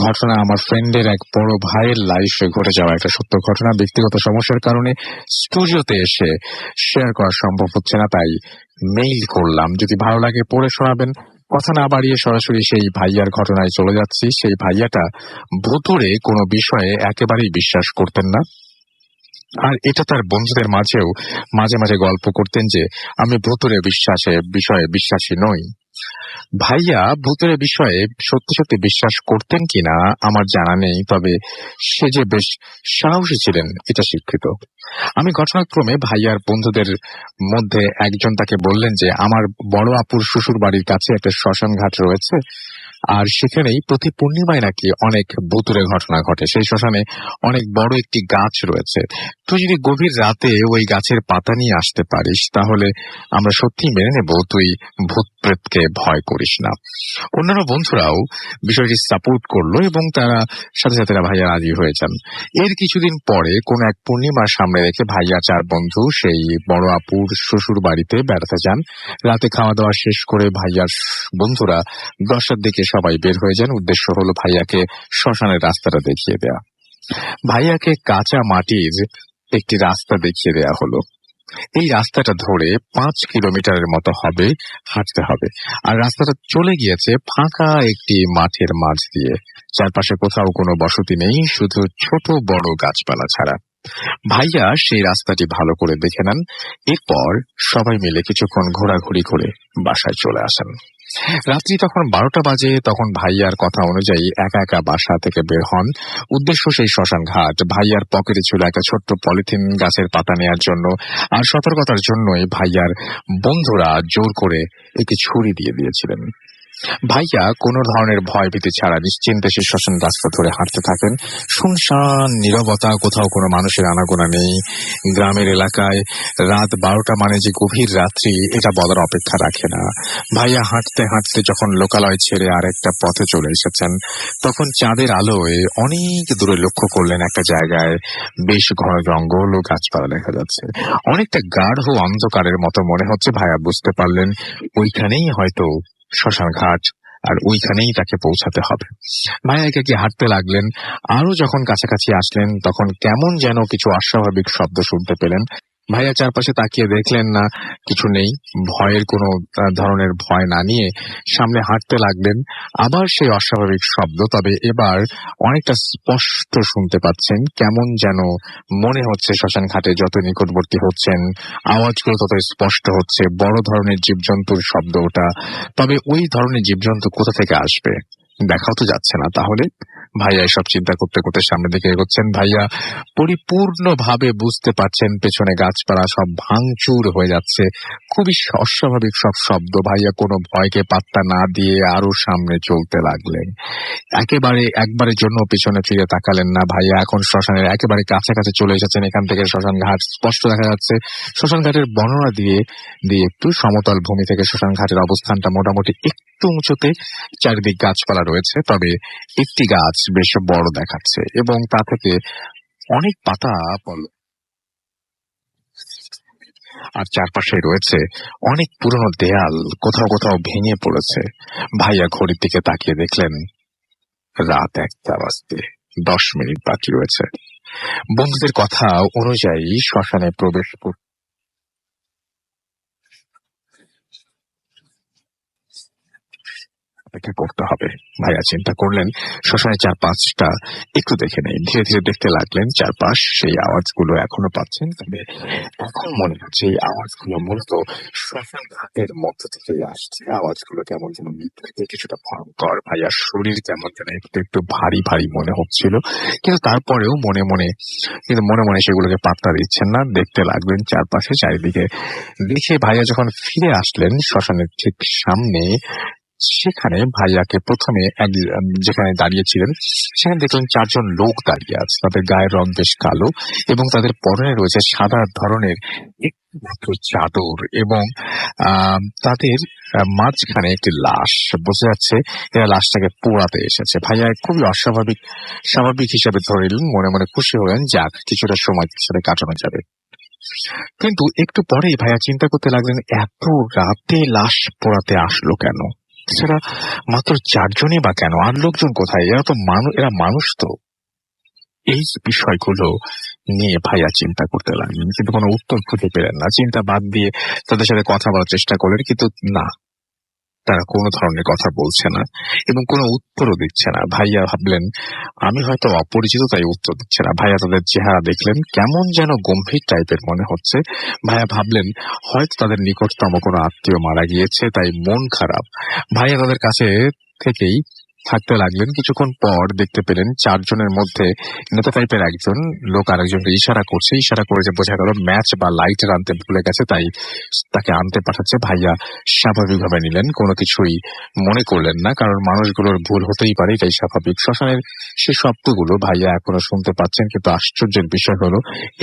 ঘটনা আমার ফ্রেন্ডের এক বড় ভাইয়ের লাইফে ঘটে যাওয়া একটা সত্য ঘটনা। ব্যক্তিগত সমস্যার কারণে স্টুডিওতে এসে শেয়ার করা সম্ভব হচ্ছে না, তাই মেইল করলাম। যদি ভালো লাগে পড়ে শোনাবেন। কথা না বাড়িয়ে সরাসরি সেই ভাইয়ার ঘটনায় চলে যাচ্ছি। সেই ভাইয়াটা ভুতুড়ে কোনো বিষয়ে একেবারেই বিশ্বাস করতেন না, আর এটা তার বন্ধুদের মাঝেও মাঝে মাঝে গল্প করতেন যে আমি ভুতুড়ে বিষয়ে বিশ্বাসী নই। ভাইয়া ভূতের বিষয়ে সত্যি সত্যি বিশ্বাস করতেন কিনা আমার জানা নেই, তবে সে যে বেশ সাহসী ছিলেন এটা স্বীকৃত। আমি ঘটনাক্রমে ভাইয়ার বন্ধুদের মধ্যে একজন তাকে বললেন যে আমার বড় আপুর শ্বশুর বাড়ির কাছে একটা শ্মশান ঘাট রয়েছে, আর সেখানেই প্রতি পূর্ণিমায় নাকি অনেক ভুতুড়ে ঘটনা ঘটে। সেই শ্মশানে অনেক বড় একটি গাছ রয়েছে। তুই যদি গভীর রাতে ওই গাছের পাতা নিয়ে আসতে পারিস তাহলে আমরা সত্যি মেনে নেব তুই ভূত প্রেতকে ভয় করিস না। অন্যান্য বন্ধুরাও বিষয়টি সাপোর্ট করলো এবং তারা সাথে সাথে ভাইয়া রাজি হয়ে যান। এর কিছুদিন পরে কোন এক পূর্ণিমার সামনে রেখে ভাইয়া 4 বন্ধু সেই বড় আপুর শ্বশুর বাড়িতে বেড়াতে যান। রাতে খাওয়া দাওয়া শেষ করে ভাইয়ার বন্ধুরা 10টার দিকে সবাই বের হয়ে যান। উদ্দেশ্য হলো ভাইয়াকে শ্মশানের রাস্তাটা দেখিয়ে দেয়া। ভাইয়াকে কাঁচা মাটির একটি রাস্তা দেখিয়ে দেয়া হলো। এই রাস্তাটা ধরে 5 কিলোমিটারের মতো হবে হাঁটতে হবে, আর রাস্তাটা চলে গিয়েছে ফাঁকা একটি মাঠের মাঝ দিয়ে। চারপাশে কোথাও কোনো বসতি নেই, শুধু ছোট বড় গাছপালা ছাড়া। ভাইয়া সেই রাস্তাটি ভালো করে দেখে নেন। এরপর সবাই মিলে কিছুক্ষণ ঘোরাঘুরি করে বাসায় চলে আসেন। রাত্রি তখন 12টা বাজে। তখন ভাইয়ার কথা অনুযায়ী একা একা বাসা থেকে বের হন। উদ্দেশ্য সেই শ্মশান ঘাট। ভাইয়ার পকেটে ছিল একটা ছোট্ট পলিথিন গাছের পাতা নেয়ার জন্য, আর সতর্কতার জন্যই ভাইয়ার বন্ধুরা জোর করে একটি ছুরি দিয়ে দিয়েছিলেন। ভাইয়া কোনো ধরনের ভয় ভীতি ছাড়া নিশ্চিন্তে সেই শ্মশান রাস্তা ধরে হাঁটতে থাকেন। শুনশান নীরবতা, কোথাও কোনো মানুষের আনাগোনা নেই। গ্রামের এলাকায় রাত 12টা মানে যে গভীর রাত্রি এটা বলার অপেক্ষা রাখে না। ভাইয়া হাঁটতে হাঁটতে যখন লোকালয় ছেড়ে আরেকটা পথে চলে এসেছেন, তখন চাঁদের আলোয় অনেক দূরে লক্ষ্য করলেন একটা জায়গায় বেশ ঘন জঙ্গল ও গাছপালা দেখা যাচ্ছে। অনেকটা গাঢ় অন্ধকারের মতো মনে হচ্ছে। ভাইয়া বুঝতে পারলেন ওইখানেই হয়তো শ্মশান ঘাট, আর ওইখানেই তাকে পৌঁছাতে হবে। ভাইয়া একে হাঁটতে লাগলেন। আরো যখন কাছাকাছি আসলেন তখন কেমন যেন কিছু অস্বাভাবিক শব্দ শুনতে পেলেন। ভাইয়া চারপাশে তাকিয়ে দেখলেন না, কিছু নেই। ভয়ের কোনো ধরনের ভয় না নিয়ে সামনে হাঁটতে লাগলেন। আবার সেই অস্বাভাবিক শব্দ, তবে এবার অনেকটা স্পষ্ট শুনতে পাচ্ছেন। কেমন যেন মনে হচ্ছে শ্মশান ঘাটে যত নিকটবর্তী হচ্ছেন আওয়াজগুলো তত স্পষ্ট হচ্ছে। বড় ধরনের জীবজন্তুর শব্দ ওটা, তবে ওই ধরনের জীবজন্তু কোথা থেকে আসবে দেখাও তো যাচ্ছে না। তাহলে ভাইয়া এসব চিন্তা করতে করতে সামনের দিকে এগোচ্ছেন। ভাইয়া পরিপূর্ণভাবে বুঝতে পারছেন পেছনে গাছপালা সব ভাঙচুর হয়ে যাচ্ছে। খুবই অস্বাভাবিক সব শব্দ। ভাইয়া কোনো ভয়কে পাত্তা না দিয়ে আরো সামনে চলতে লাগলেন। একবারের জন্য পিছনে ফিরে তাকালেন না। ভাইয়া এখন শ্মশানের একেবারে কাছাকাছি চলে এসেছেন। এখান থেকে শ্মশান ঘাট স্পষ্ট দেখা যাচ্ছে। শ্মশান ঘাটের বর্ণনা দিয়ে একটু সমতল ভূমি থেকে শ্মশান ঘাটের অবস্থানটা মোটামুটি একটু উঁচুতে। চারিদিক গাছপালা রয়েছে, তবে একটি গাছ বেশ বড় দেখাচ্ছে এবং তা থেকে অনেক পাতা পড়ল, আর চারপাশে রয়েছে অনেক পুরনো দেয়াল, কোথাও কোথাও ভেঙে পড়েছে। ভাইয়া ঘড়ির দিকে তাকিয়ে দেখলেন রাত 1টা বাজতে 10 মিনিট বাকি রয়েছে। বন্ধুদের কথা অনুযায়ী শ্মশানে প্রবেশ করতে হবে। ভাইয়া চিন্তা করলেন শ্মশানের চারপাশটা একটু দেখে নেই। ধীরে ধীরে দেখতে লাগলেন চারপাশ। সেই আওয়াজগুলো এখনো পাচ্ছেন, তবে এখন মনে হচ্ছে এই আওয়াজগুলো মূলত শ্মশান ঘাটের মধ্য থেকে আসছে। আওয়াজগুলো কেমন যেন কিছুটা ভয়ঙ্কর। ভাইয়ার শরীর কেমন যেন একটু একটু ভারী ভারী মনে হচ্ছিল, কিন্তু তারপরেও মনে মনে সেগুলোকে পাত্তা দিচ্ছেন না। দেখতে লাগলেন চারপাশে, চারিদিকে। দেখে ভাইয়া যখন ফিরে আসলেন শ্মশানের ঠিক সামনে, সেখানে ভাইয়াকে প্রথমে যেখানে দাঁড়িয়েছিলেন সেখানে দেখলেন 4 জন লোক দাঁড়িয়ে আছে। তাদের গায়ের রং বেশ কালো এবং তাদের পরনে রয়েছে সাদা ধরনের একটি মাত্র চাদর, এবং তাদের মাঝখানে একটি লাশ। বোঝা যাচ্ছে এরা লাশটাকে পোড়াতে এসেছে। ভাইয়া খুবই স্বাভাবিক হিসাবে ধরে নিলেন। মনে মনে খুশি হলেন, যাক কিছুটা সময় সাথে কাটানো যাবে। কিন্তু একটু পরেই ভাইয়া চিন্তা করতে লাগলেন এত রাতে লাশ পোড়াতে আসলো কেন? সেটা মাত্র 4 জনই বা কেন? আর লোকজন কোথায়? এরা মানুষ তো। এই বিষয়গুলো নিয়ে ভাইয়া চিন্তা করতে লাগলেন, কিন্তু কোনো উত্তর খুঁজে পেলেন না। চিন্তা বাদ দিয়ে তাদের সাথে কথা বলার চেষ্টা করলেন, কিন্তু না, তারা কোনো ধরনের কথা বলছে না এবং কোনো উত্তরও দিচ্ছে না। ভাইয়া ভাবলেন আমি হয়তো অপরিচিত, তাই উত্তর দিচ্ছে না। ভাইয়া তাদের চেহারা দেখলেন, কেমন যেন গম্ভীর টাইপের মনে হচ্ছে। ভাইয়া ভাবলেন হয়তো তাদের নিকটতম কোনো আত্মীয় মারা গিয়েছে, তাই মন খারাপ। ভাইয়া তাদের কাছে থেকেই থাকতে লাগলেন। কিছুক্ষণ পর দেখতে পেলেন 4 জনের মধ্যে নেতা টাইপের একজন লোক আরেকজনকে ইশারা করছে। ইশারা করে যে বোঝা গেল ম্যাচ বা লাইটার আনতে ভুলে গেছে, তাই তাকে আনতে পাঠাচ্ছে। ভাইয়া স্বাভাবিকভাবে নিলেন, কোনো কিছুই মনে করলেন না, কারণ মানুষগুলোর ভুল হতেই পারে, এটাই স্বাভাবিক। শ্মশানের সেই শব্দগুলো ভাইয়া এখনো শুনতে পাচ্ছেন, কিন্তু আশ্চর্যের বিষয় হলো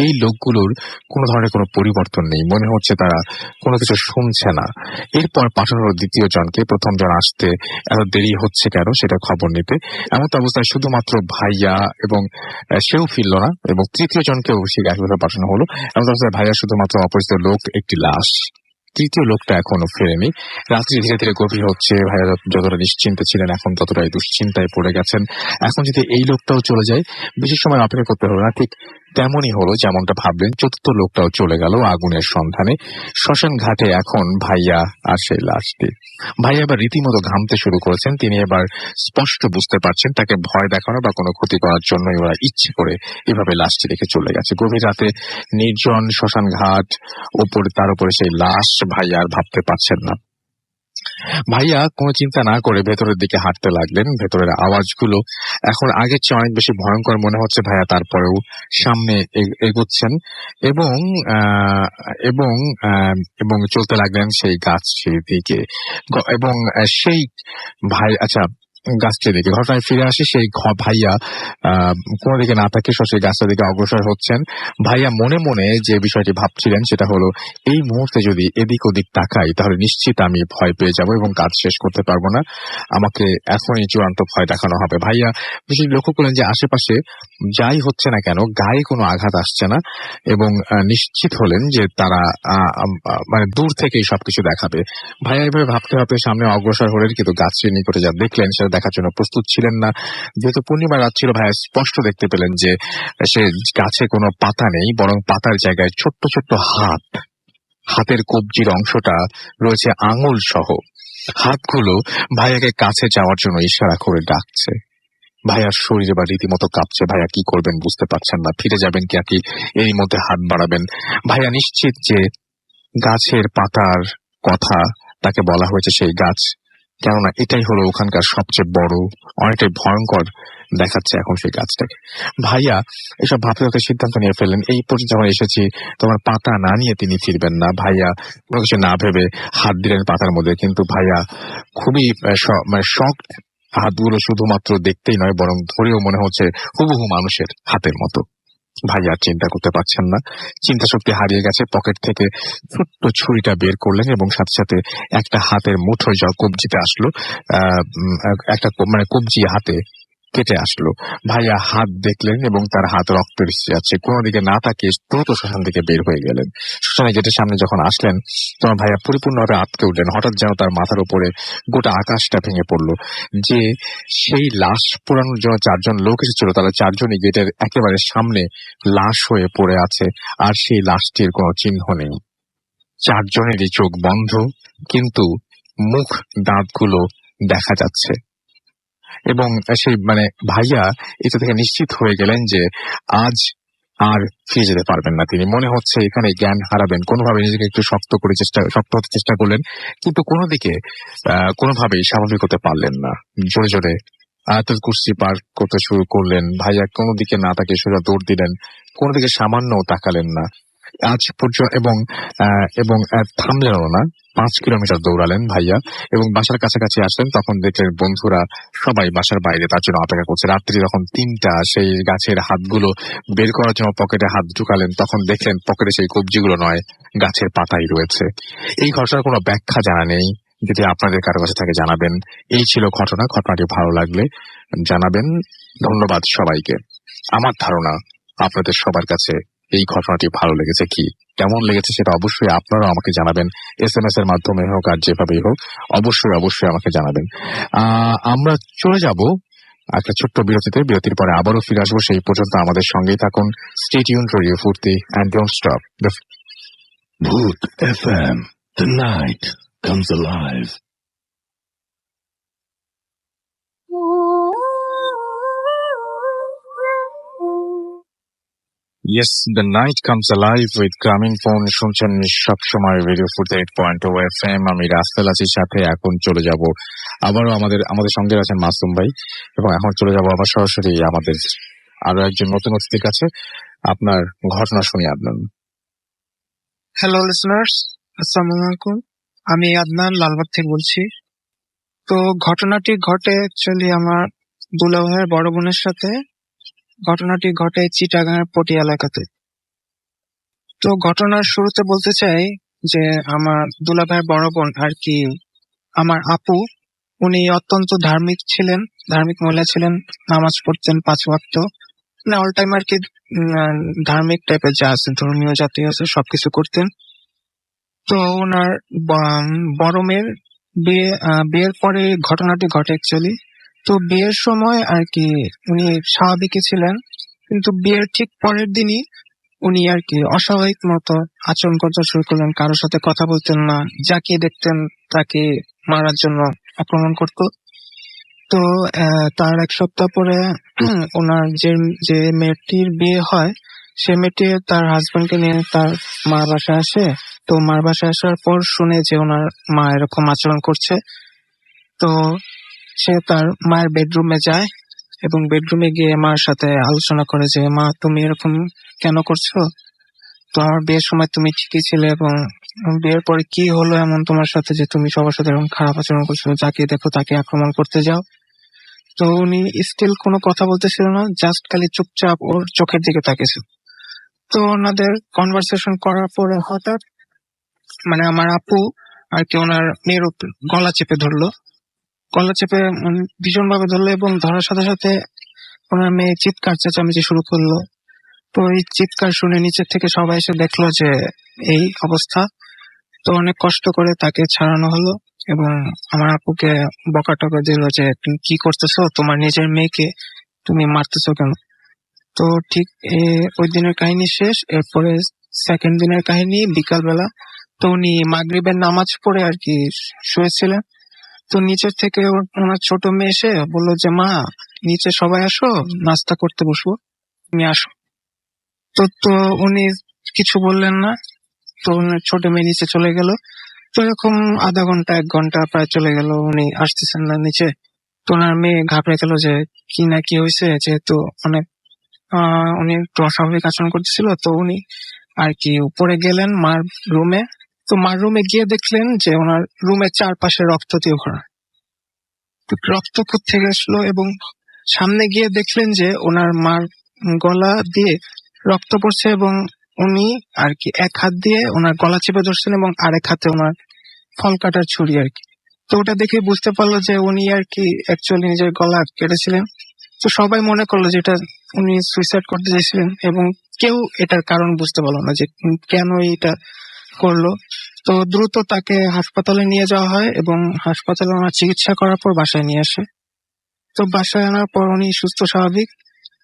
এই লোকগুলোর কোনো ধরনের কোনো পরিবর্তন নেই। মনে হচ্ছে তারা কোনো কিছু শুনছে না। এরপর পাঠানো হলো দ্বিতীয় জনকে। প্রথম জন আসতে এত দেরি হচ্ছে কেন সেটা খবর নিতে। এমন অবস্থায় শুধুমাত্র ভাইয়া এবং সেও ফিরল না, এবং তৃতীয় জনকেও সেই গাড়িগুলো পাঠানো হলো। এমন অবস্থায় ভাইয়া শুধুমাত্র অপরিচিত লোক, একটি লাশ। তৃতীয় লোকটা এখনো ফেরেনি। রাত্রি ধীরে ধীরে গভীর হচ্ছে। ভাইয়া যতটা নিশ্চিন্তে ছিলেন এখন ততটাই দুশ্চিন্তায় পড়ে গেছেন। এখন যদি এই লোকটাও চলে যায়, বেশি সময় অপেক্ষা করতে হলো না। ঠিক তেমনই হলো যেমনটা ভাবলেন। চতুর্থ লোকটাও চলে গেল আগুনের সন্ধানে। শ্মশান ঘাটে এখন ভাইয়া আর সেই লাশটি। ভাইয়া এবার রীতিমতো ঘামতে শুরু করেছেন। তিনি এবার স্পষ্ট বুঝতে পারছেন তাকে ভয় দেখানো বা কোনো ক্ষতি করার জন্য ওরা ইচ্ছে করে এভাবে লাশটি রেখে চলে গেছে। গভীর রাতে নির্জন শ্মশান ঘাট, তার উপরে সেই লাশ। ভাইয়া আর ভাবতে পারছেন না। ভাইয়া কোনো চিন্তা না করে ভেতরের দিকে হাঁটতে লাগলেন। ভেতরের আওয়াজগুলো এখন আগের চেয়ে অনেক বেশি ভয়ঙ্কর মনে হচ্ছে। ভাইয়া তারপরেও সামনে এগোচ্ছেন এবং এবং এবং চলতে লাগলেন সেই গাছটির দিকে। এবং সেই গাছটির দিকে ঘটনায় ফিরে আসে। সেই ভাইয়া কোনো দিকে না তাকিয়ে সেই গাছটার দিকে অগ্রসর হচ্ছেন। ভাইয়া মনে মনে যে বিষয়টি ভাবছিলেন সেটা হলো, এই মুহূর্তে যদি এদিক ওদিক তাকাই তাহলে নিশ্চিত আমি ভয় পেয়ে যাব এবং কাজ শেষ করতে পারবো না। আমাকে এখনই চূড়ান্ত ভয় দেখানো হবে। ভাইয়া বিশেষ লক্ষ্য করলেন যে আশেপাশে যাই হচ্ছে না কেন গায়ে কোনো আঘাত আসছে না, এবং নিশ্চিত হলেন যে তারা মানে দূর থেকেই সবকিছু দেখাবে। ভাইয়া এভাবে ভাবতে ভাবতে সামনে অগ্রসর হলেন, কিন্তু গাছটির নিকটে যা দেখলেন সেটা দেখার জন্য প্রস্তুত ছিলেন না। যেহেতু পূর্ণিমা রাত ছিল, ভাইয়া স্পষ্ট দেখতে পেলেন যে সে গাছে কোনো পাতা নেই, বরং পাতার জায়গায় ছোট্ট ছোট্ট হাতের কবজির অংশটা রয়েছে আঙুল সহ। হাতগুলো ভাইয়াকে কাছে যাওয়ার জন্য ইশারা করে ডাকছে। ভাইয়ার শরীরে বা রীতিমতো কাঁপছে। ভাইয়া কি করবেন বুঝতে পারছেন না। ফিরে যাবেন কি এরই মধ্যে হাত বাড়াবেন। ভাইয়া নিশ্চিত যে গাছের পাতার কথা তাকে বলা হয়েছে সেই গাছ, কেননা এটাই হলো ওখানকার সবচেয়ে বড়, অনেকটাই ভয়ঙ্কর দেখাচ্ছে এখন সেই গাছটাকে। ভাইয়া এসব ভাবতে ভাবতে সিদ্ধান্ত নিয়ে ফেললেন, এই পর্যন্ত যখন এসেছি তোমার পাতা না নিয়ে তিনি ফিরবেন না। ভাইয়া কোনো কিছু না ভেবে হাত দিলেন পাতার মধ্যে, কিন্তু ভাইয়া খুবই শক। হাতগুলো শুধুমাত্র দেখতেই নয়, বরং ধরেও মনে হচ্ছে হুবহু মানুষের হাতের মতো। ভাইয়া চিন্তা করতে পারছেন না, চিন্তা শক্তি হারিয়ে গেছে। পকেট থেকে ছোট্ট ছুরিটা বের করলেন এবং সাথে সাথে একটা হাতের মুঠোয় যা কবজিতে আসলো, একটা কবজি হাতে কেটে আসলো। ভাইয়া হাত দেখলেন এবং তার হাত রক্ত এসে যাচ্ছে। কোনো দিকে না তাকিয়ে দ্রুত শ্মশান থেকে বের হয়ে গেলেন। শ্মশানে গেটের সামনে যখন আসলেন তখন ভাইয়া পরিপূর্ণভাবে আটকে উঠলেন। হঠাৎ যেন তার মাথার উপরে গোটা আকাশটা ভেঙে পড়লো। যে সেই লাশ পোড়ানোর জন্য 4 জন লোক এসেছিল, তারা 4 জনই গেটের একেবারে সামনে লাশ হয়ে পড়ে আছে, আর সেই লাশটির কোনো চিহ্ন নেই। 4 জনেরই চোখ বন্ধ, কিন্তু মুখ দাঁতগুলো দেখা যাচ্ছে। এবং সেই ভাইয়া এটা থেকে নিশ্চিত হয়ে গেলেন যে আজ আর ফিরে যেতে পারবেন না তিনি। মনে হচ্ছে এখানে জ্ঞান হারাবেন। কোনোভাবে নিজেকে একটু শক্ত হতে চেষ্টা করলেন, কিন্তু কোনোভাবেই স্বাভাবিক হতে পারলেন না। জোরে জোরে আয়াতুল কুরসি পার করতে শুরু করলেন। ভাইয়া কোনো দিকে না তাকিয়ে সোজা দৌড় দিলেন, কোনো দিকে সামান্যও তাকালেন না আজ পর্যন্ত, এবং থামলেনও না। 5 কিলোমিটার দৌড়ালেন ভাইয়া এবং বাসার কাছাকাছি আসলেন। তখন দেখলেন বন্ধুরা সবাই বাসার বাইরে তার জন্য অপেক্ষা করছে। রাত্রি যখন 3টা, সেই গাছের হাতগুলো বের করার জন্য পকেটে হাত ঢুকালেন, তখন দেখলেন পকেটে সেই কবজিগুলো নয়, গাছের পাতাই রয়েছে। এই ঘটনার কোনো ব্যাখ্যা জানা নেই, যদি আপনাদের কারো কাছে থাকে জানাবেন। এই ছিল ঘটনাটি ভালো লাগলে জানাবেন। ধন্যবাদ সবাইকে। আমার ধারণা আপনাদের সবার কাছে এই ঘটনাটি ভালো লেগেছে। কেমন লেগেছে সেটা অবশ্যই আপনারা আমাকে জানাবেন, SMS এর মাধ্যমে হোক আর যেভাবেই হোক, অবশ্যই আমাকে জানাবেন। আমরা চলে যাব একটা ছোট্ট বিরতিতে। বিরতির পরে আবারও ফিরে আসবো। সেই পর্যন্ত আমাদের সঙ্গেই থাকুন। Stay tuned radio Foorti and don't stop. Bhoot FM. The night comes alive. Yes, the night comes alive with গ্রামীণ ফোন শুনছেন সবসময় রেডিও 48.0 FM। আমি রাসেল আছি সাথে। এখন চলে যাব আবারও আমাদের সঙ্গে আছেন মাসুম ভাই, এবং এখন চলে যাব আবার সরাসরি আমাদের আরো একজন নতুন অতিথির কাছে। আপনার ঘটনা শুনি আদনান। হ্যালো লিসনার্স, আসসালামু আলাইকুম। আমি আদনান লালবাগ থেকে বলছি। তো ঘটনাটি ঘটে অ্যাকচুয়ালি আমার দুলাভাইয়ের বড় বোনের সাথে। ঘটনাটি ঘটে চিটাগাংয়ের পটি এলাকাতে। তো ঘটনার শুরুতে বলতে চাই যে আমার দুলাভাইয়ের বড় বোন আর কি আমার আপু, উনি অত্যন্ত ধার্মিক ছিলেন, ধার্মিক মহিলা ছিলেন, নামাজ পড়তেন 5 ওয়াক্ত, মানে অল টাইম আর কি ধার্মিক টাইপের যা আছে, ধর্মীয় জাতীয় আছে সবকিছু করতেন। তো ওনার বড় মেয়ের বিয়ের পরে ঘটনাটি ঘটে অ্যাকচুয়ালি। তো বিয়ের সময় আর কি উনি স্বাভাবিকই ছিলেন, কিন্তু বিয়ের ঠিক পরের দিনই উনি আর কি অস্বাভাবিক মতো আচরণ করতে শুরু করলেন। কারোর সাথে কথা বলতেন না, যাকে দেখতেন তাকে মারার জন্য আক্রমণ করতো। তো তার 1 সপ্তাহ পরে ওনার যে মেয়েটির বিয়ে হয়, সে মেয়েটি তার হাজবেন্ডকে নিয়ে তার মার বাসায় আসে। তো মার বাসায় আসার পর শুনে যে ওনার মা এরকম আচরণ করছে। তো সে তার মায়ের বেডরুমে যায় এবং বেডরুমে গিয়ে মার সাথে আলোচনা করে যে মা, তুমি এরকম কেন করছো? তো আমার বিয়ের সময় তুমি ঠিকই ছিলে, এবং বিয়ের পরে কি হলো এমন তোমার সাথে যে তুমি সবার সাথে এরকম খারাপ আচরণ করছো, যাকে দেখো তাকে আক্রমণ করতে যাও। তো উনি স্টিল কোনো কথা বলতেছিল না, জাস্ট খালি চুপচাপ ওর চোখের দিকে তাকিয়েছিল। তো ওনাদের কনভারসেশন করার পরে হঠাৎ মানে আমার আপু আর কি ওনার মেয়ের উপর গলা চেপে ধরলো, ভীষণ ভাবে ধরলো, এবং ধরার সাথে সাথে ওনার মেয়ে চিৎকার চেঁচামেচি শুরু করলো। তো এই চিৎকার শুনে নিচের থেকে সবাই এসে দেখলো যে এই অবস্থা। তো অনেক কষ্ট করে তাকে ছাড়ানো হলো, এবং আমার আপুকে বকাটকা দিল যে তুমি কি করতেছো, তোমার নিজের মেয়েকে তুমি মারতেছো কেন? তো ঠিক ওই দিনের কাহিনী শেষ। এরপরে সেকেন্ড দিনের কাহিনী বিকালবেলা। তো উনি মাগরিবের নামাজ পড়ে আর কি শুয়েছিলেন। তো নিচের থেকে ওনার ছোট মেয়ে এসে বললো যে মা, নিচে সবাই আসো, নাস্তা করতে বসবো, তুমি আসো। তো উনি কিছু বললেন না। তো ওনার ছোট মেয়ে নিচে চলে গেল। তো এরকম আধা ঘন্টা 1 ঘন্টা প্রায় চলে গেল, উনি আসতেছেন না নিচে। তো ওনার মেয়ে ঘাবড়ে গেল যে কি না কি হয়েছে, যেহেতু অনেক উনি একটু অস্বাভাবিক আচরণ করতেছিল। তো উনি আর কি উপরে গেলেন মার রুমে। তো মার রুমে গিয়ে দেখলেন যে ওনার রুমের চারপাশে রক্ত দিয়ে ভরা। তো রক্ত কোত্থেকে আসলো, এবং সামনে গিয়ে দেখলেন যে ওনার মার গলা দিয়ে রক্ত পড়ছে, এবং উনি আর কি 1 হাত দিয়ে ওনার গলা চেপে ধরছেন এবং আরেক হাতে ওনার ফল কাটার ছুরি আর কি। তো ওটা দেখে বুঝতে পারলো যে উনি আর কি অ্যাকচুয়ালি নিজের গলা কেটেছিলেন। তো সবাই মনে করলো যে এটা উনি সুইসাইড করতে চাইছিলেন, এবং কেউ এটার কারণ বুঝতে পারলো না যে কেন এটা করলো। তো দ্রুত তাকে হাসপাতালে নিয়ে যাওয়া হয়, এবং হাসপাতালে ওনার চিকিৎসা করার পর বাসায় নিয়ে আসে। তো বাসায় আনার পর উনি সুস্থ স্বাভাবিক।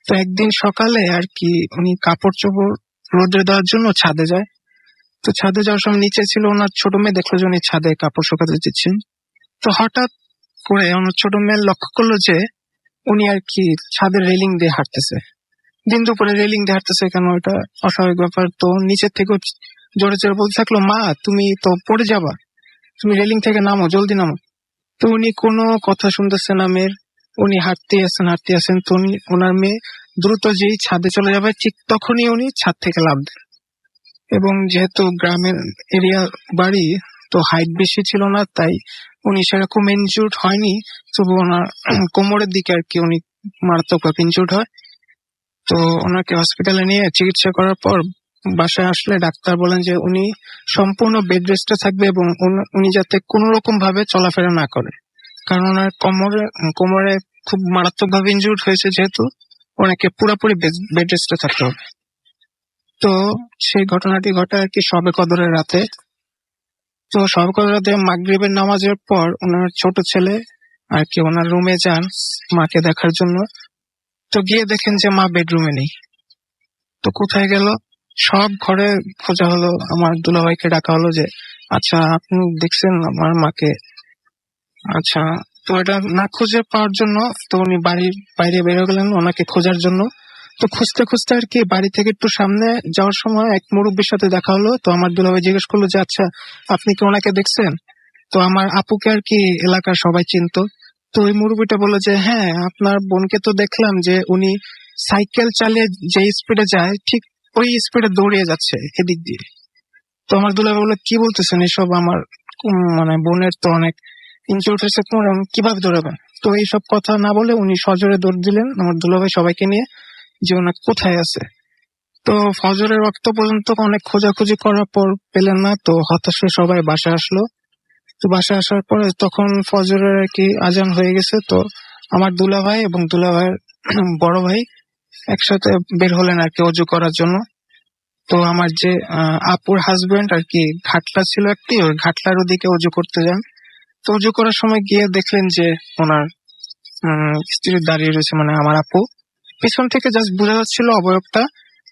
তো একদিন সকালে আর কি উনি কাপড় চোপড় রোদে দেওয়ার জন্য ছাদে যায়। তো ছাদে যাওয়ার সময় নিচে ছিল ওনার ছোট মেয়ে, দেখলো যে উনি ছাদে কাপড় শুকাতে দিচ্ছেন। তো হঠাৎ করে ওনার ছোট মেয়ে লক্ষ্য করলো যে উনি আর কি ছাদের রেলিং দিয়ে হাঁটতেছে। দিন দুপুরে রেলিং দিয়ে হাঁটতেছে কেন, এটা অস্বাভাবিক ব্যাপার। তো নিচের থেকে জোরে জোরে বলতে থাকলো, মা তুমি তো পড়ে যাবা, তুমি রেলিং থেকে নামো, জলদি নামো। তো উনি কোনো কথা শুনতেছে না মেয়ের, উনি হাঁটতে আসেন। তো উনি ওনার মেয়ে দ্রুত যেই ছাদে চলে যাবে, ঠিক তখনই উনি ছাদ থেকে লাফ দেন। এবং যেহেতু গ্রামের এরিয়া বাড়ি, তো হাইট বেশি ছিল না, তাই উনি সেরকম ইনজুর্ড হয়নি। তবু ওনার কোমরের দিকে আর কি উনি মারাত্মকভাবে ইনজুর্ড হয়। তো ওনাকে হসপিটালে নিয়ে চিকিৎসা করার পর বাসায় আসলে ডাক্তার বলেন যে উনি সম্পূর্ণ বেড রেস্টে থাকবে, এবং উনি যাতে কোনো রকম ভাবে চলাফেরা না করে, কারণ ওনার কোমরে খুব মারাত্মক ভাবে ইনজুর্ড হয়েছে, যেহেতু ওনাকে পুরোপুরি বেড রেস্টে থাকতে হবে। তো সেই ঘটনাটি ঘটে আর কি শবে কদরের রাতে। তো শবে কদরের রাতে মাগরিবের নামাজের পর ওনার ছোট ছেলে আর কি ওনার রুমে যান মাকে দেখার জন্য। তো গিয়ে দেখেন যে মা বেডরুমে নেই। তো কোথায় গেল, সব ঘরে খোঁজা হলো, আমার দুলাভাইকে ডাকা হলো যে আচ্ছা আপনি দেখছেন আমার মাকে? আচ্ছা। তো এটা না খুঁজে পাওয়ার জন্য তো উনি বাড়ির বাইরে বেরো গেলেন ওনাকে খোঁজার জন্য। তো খুঁজতে খুঁজতে আর কি বাড়ি থেকে একটু সামনে যাওয়ার সময় এক মুরব্বীর সাথে দেখা হলো। তো আমার দুলাভাই জিজ্ঞেস করলো যে আচ্ছা আপনি কি ওনাকে দেখছেন? তো আমার আপুকে আর কি এলাকার সবাই চিনতো। তো ওই মুরব্বীটা বললো যে হ্যাঁ আপনার বোনকে তো দেখলাম যে উনি সাইকেল চালিয়ে যে স্পিডে যায় ঠিক ওই স্পিডে দৌড়িয়ে যাচ্ছে এদিক দিয়ে। তো আমার দুলাভাই বললো কি বলতেছেন এসব, আমার মানে বোনের তো অনেক ইনজিওর্ড হয়েছে, তোমরা কিভাবে দৌড়াবেন? তো এইসব কথা না বলে উনি সজোরে দৌড় দিলেন আমার দুলাভাই সবাইকে নিয়ে যে ওনার কোথায় আছে। তো ফজরের রক্ত পর্যন্ত অনেক খোঁজাখুঁজি করার পর পেলেন না। তো হতাশ হয়ে সবাই বাসায় আসলো। তো বাসায় আসার পরে তখন ফজরের আর কি আজান হয়ে গেছে। তো আমার দুলাভাই এবং দুলাভাইয়ের বড় ভাই একসাথে বের হলেন আর কি অজু করার জন্য। তো আমার যে আপুর হাজবেন্ড আর কি ঘাটলা ছিল একটি, ওই ঘাটলার ওদিকে অজু করতে যান। তো অজু করার সময় গিয়ে দেখলেন যে ওনার স্ত্রী দাঁড়িয়ে রয়েছে, মানে আমার আপু। পিছন থেকে জাস্ট বোঝা যাচ্ছিল অবয়বটা।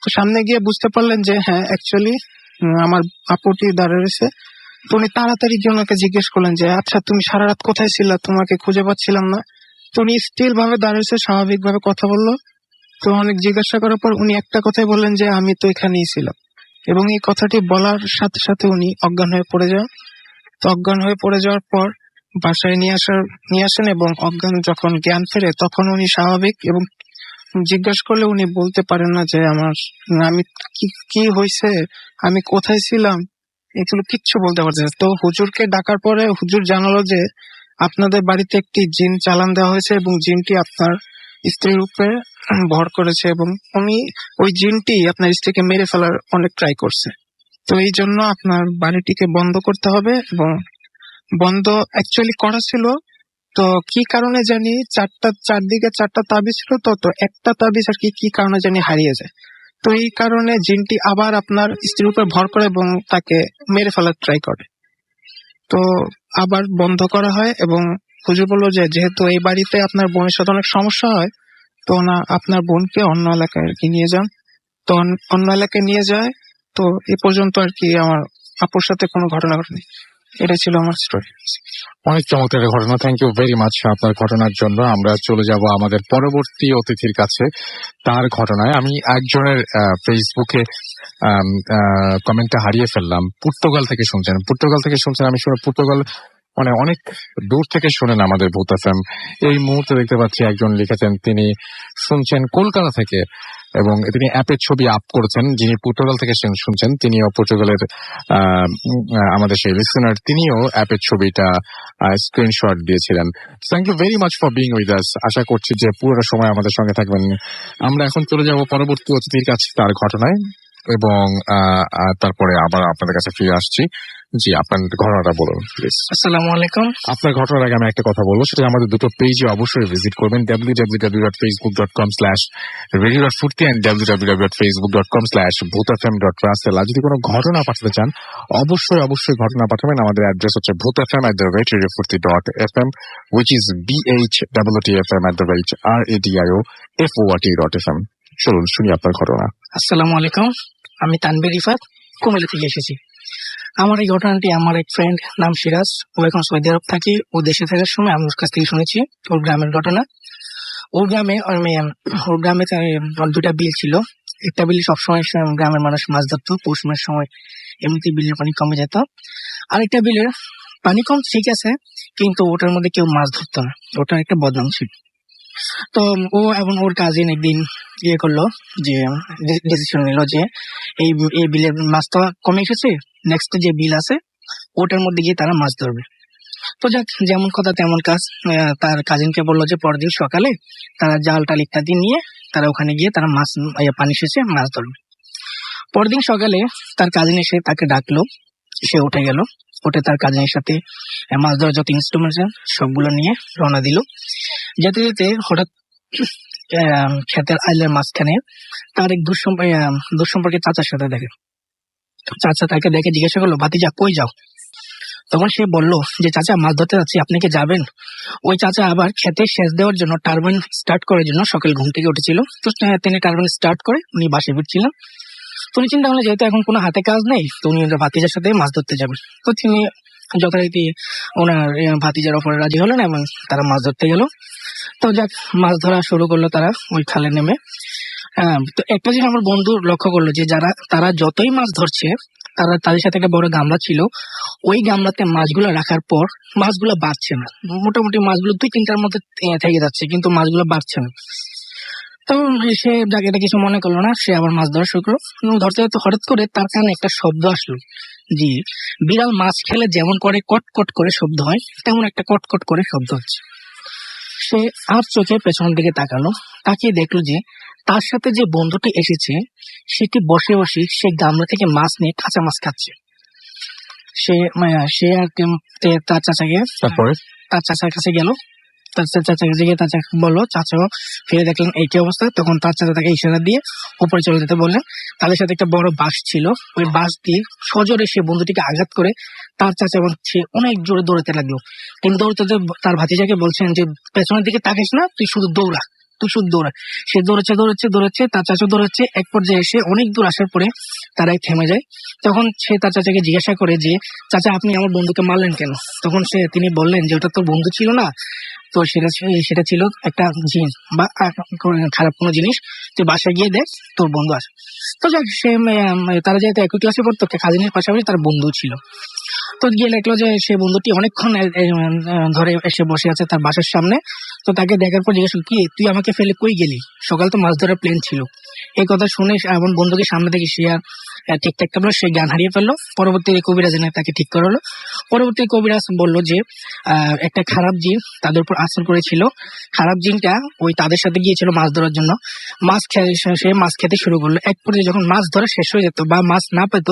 তো সামনে গিয়ে বুঝতে পারলেন যে হ্যাঁ অ্যাকচুয়ালি আমার আপুটি দাঁড়িয়ে রয়েছে। তো উনি তাড়াতাড়ি গিয়ে ওনাকে জিজ্ঞেস করলেন যে আচ্ছা তুমি সারা রাত কোথায় ছিলা, তোমাকে খুঁজে পাচ্ছিলাম না। তো উনি স্টিল ভাবে দাঁড়িয়েছে, স্বাভাবিক ভাবে কথা বললো। তো অনেক জিজ্ঞাসা করার পর উনি একটা কথাই বললেন যে আমি তো এখানেই ছিলাম। এবং এই কথাটি বলার সাথে সাথে উনি অজ্ঞান হয়ে পড়ে যান। তো অজ্ঞান হয়ে পড়ে যাওয়ার পর বাসায় নিয়ে আসেন এবং অজ্ঞান যখন জ্ঞান ফেরে তখন উনি স্বাভাবিক, এবং জিজ্ঞাসা করলে উনি বলতে পারেন না যে আমি কি হয়েছে, আমি কোথায় ছিলাম, এগুলো কিচ্ছু বলতে পারছে না। তো হুজুরকে ডাকার পরে হুজুর জানালো যে আপনাদের বাড়িতে একটি জিন চালান দেওয়া হয়েছে এবং জিনটি আপনার স্ত্রীর উপরে ভর করেছে এবং উনি ওই জিনটি আপনার স্ত্রীকে মেরে ফেলার অনেক ট্রাই করছে। তো এই জন্য আপনার বাড়িটিকে বন্ধ করতে হবে। এবং বন্ধ অ্যাকচুয়ালি করা ছিল, তো কি কারণে জানি চারদিকে চারটা তাবিজ ছিল, তো একটা তাবিজ আর কি কারণে জানি হারিয়ে যায়। তো এই কারণে জিনটি আবার আপনার স্ত্রীর উপর ভর করে এবং তাকে মেরে ফেলার ট্রাই করে। তো আবার বন্ধ করা হয় এবং হুজুর বললো যে যেহেতু এই বাড়িতে আপনার বোনের সাথে অনেক সমস্যা হয়, তো না আপনার বোনকে অন্য এলাকায় আর কি নিয়ে যান। তো অন্য এলাকায় নিয়ে যায়। তো এ পর্যন্ত আর কি আমার আপুর সাথে কোনো ঘটনা ঘটেনি। এটাই ছিল আমার স্টোরি। অনেক চমৎকার একটা ঘটনা। থ্যাংক ইউ ভেরি মাচ আপনার ঘটনার জন্য। আমরা চলে যাব আমাদের পরবর্তী অতিথির কাছে, তার ঘটনায়। আমি একজনের ফেসবুকে কমেন্টটা হারিয়ে ফেললাম। পর্তুগাল থেকে শুনছেন। আমি শুনে পর্তুগাল মানে অনেক দূর থেকে শোনেন আমাদের ভূত এফএম। এই মুহূর্তে দেখতে পাচ্ছি একজন লিখেছেন তিনি শুনছেন কলকাতা থেকে এবং তিনি অ্যাপের ছবি আপ করেছেন। যিনি পর্তুগাল থেকে শুনছেন তিনিও পর্তুগালের আমাদের সেই লিসেনার, তিনিও অ্যাপের ছবিটা স্ক্রিনশট দিয়েছিলেন। Thank you very much for being with us. আশা করছি যে পুরো সময় আমাদের সঙ্গে থাকবেন। আমরা এখন চলে যাব পরবর্তী অতিথির কাছে তার ঘটনায় এবং তারপরে আবার আপনাদের কাছে ফিরে আসছি। জি, আপনার ঘটনাটা বলুন প্লিজ। আসসালামু আলাইকুম। আপনার ঘটনার আগে আমি একটা কথা বলবো, সেটা আমাদের দুটো পেজে অবশ্যই ভিজিট করবেন, www.facebook.com/radio.furti and www.facebook.com/bhutfm.russell। আর যদি কোনো ঘটনা পাঠাতে চান অবশ্যই ঘটনা পাঠাবেন। আমাদের অ্যাড্রেস হচ্ছে bhutfm@radiofurti.fm, which is bhutfm@radiofurt.fm। চলুন শুনি আপনার ঘটনা। আসসালামু আলাইকুম, আমি তানভীর রিফাত, কুমিল্লা থেকে এসেছি। আমার এই ঘটনাটি আমার এক ফ্রেন্ড নাম সিরাজ, ও এখন সৌদি আরব থাকি। ও দেশে থাকার সময় আমি ওর কাছ থেকে শুনেছি ওর গ্রামের ঘটনা। ওর গ্রামে দুটা বিল ছিল। একটা বিল সবসময় গ্রামের মানুষ মাছ ধরতো, পৌষ মাসের সময় এমনিতে বিলের পানি কমে যেত। আরেকটা বিলের পানি কম ঠিক আছে, কিন্তু ওটার মধ্যে কেউ মাছ ধরতো না, ওটার একটা বদনাম ছিল। তো ও এবং ওর কাজিন একদিন করলো যে ডিসিশন নিল যে এই বিলের মাছ তো কমে এসেছে, নেক্সট যে বিল আছে ওটার মধ্যে গিয়ে তারা মাছ ধরবে। তো যাক, যেমন কথা তেমন কাজ। তার কাজিনকে বললো যে পরের দিন সকালে তারা জাল টাল ইত্যাদি নিয়ে তারা ওখানে গিয়ে তারা মাছ পানি শেষে মাছ ধরবে। পরের দিন সকালে তার কাজিন এসে তাকে ডাকলো, সে উঠে গেল। উঠে তার কাজিনের সাথে মাছ ধরার যত ইনস্ট্রুমেন্ট সবগুলো নিয়ে রওনা দিল। যেতে যেতে হঠাৎ ক্ষেতের আইলের মাঝখানে তার এক দুঃসম্পর্কে চাচার সাথে দেখে। চাচা তাকে দেখে জিজ্ঞাসা করলো, ভাতিজা কই যাও? তখন সে বললো যে চাচা মাছ ধরতে যাচ্ছি, আপনি কি যাবেন? ওই চাচা আবার খেতে সেচ দেওয়ার জন্য টারবাইন স্টার্ট করার জন্য সকাল ঘুম থেকে উঠেছিল। তো তিনি টারবাইন স্টার্ট করে উনি বাসে ফিরছিলেন। তো উনি চিন্তা করলেন যেহেতু এখন কোনো হাতে কাজ নেই, তো উনি ভাতিজার সাথে মাছ ধরতে যাবেন। তো তিনি যথারীতি ওনার ভাতিজার ওপরে রাজি হলেন এবং তারা মাছ ধরতে গেল। তো যাক, মাছ ধরা শুরু করলো তারা ওই খালে নেমে। হ্যাঁ, তো একটা জিনিস আমার বন্ধু লক্ষ্য করলো যে তারা যতই মাছ ধরছে, তাদের সাথে একটা বড় গামলা ছিল। ওই গামলাতে মাছগুলো রাখার পর মাছগুলো বাড়ছে না। মোটামুটি মাছগুলো 2-3টার মধ্যে থেকে যাচ্ছে, কিন্তু মাছগুলো বাড়ছে না। তো সে জায়গাটা কিছু মনে করলো না, সে আবার মাছ ধরা শুরু করলো। ধরতে ধরতে হঠাৎ করে তার কানে একটা শব্দ আসলো, জি, বিড়াল মাছ খেলে যেমন করে কটকট করে শব্দ হয়, তেমন একটা কটকট করে শব্দ হচ্ছে। সে আর চোখে পেছনের দিকে তাকালো, তাকিয়ে দেখলো যে তার সাথে যে বন্ধুটি এসেছে সেটি বসে বসে সে গামলা থেকে মাছ নিয়ে কাঁচা মাছ খাচ্ছে। সে আর তার চাচাকে তারপরে তার চাচার কাছে গেল, তার চাচার কাছে গিয়ে চাচা বললো, চাচাও ফিরে দেখলেন এইটি অবস্থা। তখন তার চাচা তাকে ইশারা দিয়ে উপরে চলে যেতে বললেন। তাদের সাথে একটা বড় বাঁশ ছিল, ওই বাঁশ দিয়ে সজোরে সে বন্ধুটিকে আঘাত করে তার চাচা এবং সে অনেক জোরে দৌড়াতে লাগলো। তিনি দৌড়তে তার ভাতিজাকে বলছেন যে পেছনের দিকে তাকিস না, তুই শুধু দৌড়া। সে দৌড়াচ্ছে, তার চাচা দৌড়াচ্ছে। এক পর্যায়ে এসে অনেক দূর আসার পরে তারাই থেমে যায়। তখন সে তার চাচাকে জিজ্ঞাসা করে যে, চাচা আপনি আমার বন্ধুকে মারলেন কেন? তখন তিনি বললেন যে ওটা তোর বন্ধু ছিল না, তো সেটা ছিল একটা জিন বা খারাপ কোনো জিনিস, তুই বাসায় গিয়ে দেখ তোর বন্ধু আছে। তো যাক, তারা যেহেতু একই ক্লাসে পড়তো, কাজিনের পাশাপাশি তার বন্ধু ছিল। তো গিয়ে দেখলো যে সে বন্ধুটি অনেকক্ষণ ধরে এসে বসে আছে তার বাসার সামনে। তো তাকে দেখার পর জিজ্ঞেস করলো, কি তুই আমাকে ফেলে কই গেলি? সকাল তো মাছ ধরার প্ল্যান ছিল। এই কথা শুনে এমন বন্ধুকে সামনে থেকে সে আর ঠিক থাকতে পারলো, সে জ্ঞান হারিয়ে ফেললো। পরবর্তী কবিরাজ এনে তাকে ঠিক করালো। পরবর্তী কবিরাজ বললো যে একটা খারাপ জিন তাদের উপর আসর করেছিল। খারাপ জিনটা ওই তাদের সাথে গিয়েছিল মাছ ধরার জন্য। সে মাছ খেতে শুরু করলো। এক পর্যায়ে যখন মাছ ধরা শেষ হয়ে যেত বা মাছ না পেত,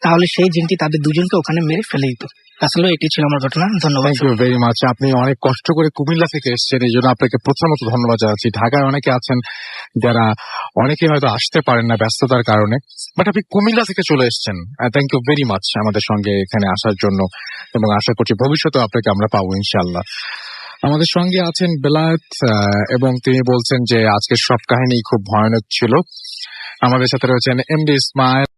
তাহলে সেই জিনটি তাদের দুজনকে ওখানে মেরে ফেলে দিত। আসলে এটি ছিল আমার ঘটনা। ধন্যবাদ। Thank you very much. আপনি অনেক কষ্ট করে কুমিল্লা থেকে এসেছেন, এই জন্য আপনাকে প্রথমত ধন্যবাদ জানাচ্ছি। ঢাকায় অনেকে আছেন যারা অনেকে হয়তো আসতে পারেন না ব্যস্ততার কারণে, বাট আপনি কুমিল্লা থেকে চলে এসেছেন। থ্যাংক ইউ ভেরি মাচ আমাদের সঙ্গে এখানে আসার জন্য, এবং আশা করছি ভবিষ্যতে আপনাকে আমরা পাবো ইনশাল্লাহ। আমাদের সঙ্গে আছেন বেলায়েত, এবং তিনি বলছেন যে আজকের সব কাহিনী খুব ভয়ানক ছিল। আমাদের সাথে রয়েছেন এমডি ইসমাইল।